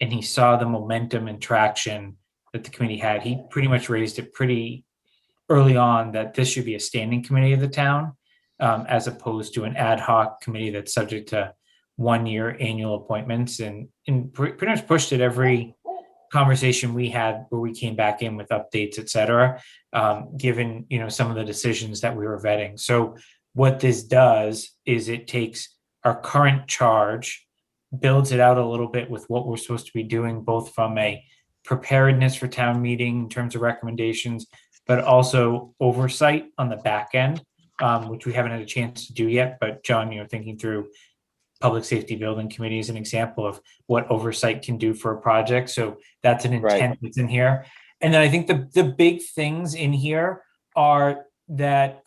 and he saw the momentum and traction that the committee had. He pretty much raised it pretty early on that this should be a standing committee of the town, as opposed to an ad hoc committee that's subject to 1-year annual appointments, and pretty much pushed it every conversation we had where we came back in with updates, et cetera, given, some of the decisions that we were vetting. So what this does is it takes our current charge, builds it out a little bit with what we're supposed to be doing, both from a preparedness for town meeting in terms of recommendations, but also oversight on the back end, which we haven't had a chance to do yet. But John, thinking through Public Safety Building Committee is an example of what oversight can do for a project. So that's an intent that's in here. And then I think the big things in here are that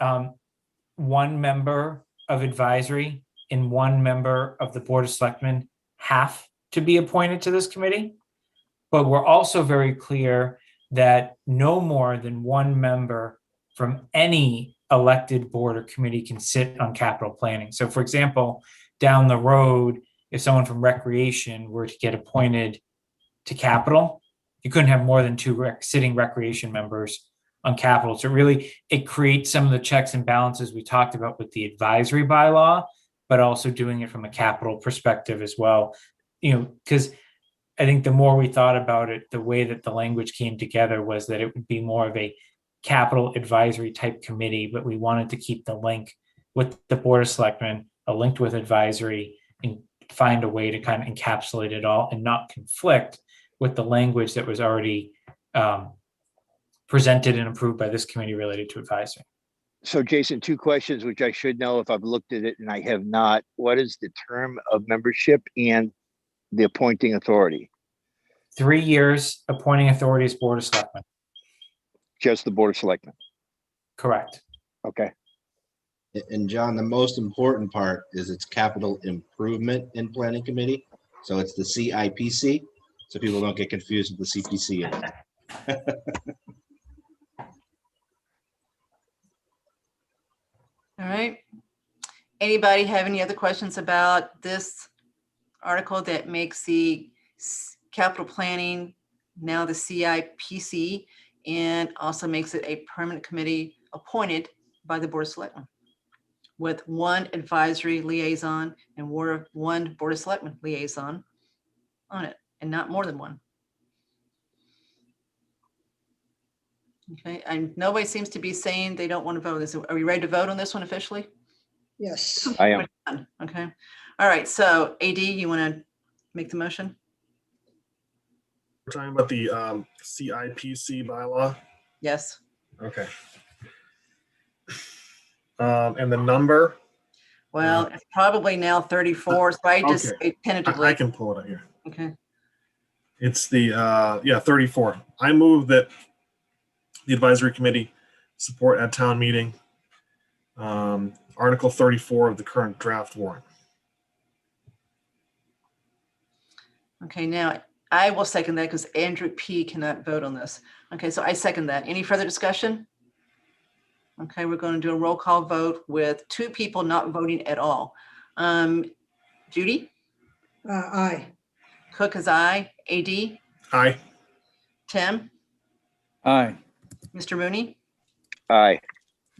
one member of advisory and one member of the Board of Selectmen have to be appointed to this committee. But we're also very clear that no more than one member from any elected board or committee can sit on capital planning. So for example, down the road, if someone from recreation were to get appointed to capital, you couldn't have more than 2 sitting recreation members on capital. So really, it creates some of the checks and balances we talked about with the advisory bylaw, but also doing it from a capital perspective as well. Because I think the more we thought about it, the way that the language came together was that it would be more of a capital advisory type committee, but we wanted to keep the link with the Board of Selectmen, linked with advisory, and find a way to kind of encapsulate it all and not conflict with the language that was already presented and approved by this committee related to advisory. So Jason, 2 questions, which I should know if I've looked at it and I have not. What is the term of membership and the appointing authority? 3 years, appointing authority is Board of Selectmen. Just the Board of Selectmen? Correct. Okay. And John, the most important part is it's capital improvement in planning committee. So it's the CIPC. So people don't get confused with the CPC. All right. Anybody have any other questions about this article that makes the capital planning now the CIPC and also makes it a permanent committee appointed by the Board of Selectmen with one advisory liaison and one Board of Selectmen liaison on it, and not more than one. Okay, and nobody seems to be saying they don't want to vote on this. Are we ready to vote on this one officially? Yes. I am. Okay. All right. So AD, you want to make the motion? We're talking about the CIPC bylaw. Yes. Okay. And the number? Well, it's probably now 34. So I just say tentatively. I can pull it out here. Okay. It's the 34. I move that the advisory committee support at town meeting Article 34 of the current draft warrant. Okay, now I will second that because Andrew P. cannot vote on this. Okay, so I second that. Any further discussion? Okay, we're going to do a roll call vote with 2 people not voting at all. Judy? Aye. Cook is aye. AD? Aye. Tim? Aye. Mr. Mooney? Aye.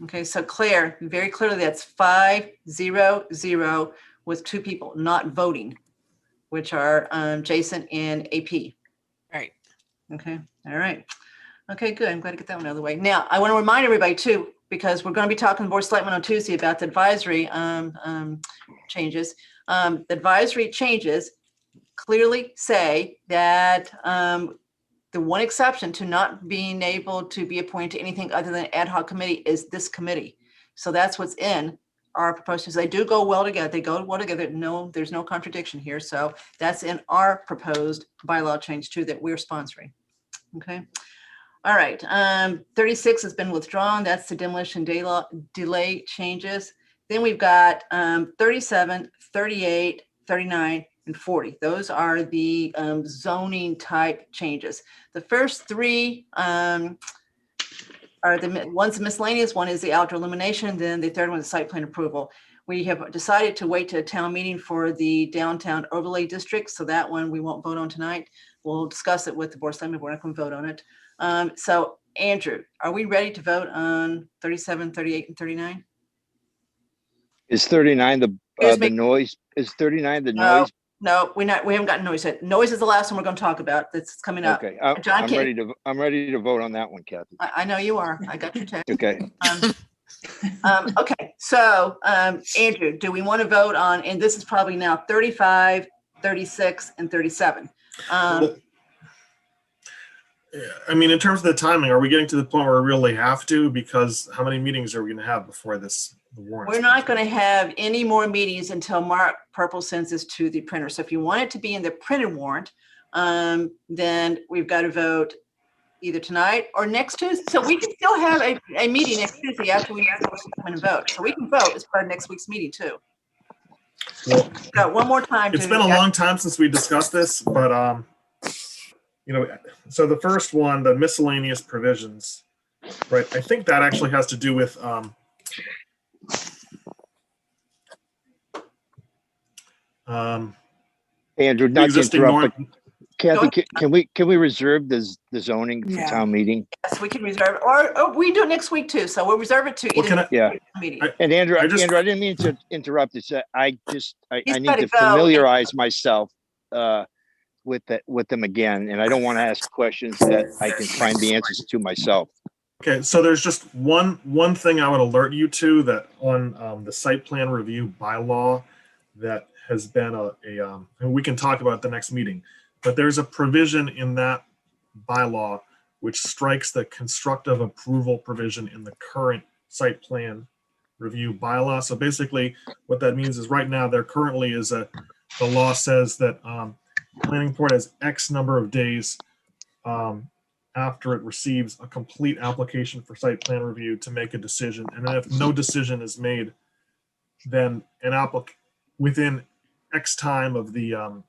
Okay, so Claire, very clearly that's 5-0-0 with 2 people not voting, which are Jason and AP. Right. Okay, all right. Okay, good. I'm glad to get that one out of the way. Now, I want to remind everybody too, because we're going to be talking to Board of Selectmen on Tuesday about the advisory changes. The advisory changes clearly say that the one exception to not being able to be appointed to anything other than ad hoc committee is this committee. So that's what's in our proposals. They do go well together. They go well together. No, there's no contradiction here. So that's in our proposed bylaw change too that we're sponsoring. Okay. All right, 36 has been withdrawn. That's the demolition delay changes. Then we've got 37, 38, 39, and 40. Those are the zoning type changes. The first three are one's miscellaneous, one is the outdoor illumination, then the third one is site plan approval. We have decided to wait to a town meeting for the downtown overlay district, so that one we won't vote on tonight. We'll discuss it with the board of selectmen. We're not going to vote on it. So Andrew, are we ready to vote on 37, 38, and 39? Is 39 Excuse the me. noise? Is 39 the No. noise? No, we haven't gotten noise yet. Noise is the last one we're going to talk about. That's coming up. Okay, John I'm Key. I'm ready to vote on that one, Kathy. I know you are. I got your text. Okay. Okay, so Andrew, do we want to vote on, and this is probably now 35, 36, and 37. I mean, in terms of the timing, are we getting to the point where we really have to? Because how many meetings are we going to have before the warrant? We're not going to have any more meetings until Mark Purple sends this to the printer. So if you want it to be in the printed warrant, then we've got to vote either tonight or next Tuesday. So we can still have a meeting next Tuesday after we come in and vote. So we can vote as part of next week's meeting too. Well, Got one more time. it's been a long time since we discussed this, but so the first one, the miscellaneous provisions, right? I think that actually has to do with Andrew, not to existing interrupt, norm. but Kathy, can we reserve the zoning for Yeah. town meeting? Yes, we can reserve it, or we do it next week too. So we'll reserve it to Well, can either Yeah. meeting. And Andrew, I just- Andrew, I didn't mean to interrupt. It's I He's need gotta to go. familiarize myself with them again, and I don't want to ask questions that I can find the answers to myself. Okay, so there's just one thing I would alert you to, that on the site plan review bylaw that has been and we can talk about at the next meeting, but there's a provision in that bylaw which strikes the constructive approval provision in the current site plan review bylaw. So basically what that means is right now there currently is the law says that planning board has X number of days after it receives a complete application for site plan review to make a decision. And then if no decision is made, then within X time of the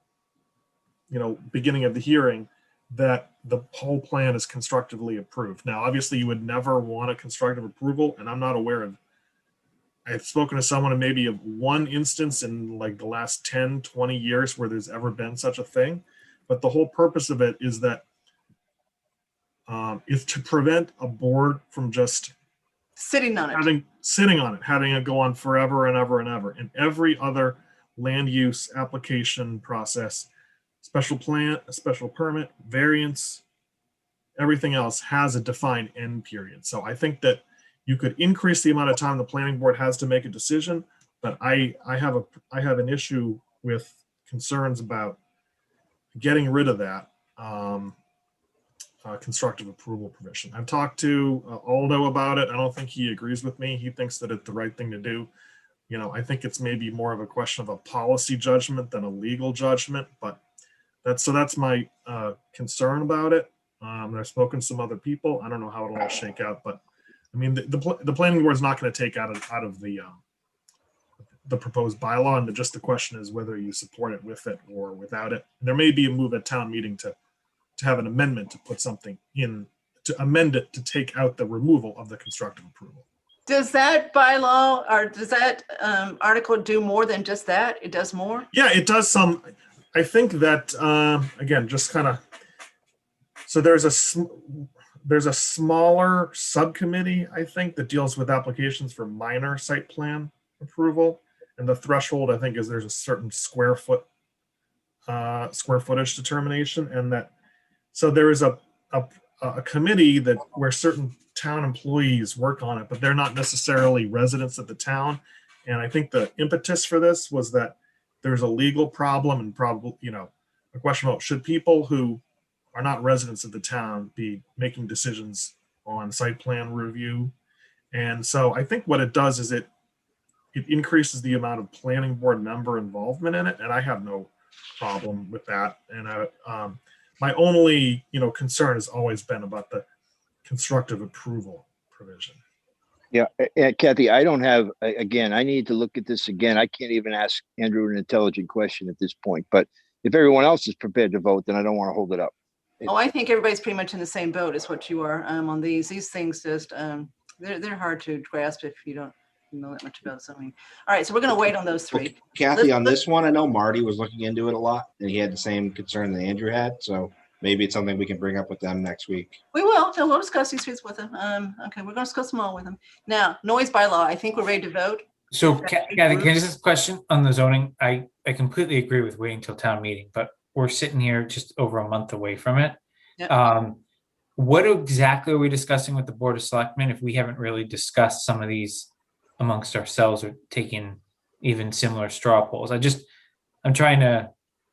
beginning of the hearing, that the whole plan is constructively approved. Now, obviously you would never want a constructive approval, and I'm not aware of, I've spoken to someone maybe of one instance in like the last 10, 20 years where there's ever been such a thing. But the whole purpose of it is that is to prevent a board from just Sitting on it. having it go on forever and ever and ever. And every other land use application process, special plan, a special permit, variance, everything else has a defined end period. So I think that you could increase the amount of time the planning board has to make a decision, but I have an issue with concerns about getting rid of that constructive approval provision. I've talked to Aldo about it. I don't think he agrees with me. He thinks that it's the right thing to do. I think it's maybe more of a question of a policy judgment than a legal judgment, but that's my concern about it. I've spoken to some other people. I don't know how it'll all shake out, but I mean, the planning board is not going to take out of the proposed bylaw, and just the question is whether you support it with it or without it. There may be a move at town meeting to have an amendment to put something in, to amend it to take out the removal of the constructive approval. Does that bylaw or does that article do more than just that? It does more? Yeah, it does some. I think that again, just kind of. So there's a smaller subcommittee, I think, that deals with applications for minor site plan approval, and the threshold I think is there's a certain square footage determination, and that. So there is a committee where certain town employees work on it, but they're not necessarily residents of the town. And I think the impetus for this was that there's a legal problem and probably, a question about should people who are not residents of the town be making decisions on site plan review. And so I think what it does is it increases the amount of planning board member involvement in it. And I have no problem with that. And my only, concern has always been about constructive approval provision. Yeah, Kathy, I don't have, again, I need to look at this again. I can't even ask Andrew an intelligent question at this point, but if everyone else is prepared to vote, then I don't want to hold it up. Oh, I think everybody's pretty much in the same boat as what you are on these. These things just, they're hard to grasp if you don't know that much about something. All right, so we're going to wait on those three. Kathy, on this one, I know Marty was looking into it a lot and he had the same concern that Andrew had. So maybe it's something we can bring up with them next week. We will. So we'll discuss these things with them. Okay, we're going to discuss them all with them. Now, noise bylaw. I think we're ready to vote. So Kathy, can I just ask a question on the zoning? I completely agree with waiting till town meeting, but we're sitting here just over a month away from it. Yep. What exactly are we discussing with the Board of Selectmen if we haven't really discussed some of these amongst ourselves or taken even similar straw polls? I'm trying to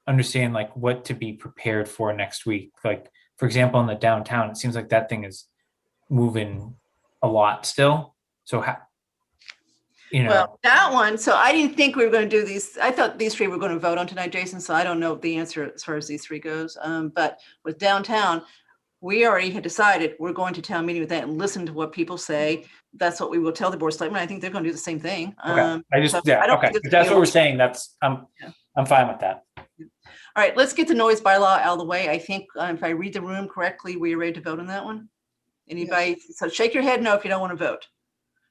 understand like what to be prepared for next week. Like, for example, in the downtown, it seems like that thing is moving a lot still. So how, Well, that one, so I didn't think we were going to do these. I thought these three were going to vote on tonight, Jason, so I don't know the answer as far as these three goes. But with downtown, we already had decided we're going to town meeting with that and listen to what people say. That's what we will tell the Board of Selectmen. I think they're going to do the same thing. okay. Okay, If that's what we're saying, I'm fine with that. All right, let's get the noise bylaw out of the way. I think if I read the room correctly, we are ready to vote on that one. Anybody? So shake your head no if you don't want to vote.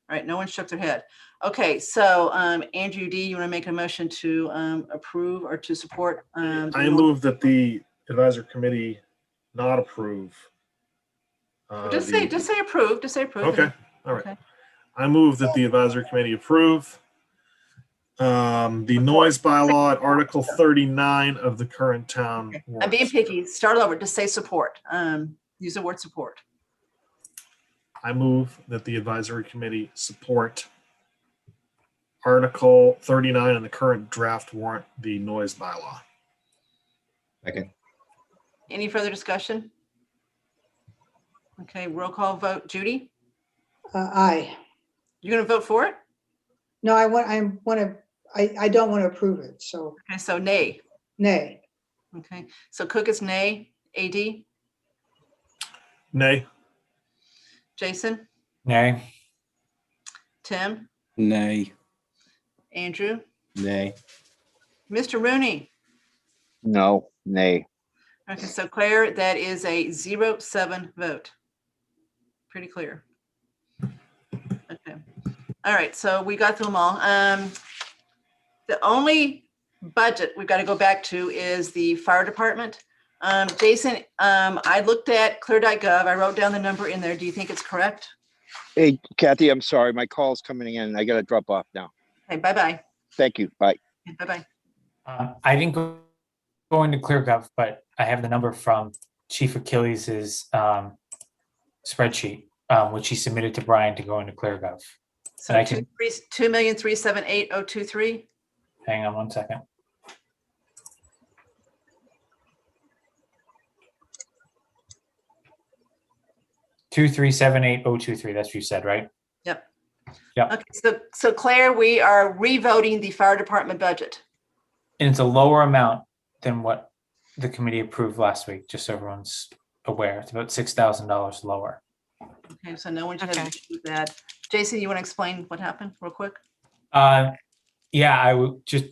All right, no one shook their head. Okay, so Andrew D., you want to make a motion to approve or to support? I move that the advisory committee not approve. Just say approve. Just say approve. Okay, all right. Okay. I move that the advisory committee approve the noise bylaw at Article 39 of the current town. I'm being picky. Start over. Just say support. Use the word support. I move that the advisory committee support Article 39 in the current draft warrant, the noise bylaw. Second. Any further discussion? Okay, roll call vote. Judy, Aye. you're going to vote for it? No, I don't want to approve it, so Okay, so nay. nay. Okay, so Cook is nay. AD, Nay. Jason, Nay. Tim, Nay. Andrew, Nay. Mr. Rooney. No, nay. Okay, so Claire, that is a 0-7 vote. Pretty clear. Okay. All right, so we got through them all. The only budget we've got to go back to is the fire department. Jason, I looked at clear.gov. I wrote down the number in there. Do you think it's correct? Hey, Kathy, I'm sorry. My call's coming in. I got to drop off now. Okay, bye-bye. Thank you. Bye. Bye-bye. I didn't go into ClearGov, but I have the number from Chief Achilles's spreadsheet, which he submitted to Brian to go into ClearGov. So And I can 2,378,023. hang on one second. $2,378,023. That's what you said, right? Yep. Yep. Okay, so Claire, we are revoting the fire department budget. And it's a lower amount than what the committee approved last week, just so everyone's aware. It's about $6,000 lower. Okay, so no one should have Okay. an issue with that. Jason, you want to explain what happened real quick? Yeah, I would just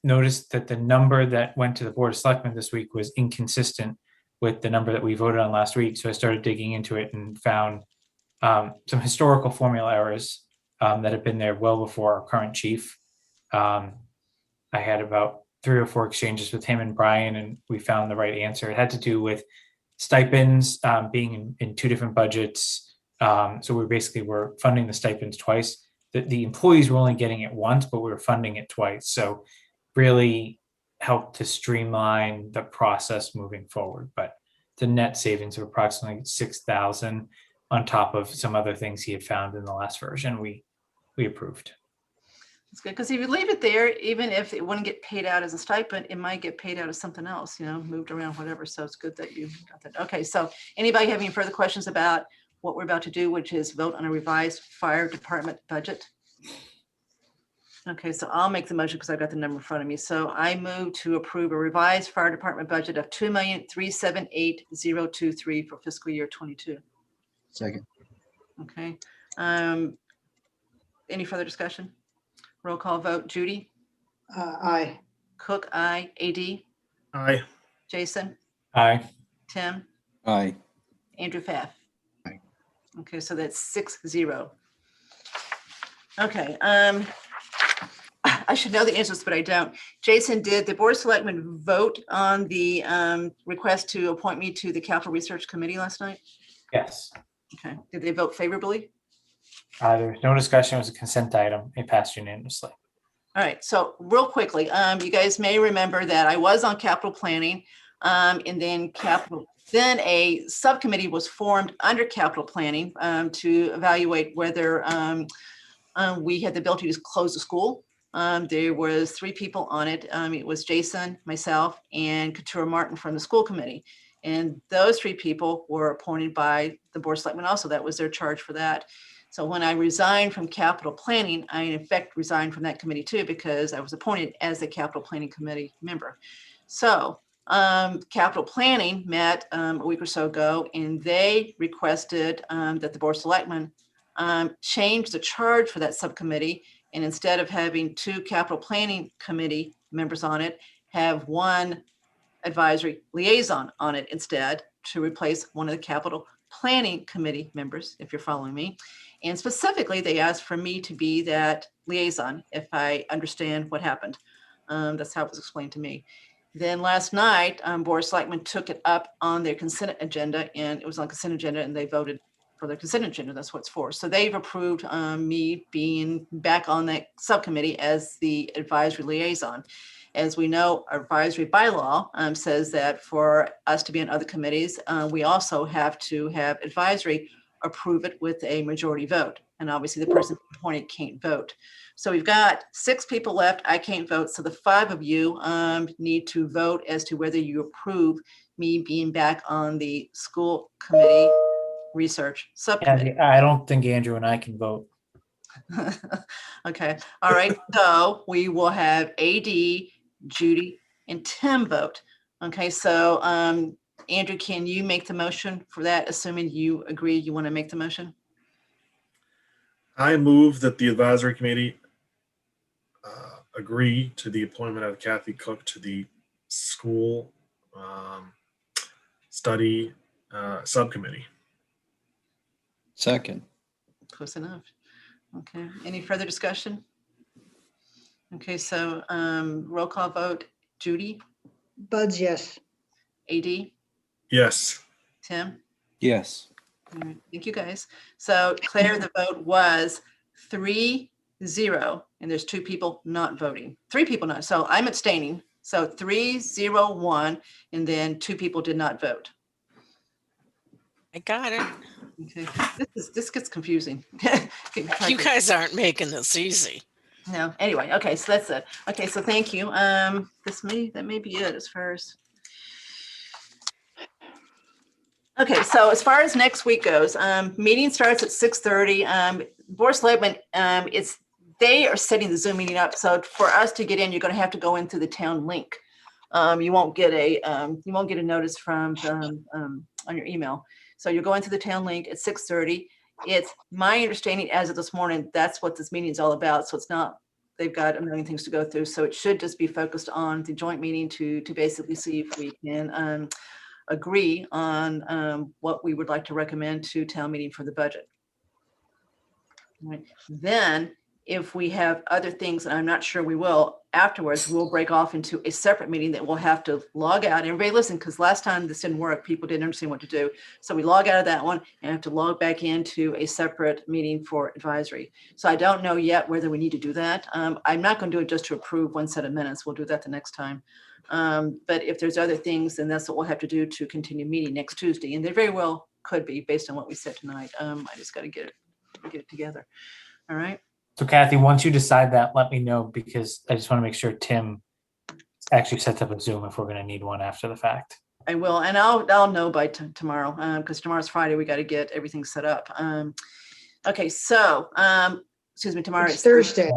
noticed that the number that went to the Board of Selectmen this week was inconsistent with the number that we voted on last week. So I started digging into it and found some historical formula errors that have been there well before our current chief. I had about 3 or 4 exchanges with him and Brian, and we found the right answer. It had to do with stipends being in 2 different budgets. So we basically were funding the stipends twice. The employees were only getting it once, but we were funding it twice. So really helped to streamline the process moving forward. But the net savings of approximately 6,000 on top of some other things he had found in the last version, we approved. That's good, because if you leave it there, even if it wouldn't get paid out as a stipend, it might get paid out as something else, moved around, whatever. So it's good that you got that. Okay, so anybody have any further questions about what we're about to do, which is vote on a revised fire department budget? Okay, so I'll make the motion because I've got the number in front of me. So I move to approve a revised fire department budget of $2,378,023 for fiscal year 22. Second. Okay. Any further discussion? Roll call vote. Judy? Aye. Cook, aye. AD? Aye. Jason? Aye. Tim? Aye. Andrew Pfaff? Aye. Okay, so that's 6-0. Okay, I should know the answers, but I don't. Jason, did the Board of Selectmen vote on the request to appoint me to the Capital Research Committee last night? Yes. Okay, did they vote favorably? There was no discussion. It was a consent item. It passed unanimously. All right, so real quickly, you guys may remember that I was on capital planning, and then a subcommittee was formed under capital planning to evaluate whether we had the ability to close the school. There was 3 people on it. It was Jason, myself, and Katura Martin from the school committee. And those 3 people were appointed by the Board of Selectmen also. That was their charge for that. So when I resigned from capital planning, I in effect resigned from that committee too, because I was appointed as a capital planning committee member. So capital planning met a week or so ago, and they requested that the Board of Selectmen change the charge for that subcommittee. And instead of having 2 capital planning committee members on it, have 1 advisory liaison on it instead, to replace one of the capital planning committee members, if you're following me. And specifically, they asked for me to be that liaison, if I understand what happened. That's how it was explained to me. Then last night, Board of Selectmen took it up on their consent agenda, and it was on consent agenda, and they voted for the consent agenda. That's what it's for. So they've approved me being back on that subcommittee as the advisory liaison. As we know, our advisory bylaw says that for us to be on other committees, we also have to have advisory approve it with a majority vote. And obviously the person appointed can't vote. So we've got 6 people left. I can't vote. So the 5 of you need to vote as to whether you approve me being back on the school committee research subcommittee. And I don't think Andrew and I can vote. Okay. All right. So we will have AD, Judy, and Tim vote. Okay. So Andrew, can you make the motion for that, assuming you agree you want to make the motion? I move that the advisory committee agree to the appointment of Kathy Cook to the school study subcommittee. Second. Close enough. Okay. Any further discussion? Okay. So roll call vote. Judy, Buds, yes. AD, Yes. Tim. Yes. All right, thank you, guys. So Claire, the vote was 3-0, and there's 2 people not voting. 3 people not. So I'm abstaining. So 3-0-1, and then 2 people did not vote. I got it. Okay, this gets confusing. You guys aren't making this easy. No. Anyway, okay, so that's it. Okay, so thank you. That may be it as far as. Okay, so as far as next week goes, meeting starts at 6:30. Board of Selectmen, they are setting the Zoom meeting up. So for us to get in, you're going to have to go in through the town link. You won't get a notice from on your email. So you're going to the town link at 6:30. It's my understanding as of this morning, that's what this meeting is all about. So it's not, they've got a million things to go through. So it should just be focused on the joint meeting to basically see if we can agree on what we would like to recommend to town meeting for the budget. Right. Then if we have other things, and I'm not sure we will, afterwards, we'll break off into a separate meeting that we'll have to log out. Everybody listen, because last time this didn't work, people didn't understand what to do. So we log out of that one and have to log back into a separate meeting for advisory. So I don't know yet whether we need to do that. I'm not going to do it just to approve one set of minutes. We'll do that the next time. But if there's other things, then that's what we'll have to do to continue meeting next Tuesday. And they very well could be based on what we said tonight. I just got to get it together. All right. So Kathy, once you decide that, let me know, because I just want to make sure Tim actually sets up a Zoom if we're going to need one after the fact. I will, and I'll know by tomorrow, because tomorrow's Friday. We got to get everything set up. Okay, so excuse me, tomorrow. It's Thursday.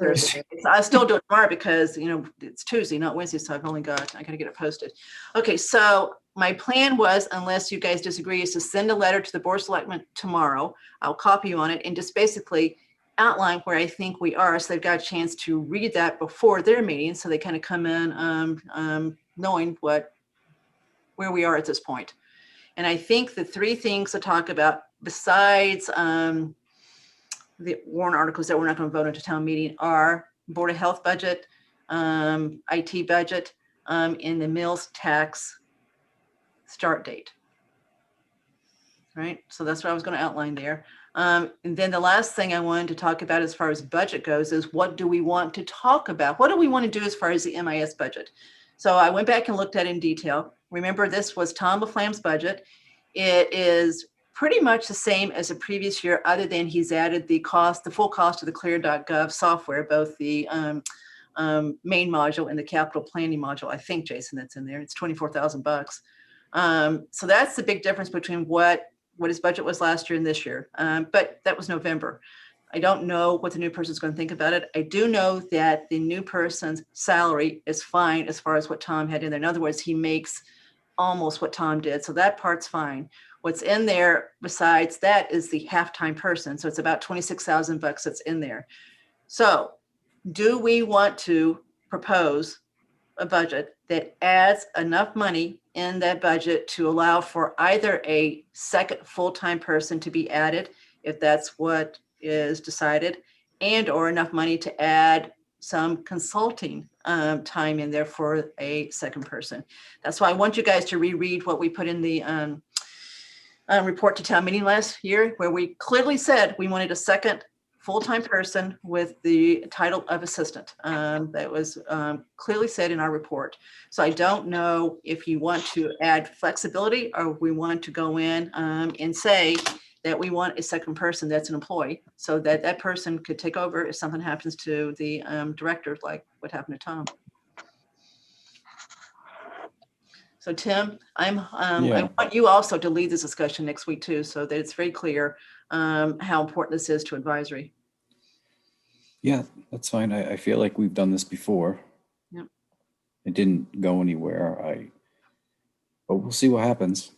Thursday. I still do it tomorrow because, it's Tuesday, not Wednesday, so I gotta get it posted. Okay, so my plan was, unless you guys disagree, is to send a letter to the Board of Selectmen tomorrow. I'll copy you on it and just basically outline where I think we are, so they've got a chance to read that before their meeting, so they kind of come in knowing where we are at this point. And I think the three things to talk about, besides the warrant articles that we're not going to vote into town meeting, are Board of Health budget, IT budget, and the mills tax start date. Right, so that's what I was going to outline there. And then the last thing I wanted to talk about as far as budget goes is, what do we want to talk about? What do we want to do as far as the MIS budget? So I went back and looked at it in detail. Remember, this was Tom LaFlamme's budget. It is pretty much the same as the previous year, other than he's added the full cost of the clear.gov software, both the main module and the capital planning module. I think, Jason, that's in there. It's $24,000. So that's the big difference between what his budget was last year and this year. But that was November. I don't know what the new person's going to think about it. I do know that the new person's salary is fine as far as what Tom had in there. In other words, he makes almost what Tom did. So that part's fine. What's in there besides that is the halftime person. So it's about $26,000 that's in there. So do we want to propose a budget that adds enough money in that budget to allow for either a second full-time person to be added, if that's what is decided, and or enough money to add some consulting time in there for a second person? That's why I want you guys to reread what we put in the report to town meeting last year, where we clearly said we wanted a second full-time person with the title of assistant. That was clearly said in our report. So I don't know if you want to add flexibility, or we want to go in and say that we want a second person that's an employee, so that that person could take over if something happens to the director, like what happened to Tom. So Tim, I want you also to lead this discussion next week too, so that it's very clear how important this is to advisory. Yeah, that's fine. I feel like we've done this before. Yep. It didn't go anywhere. But we'll see what happens.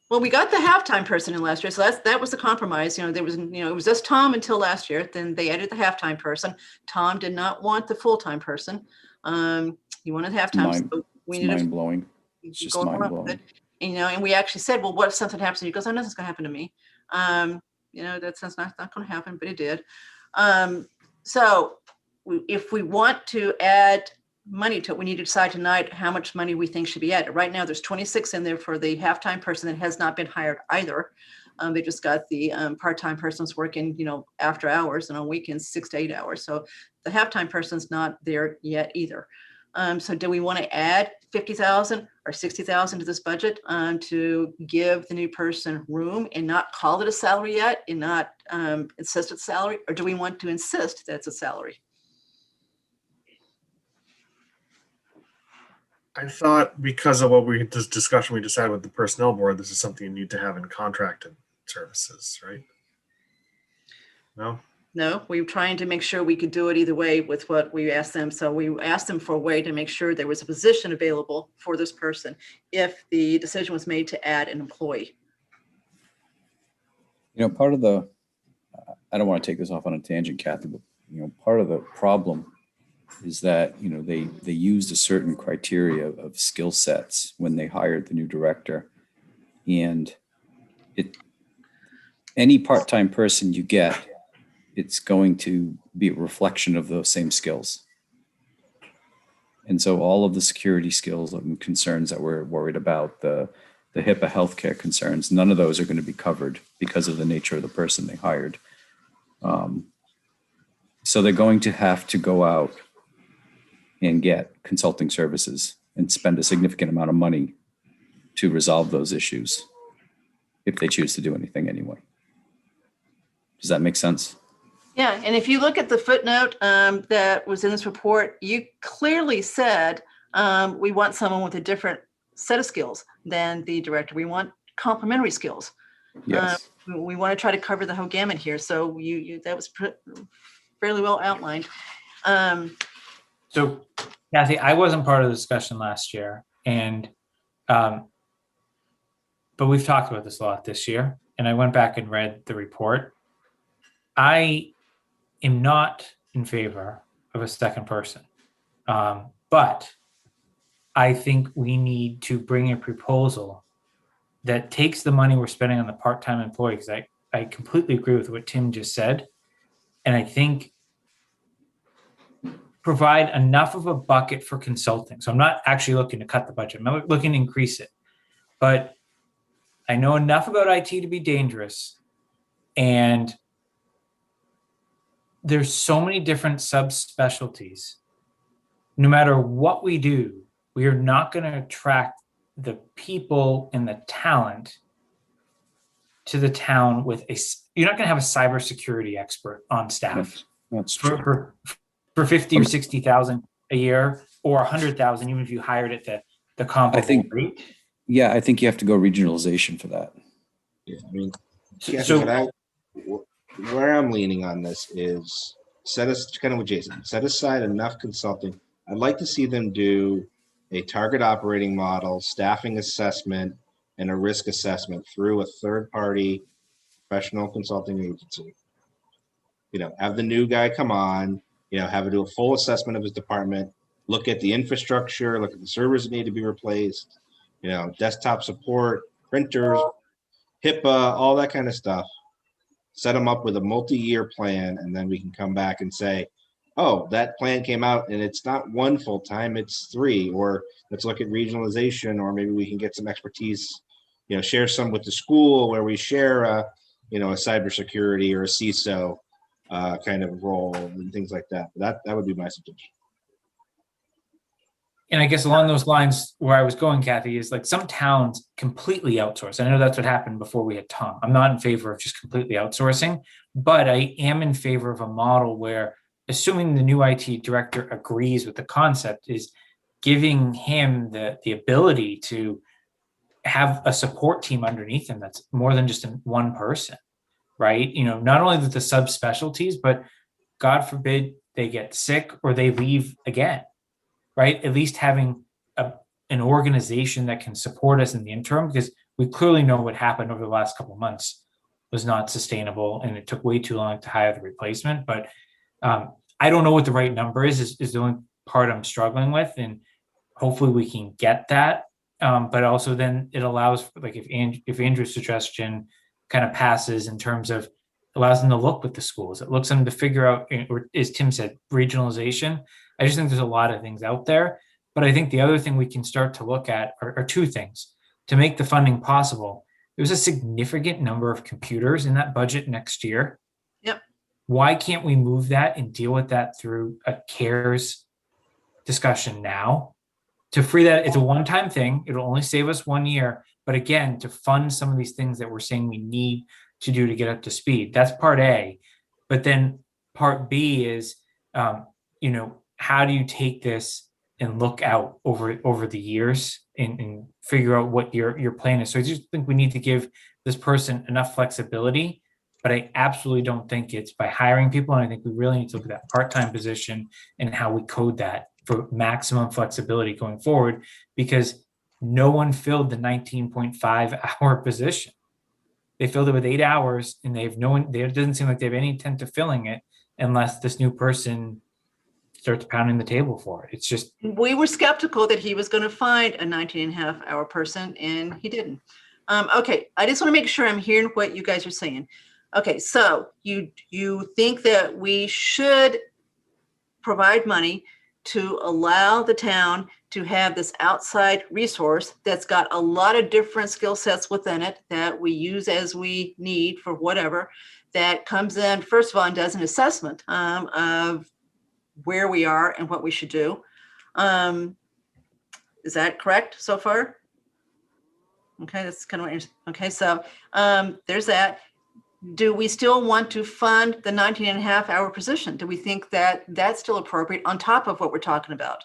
Well, we got the halftime person in last year, so that was the compromise. There was, it was just Tom until last year. Then they added the halftime person. Tom did not want the full-time person. He wanted halftime. So we needed mind blowing. It's just mind blowing. And we actually said, well, what if something happens? And he goes, oh, nothing's going to happen to me. That's not going to happen, but it did. So if we want to add money to it, we need to decide tonight how much money we think should be added. Right now, there's 26 in there for the halftime person that has not been hired either. They just got the part-time persons working, after hours and on weekends, 6 to 8 hours. So the halftime person's not there yet either. So do we want to add 50,000 or 60,000 to this budget to give the new person room and not call it a salary yet and not insist it's salary? Or do we want to insist that it's a salary? I thought because of this discussion we decided with the personnel board, this is something you need to have in contracted services, right? No? No, we were trying to make sure we could do it either way with what we asked them. So we asked them for a way to make sure there was a position available for this person if the decision was made to add an employee. Part of I don't want to take this off on a tangent, Kathy, but part of the problem is that they used a certain criteria of skill sets when they hired the new director, and any part-time person you get, it's going to be a reflection of those same skills. And so all of the security skills and concerns that we're worried about, the HIPAA healthcare concerns, none of those are going to be covered because of the nature of the person they hired. So they're going to have to go out and get consulting services and spend a significant amount of money to resolve those issues if they choose to do anything anyway. Does that make sense? Yeah, and if you look at the footnote that was in this report, you clearly said we want someone with a different set of skills than the director. We want complementary skills. Yes. We want to try to cover the whole gamut here. So that was fairly well outlined. So Kathy, I wasn't part of the discussion last year, and but we've talked about this a lot this year, and I went back and read the report. I am not in favor of a second person, but I think we need to bring a proposal that takes the money we're spending on the part-time employee, because I completely agree with what Tim just said, and I think provide enough of a bucket for consulting. So I'm not actually looking to cut the budget. I'm looking to increase it. But I know enough about IT to be dangerous. And there's so many different subspecialties. No matter what we do, we are not going to attract the people and the talent to the town you're not going to have a cybersecurity expert on staff. That's true. For 50 or 60,000 a year, or 100,000, even if you hired it the comparable rate. Yeah, I think you have to go regionalization for that. Yeah, I mean, So where I'm leaning on this is kind of with Jason, set aside enough consulting. I'd like to see them do a target operating model, staffing assessment, and a risk assessment through a third-party professional consulting agency. Have the new guy come on, have him do a full assessment of his department, look at the infrastructure, look at the servers that need to be replaced, desktop support, printers, HIPAA, all that kind of stuff. Set them up with a multi-year plan, and then we can come back and say, oh, that plan came out and it's not one full-time, it's 3, or let's look at regionalization, or maybe we can get some expertise, share some with the school where we share a cybersecurity or a CISO kind of role and things like that. That would be my suggestion. And I guess along those lines, where I was going, Kathy, is like some towns completely outsource. I know that's what happened before we had Tom. I'm not in favor of just completely outsourcing, but I am in favor of a model where, assuming the new IT director agrees with the concept, is giving him the ability to have a support team underneath him that's more than just one person, right? Not only the subspecialties, but God forbid they get sick or they leave again, right? At least having an organization that can support us in the interim, because we clearly know what happened over the last couple of months was not sustainable, and it took way too long to hire the replacement. But I don't know what the right number is the only part I'm struggling with, and hopefully we can get that. But also then it allows, like if Andrew's suggestion kind of passes, in terms of allows them to look with the schools, it looks them to figure out, or as Tim said, regionalization. I just think there's a lot of things out there. But I think the other thing we can start to look at are 2 things to make the funding possible. There's a significant number of computers in that budget next year. Yep. Why can't we move that and deal with that through a CARES discussion now? To free that, it's a one-time thing. It'll only save us 1 year. But again, to fund some of these things that we're saying we need to do to get up to speed. That's part A. But then part B is, how do you take this and look out over the years and figure out what your plan is? So I just think we need to give this person enough flexibility, but I absolutely don't think it's by hiring people. And I think we really need to look at that part-time position and how we code that for maximum flexibility going forward, because no one filled the 19.5 hour position. They filled it with 8 hours, and it doesn't seem like they have any intent of filling it unless this new person starts pounding the table for it. It's just, we were skeptical that he was going to find a 19.5 hour person, and he didn't. Okay, I just want to make sure I'm hearing what you guys are saying. Okay, so you think that we should provide money to allow the town to have this outside resource that's got a lot of different skill sets within it that we use as we need for whatever, that comes in, first of all, and does an assessment of where we are and what we should do. Is that correct so far? Okay, that's kind of what you're, okay, so there's that. Do we still want to fund the 19.5 hour position? Do we think that that's still appropriate on top of what we're talking about?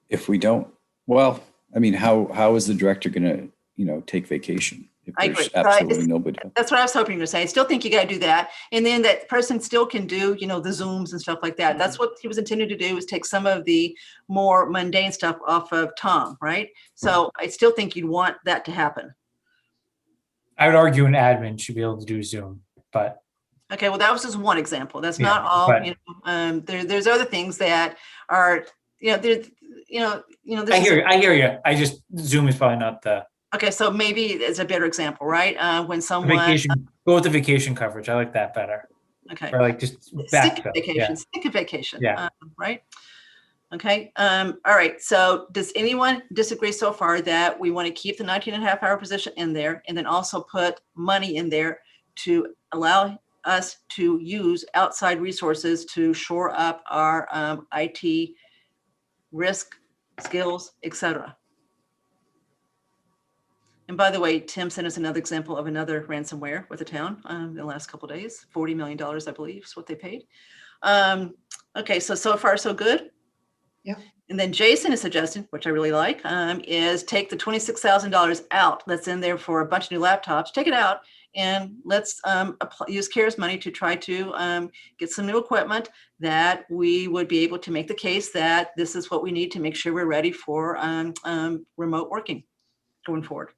If we don't, well, I mean, how is the director going to, take vacation? if I agree. there's So absolutely nobody. That's what I was hoping to say. I still think you got to do that. And then that person still can do, the Zooms and stuff like that. That's what he was intended to do, is take some of the more mundane stuff off of Tom, right? So I still think you'd want that to happen. I would argue an admin should be able to do Zoom, but Okay, well, that was just one example. That's Yeah, not all, but- there's other things that are, there's. I hear you. I just, Zoom is probably not the Okay, so maybe it's a better example, right? When someone, vacation, go with the vacation coverage. I like that better. okay. Or like just Stick backfill. vacation, stick a vacation. Yeah. Right? Okay, all right. So does anyone disagree so far that we want to keep the 19.5-hour position in there and then also put money in there to allow us to use outside resources to shore up our IT risk, skills, etc.? And by the way, Tim sent us another example of another ransomware with the town in the last couple of days. $40 million, I believe, is what they paid. Okay, so far so good. Yeah. And then Jason is suggesting, which I really like, is take the $26,000 out that's in there for a bunch of new laptops. Take it out and let's use CARES money to try to get some new equipment that we would be able to make the case that this is what we need to make sure we're ready for remote working going forward.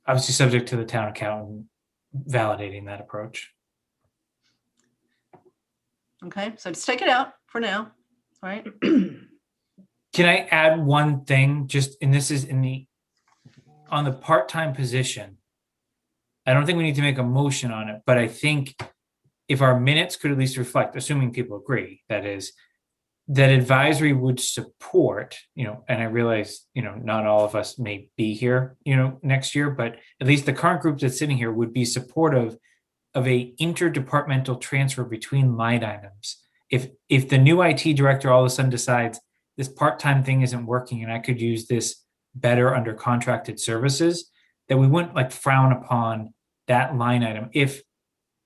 Obviously subject to the town accountant validating that approach. Okay, so just take it out for now, all right? Can I add one thing? Just, and this is on the part-time position. I don't think we need to make a motion on it, but I think if our minutes could at least reflect, assuming people agree, that is, that advisory would support, and I realize, not all of us may be here, next year, but at least the current group that's sitting here would be supportive of a interdepartmental transfer between line items. If the new IT director all of a sudden decides this part-time thing isn't working and I could use this better under contracted services, that we wouldn't frown upon that line item if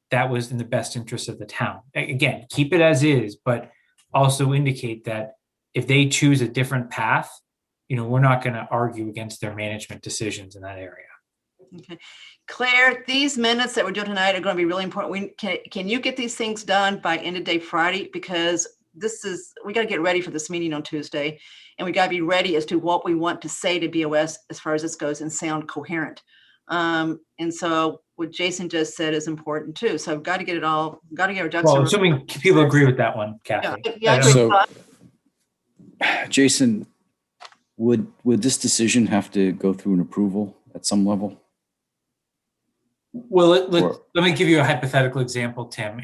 that was in the best interest of the town. Again, keep it as is, but also indicate that if they choose a different path, we're not going to argue against their management decisions in that area. Okay. Claire, these minutes that we're doing tonight are going to be really important. Can you get these things done by end of day Friday? Because we got to get ready for this meeting on Tuesday, and we got to be ready as to what we want to say to BOS as far as this goes and sound coherent. And so what Jason just said is important too. So I've got to get our ducks in a row. Assuming people agree with that one, Kathy. Yeah, I agree. So, Jason, would this decision have to go through an approval at some level? Well, let me give you a hypothetical example, Tim,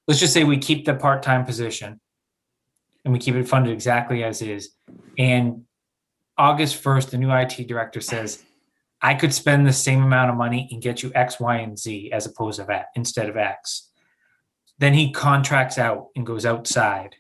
let's just say we keep the part-time position and we keep it funded exactly as is. And August 1st, the new IT director says, I could spend the same amount of money and get you X, Y, and Z as opposed to that instead of X. Then he contracts out and goes outside.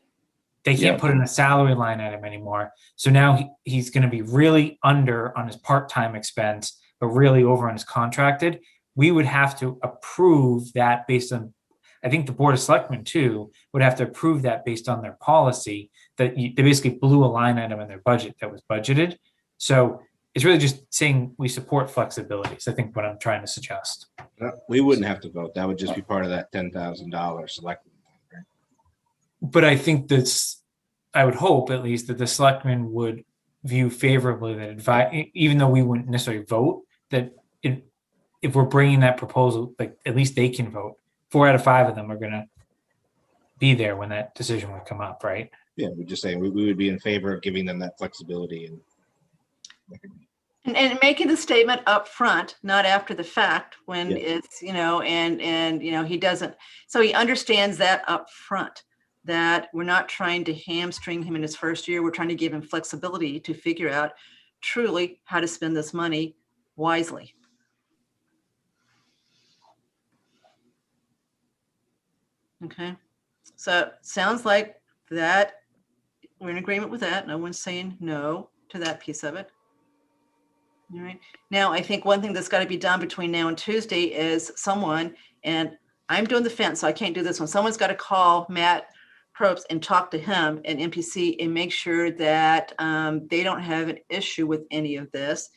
They can't put in a salary line item anymore. So now he's going to be really under on his part-time expense, but really over on his contracted. We would have to approve that based on, I think the Board of Selectmen too, would have to approve that based on their policy that they basically blew a line item in their budget that was budgeted. So it's really just saying we support flexibility. So I think what I'm trying to suggest. We wouldn't have to vote. That would just be part of that $10,000 selectmen. Right? But I think I would hope at least that the selectmen would view favorably that even though we wouldn't necessarily vote, that if we're bringing that proposal, at least they can vote. 4 out of 5 of them are going to be there when that decision would come up, right? Yeah, we're just saying we would be in favor of giving them that flexibility and making the statement up front, not after the fact when it's, and he doesn't. So he understands that up front, that we're not trying to hamstring him in his first year. We're trying to give him flexibility to figure out truly how to spend this money wisely. Okay, so sounds like that we're in agreement with that. No one's saying no to that piece of it. All right. Now, I think one thing that's got to be done between now and Tuesday is and I'm doing the fence, so I can't do this one. Someone's got to call Matt Probst and talk to him and MPC and make sure that they don't have an issue with any of this.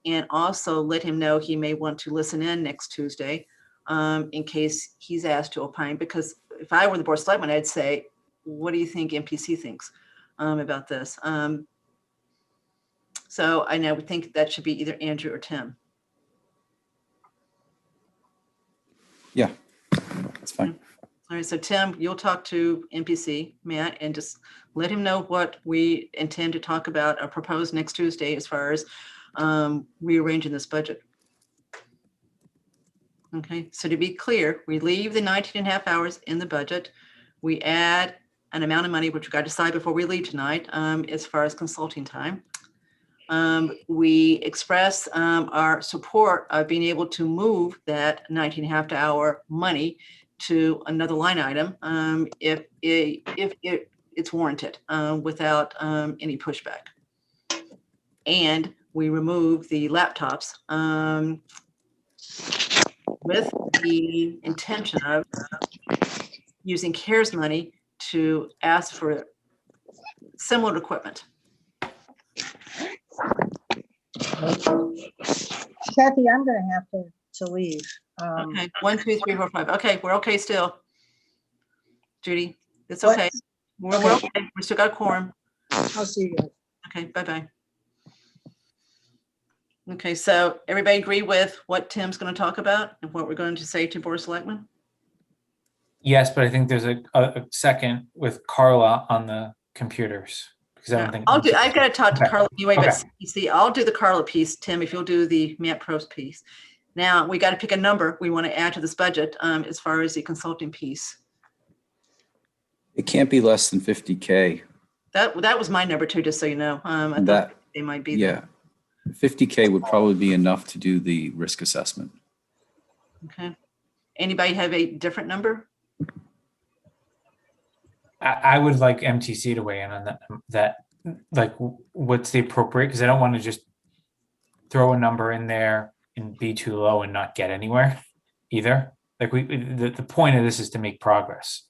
And also let him know he may want to listen in next Tuesday in case he's asked to opine. Because if I were the board of selectmen, I'd say, what do you think MPC thinks about this? So I would think that should be either Andrew or Tim. Yeah, that's fine. All right, so Tim, you'll talk to MPC, Matt, and just let him know what we intend to talk about or propose next Tuesday as far as rearranging this budget. Okay, so to be clear, we leave the 19 and a half hours in the budget. We add an amount of money, which we got to decide before we leave tonight, as far as consulting time. We express our support of being able to move that 19 and a half hour money to another line item if it's warranted without any pushback. And we remove the laptops with the intention of using CARES money to ask for similar equipment. Kathy, I'm gonna have to leave. Okay, 1, 2, 3, 4, 5. Okay, we're okay still. Judy, it's What? okay. We're okay. We still got a quorum. I'll see you guys. Okay, bye-bye. Okay, so everybody agree with what Tim's going to talk about and what we're going to say to Board of Selectmen? Yes, but I think there's a second with Carla on the computers. Because I don't think. I've got to talk to Okay. Carla anyway, Okay. but you see, I'll do the Carla piece, Tim, if you'll do the Matt Probst piece. Now, we got to pick a number we want to add to this budget as far as the consulting piece. It can't be less than 50K. That was my number too, just so you know. I thought That, they might be yeah, 50K would probably be enough to do the risk assessment. Okay. Anybody have a different number? I would like MTC to weigh in on that like what's the appropriate, because I don't want to just throw a number in there and be too low and not get anywhere either. Like the point of this is to make progress,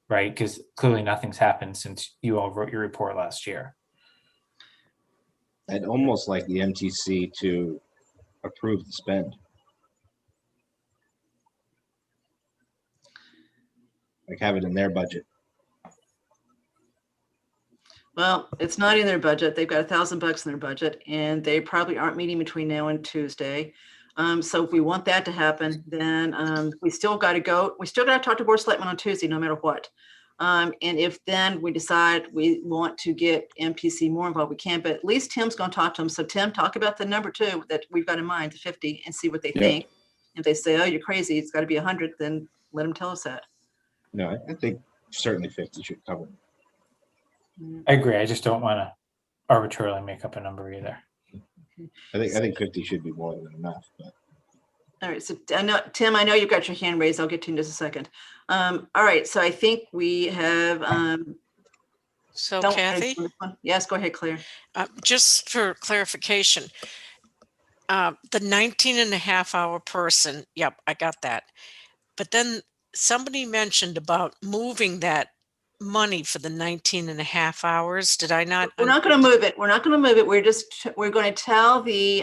right? Because clearly nothing's happened since you all wrote your report last year. I'd almost like the MTC to approve the spend. Like have it in their budget. Well, it's not in their budget. They've got $1,000 in their budget, and they probably aren't meeting between now and Tuesday. So if we want that to happen, then we still got to go. We still got to talk to Board of Selectmen on Tuesday, no matter what. And if then we decide we want to get MPC more involved, we can. But at least Tim's going to talk to them. So Tim, talk about the number two that we've got in mind, the 50, and see what they think. If they say, "Oh, you're crazy. It's got to be 100," then let them tell us that. No, I think certainly 50 should cover it. I agree. I just don't want to arbitrarily make up a number either. I think 50 should be more than enough. But All right, so I know, Tim, I know you've got your hand raised. I'll get to you in just a second. All right, so I think we have. So don't- Kathy, Yes, go ahead, Claire. just for clarification, the 19 and a half hour person, yep, I got that. But then somebody mentioned about moving that money for the 19 and a half hours. Did I not? We're not going to move it. We're not going to move it. We're going to tell the,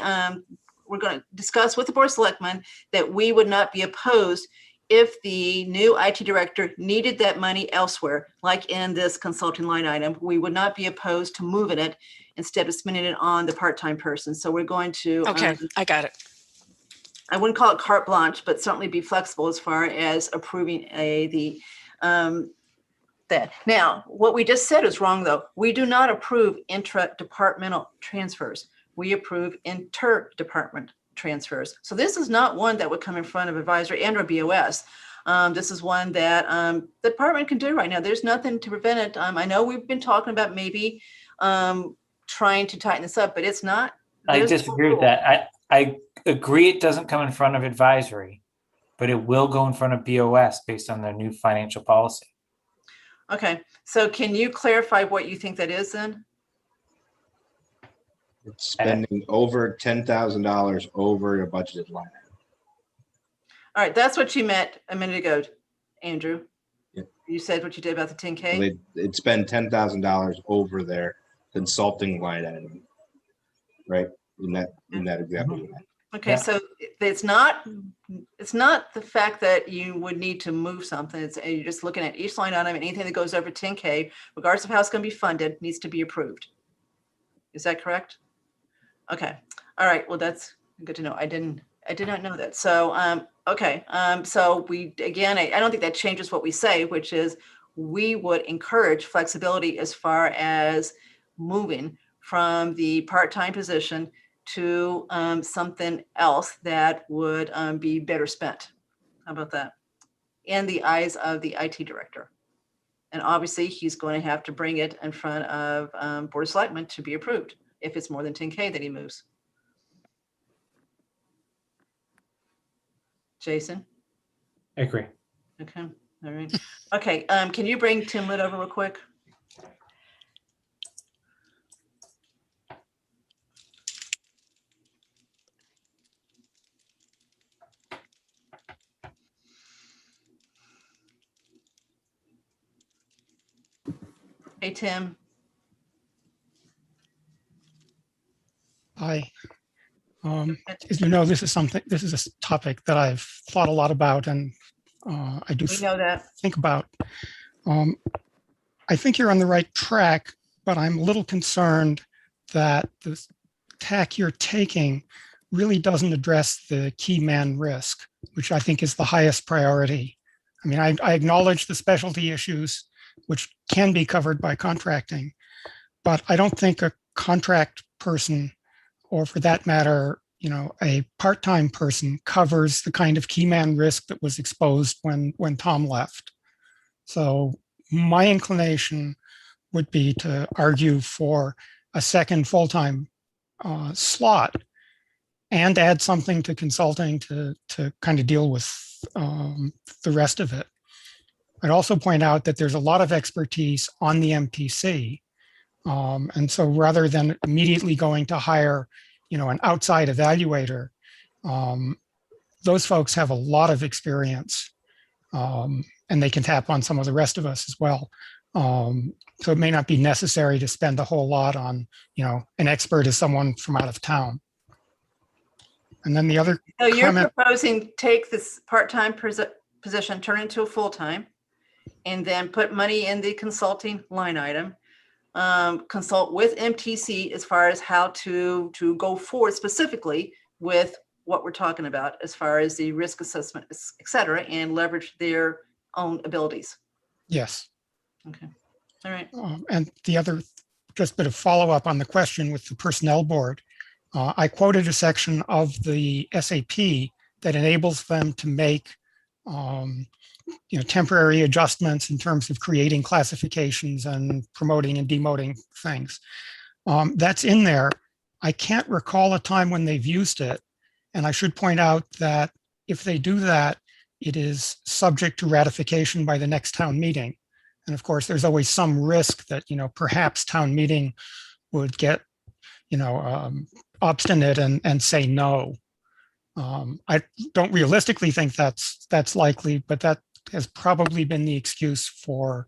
we're going to discuss with the Board of Selectmen that we would not be opposed if the new IT director needed that money elsewhere, like in this consulting line item. We would not be opposed to moving it instead of spending it on the part-time person. So we're going to. Okay, I got it. I wouldn't call it carte blanche, but certainly be flexible as far as approving that. Now, what we just said is wrong, though. We do not approve intra-departmental transfers. We approve inter-department transfers. So this is not one that would come in front of advisory and or BOS. This is one that the department can do right now. There's nothing to prevent it. I know we've been talking about maybe trying to tighten this up, but it's not. I disagree with that. I agree it doesn't come in front of advisory, but it will go in front of BOS based on their new financial policy. Okay, so can you clarify what you think that is then? it's spending over $10,000 over a budgeted line. All right, that's what you meant a minute ago, Andrew. Yep. You said what you did about the 10K? They'd spend $10,000 over their consulting line item, right? in that example. Okay, Yeah. so it's not the fact that you would need to move something. It's you're just looking at each line item, and anything that goes over 10K, regardless of how it's going to be funded, needs to be approved. Is that correct? Okay. All right. Well, that's good to know. I did not know that. So, okay. So we, again, I don't think that changes what we say, which is we would encourage flexibility as far as moving from the part-time position to something else that would be better spent. How about that? In the eyes of the IT director. And obviously he's going to have to bring it in front of Board of Selectmen to be approved if it's more than 10K that he moves. Jason? I agree. Okay, all right. Okay, can you bring Tim Litt over real quick? Hey, Tim. Hi. As you know, this is a topic that I've thought a lot about, and I do We know that. think about. I think you're on the right track, but I'm a little concerned that the tack you're taking really doesn't address the key man risk, which I think is the highest priority. I mean, I acknowledge the specialty issues, which can be covered by contracting, but I don't think a contract person, or for that matter, a part-time person, covers the kind of key man risk that was exposed when Tom left. So my inclination would be to argue for a second full-time slot and add something to consulting to kind of deal with the rest of it. I'd also point out that there's a lot of expertise on the MPC. And so rather than immediately going to hire, an outside evaluator, those folks have a lot of experience, and they can tap on some of the rest of us as well. So it may not be necessary to spend a whole lot on, an expert as someone from out of town. And then the other So you're comment, proposing take this part-time position, turn it into a full-time, and then put money in the consulting line item. Consult with MTC as far as how to go forward specifically with what we're talking about as far as the risk assessment, et cetera, and leverage their own abilities. yes. Okay. All right. And the other, just a bit of follow-up on the question with the personnel board. I quoted a section of the SAP that enables them to make temporary adjustments in terms of creating classifications and promoting and demoting things. That's in there. I can't recall a time when they've used it. And I should point out that if they do that, it is subject to ratification by the next town meeting. And of course, there's always some risk that, perhaps town meeting would get, obstinate and say no. I don't realistically think that's likely, but that has probably been the excuse for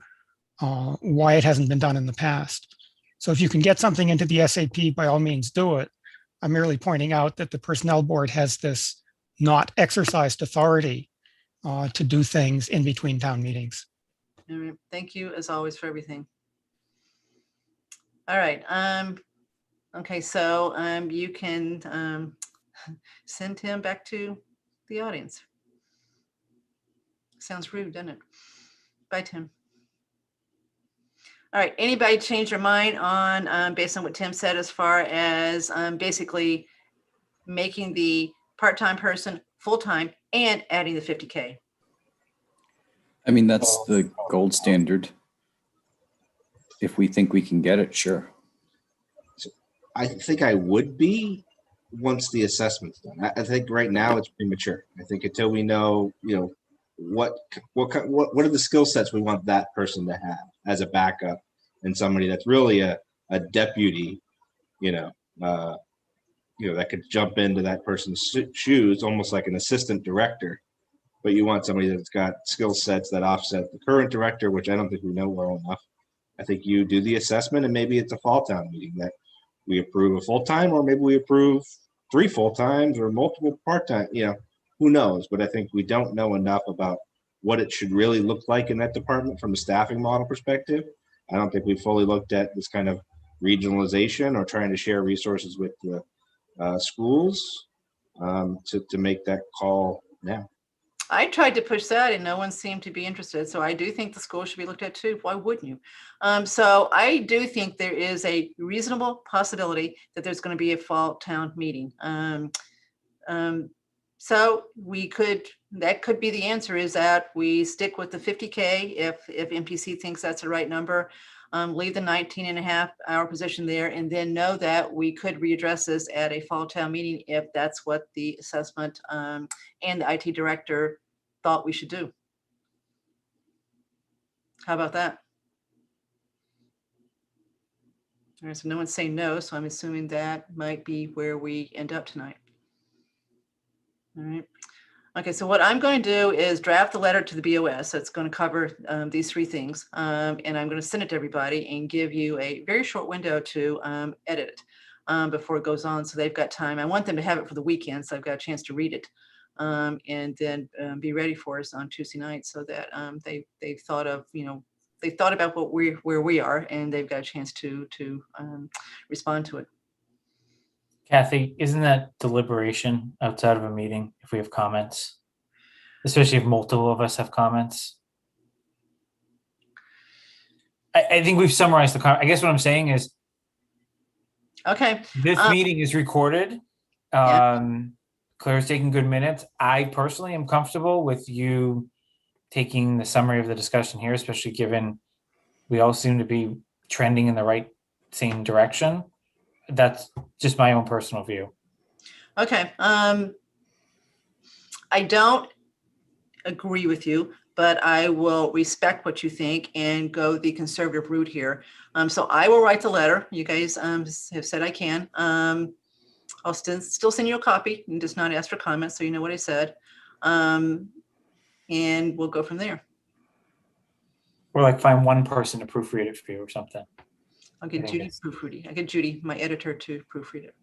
why it hasn't been done in the past. So if you can get something into the SAP, by all means do it. I'm merely pointing out that the personnel board has this not exercised authority to do things in between town meetings. All right. Thank you as always for everything. All right. Okay. So you can send him back to the audience. Sounds rude, doesn't it? Bye, Tim. All right. Anybody change their mind on based on what Tim said as far as basically making the part-time person full-time and adding the 50K? I mean, that's the gold standard. If we think we can get it, sure. I think I would be once the assessment's done. I think right now it's premature. I think until we know, what are the skill sets we want that person to have as a backup and somebody that's really a deputy, that could jump into that person's shoes, almost like an assistant director. But you want somebody that's got skill sets that offset the current director, which I don't think we know well enough. I think you do the assessment and maybe it's a fall town meeting that we approve a full-time, or maybe we approve 3 full-times or multiple part-time, who knows? But I think we don't know enough about what it should really look like in that department from a staffing model perspective. I don't think we fully looked at this kind of regionalization or trying to share resources with the schools to make that call now. I tried to push that and no one seemed to be interested. So I do think the school should be looked at too. Why wouldn't you? So I do think there is a reasonable possibility that there's going to be a fall town meeting. So that could be the answer, is that we stick with the 50K if MTC thinks that's the right number, leave the 19.5-hour position there, and then know that we could readdress this at a fall town meeting if that's what the assessment and the IT director thought we should do. How about that? All right, so no one's saying no, so I'm assuming that might be where we end up tonight. All right. Okay, so what I'm going to do is draft the letter to the BOS that's going to cover these 3 things, and I'm going to send it to everybody and give you a very short window to edit it before it goes on, so they've got time. I want them to have it for the weekend, so I've got a chance to read it and then be ready for us on Tuesday night, so that they've thought of, they thought about where we are, and they've got a chance to respond to it. Kathy, isn't that deliberation outside of a meeting if we have comments, especially if multiple of us have comments? I think we've summarized I guess what I'm saying is, okay, this meeting is recorded. Claire's taking good minutes. I personally am comfortable with you taking the summary of the discussion here, especially given we all seem to be trending in the same direction. That's just my own personal view. Okay. I don't agree with you, but I will respect what you think and go the conservative route here. So I will write the letter. You guys have said I can. I'll still send you a copy and just not ask for comments, so you know what I said. And we'll go from there. Or find one person to proofread it for you or something. I'll get Judy proofreading. I get Judy, my editor, to proofread it.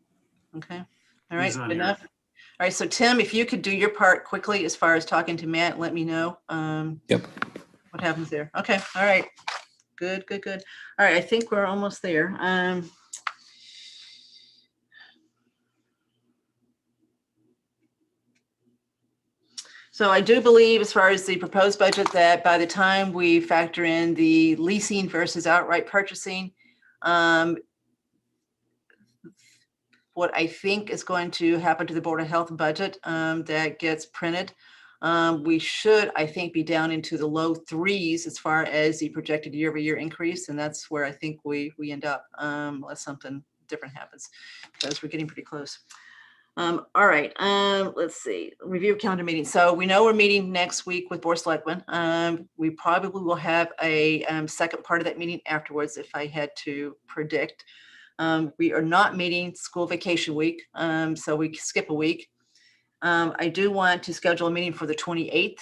Okay. All right. Good enough. All right. So Tim, if you could do your part quickly as far as talking to Matt, let me know. Yep. What happens there? Okay. All right. Good. All right. I think we're almost there. So I do believe, as far as the proposed budget, that by the time we factor in the leasing versus outright purchasing, what I think is going to happen to the Board of Health budget that gets printed, we should, I think, be down into the low 3s as far as the projected year-over-year increase, and that's where I think we end up unless something different happens, because we're getting pretty close. All right, let's see, review of calendar meeting. So we know we're meeting next week with Board of Selectmen. We probably will have a second part of that meeting afterwards if I had to predict. We are not meeting school vacation week, so we skip a week. I do want to schedule a meeting for the 28th.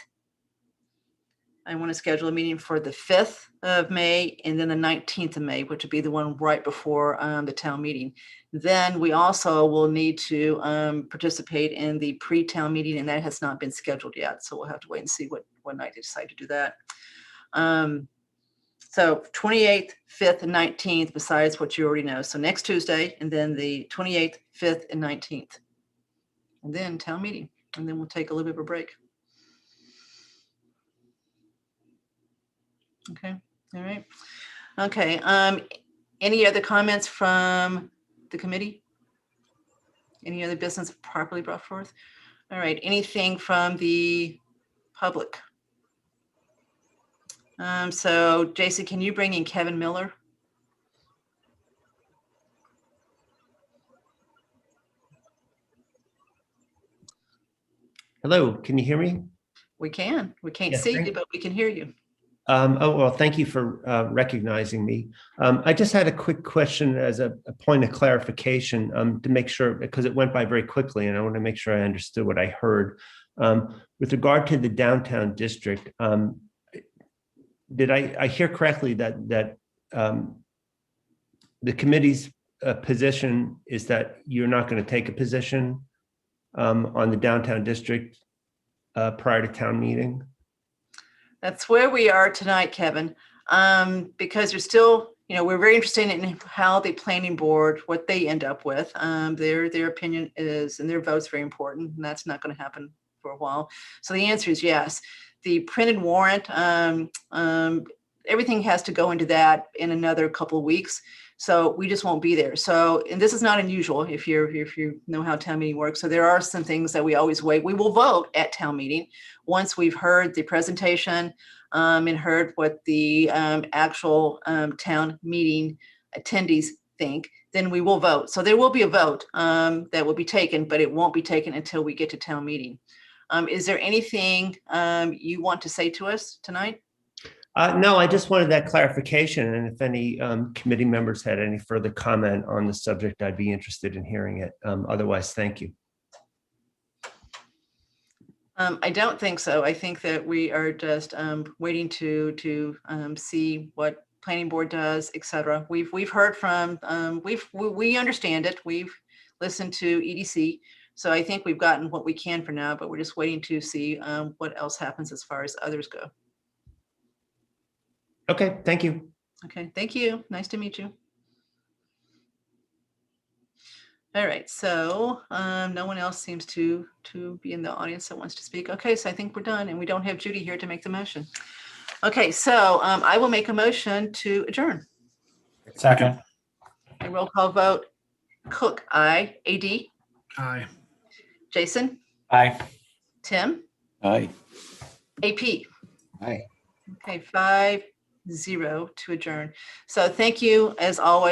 I want to schedule a meeting for the 5th of May and then the 19th of May, which would be the one right before the town meeting. Then we also will need to participate in the pre-town meeting, and that has not been scheduled yet. So we'll have to wait and see what night they decide to do that. So 28th, 5th, and 19th, besides what you already know. So next Tuesday, and then the 28th, 5th, and 19th. And then town meeting, and then we'll take a little bit of a break. Okay, all right. Okay, any other comments from the committee? Any other business properly brought forth? All right, anything from the public? So Jason, can you bring in Kevin Miller? Hello, can you hear me? We can. We can't Yes, see thank you, but we can hear you. Well, thank you for recognizing me. I just had a quick question as a point of clarification to make sure, because it went by very quickly and I want to make sure I understood what I heard. With regard to the downtown district, did I hear correctly that the committee's position is that you're not going to take a position on the downtown district prior to town meeting? That's where we are tonight, Kevin. Because you're still, we're very interested in how the planning board, what they end up with. Their opinion is, and their vote's very important, and that's not going to happen for a while. So the answer is yes. The printed warrant, everything has to go into that in another couple of weeks. So we just won't be there. So, and this is not unusual if you know how town meeting works. So there are some things that we always wait. We will vote at town meeting once we've heard the presentation and heard what the actual town meeting attendees think, then we will vote. So there will be a vote that will be taken, but it won't be taken until we get to town meeting. Is there anything you want to say to us tonight? No, I just wanted that clarification. And if any committee members had any further comment on the subject, I'd be interested in hearing it. Otherwise, thank you. I don't think so. I think that we are just waiting to see what planning board does, et cetera. We've heard from, we understand it. We've listened to EDC. So I think we've gotten what we can for now, but we're just waiting to see what else happens as far as others go. Okay, thank you. Okay, thank you. Nice to meet you. All right, so no one else seems to be in the audience that wants to speak. Okay, so I think we're done, and we don't have Judy here to make the motion. Okay, so I will make a motion to adjourn. Second. A roll call vote. Cook, aye. AD, Aye. Jason, Aye. Tim, Aye. AP. Aye. Okay, 5-0 to adjourn. So thank you as always.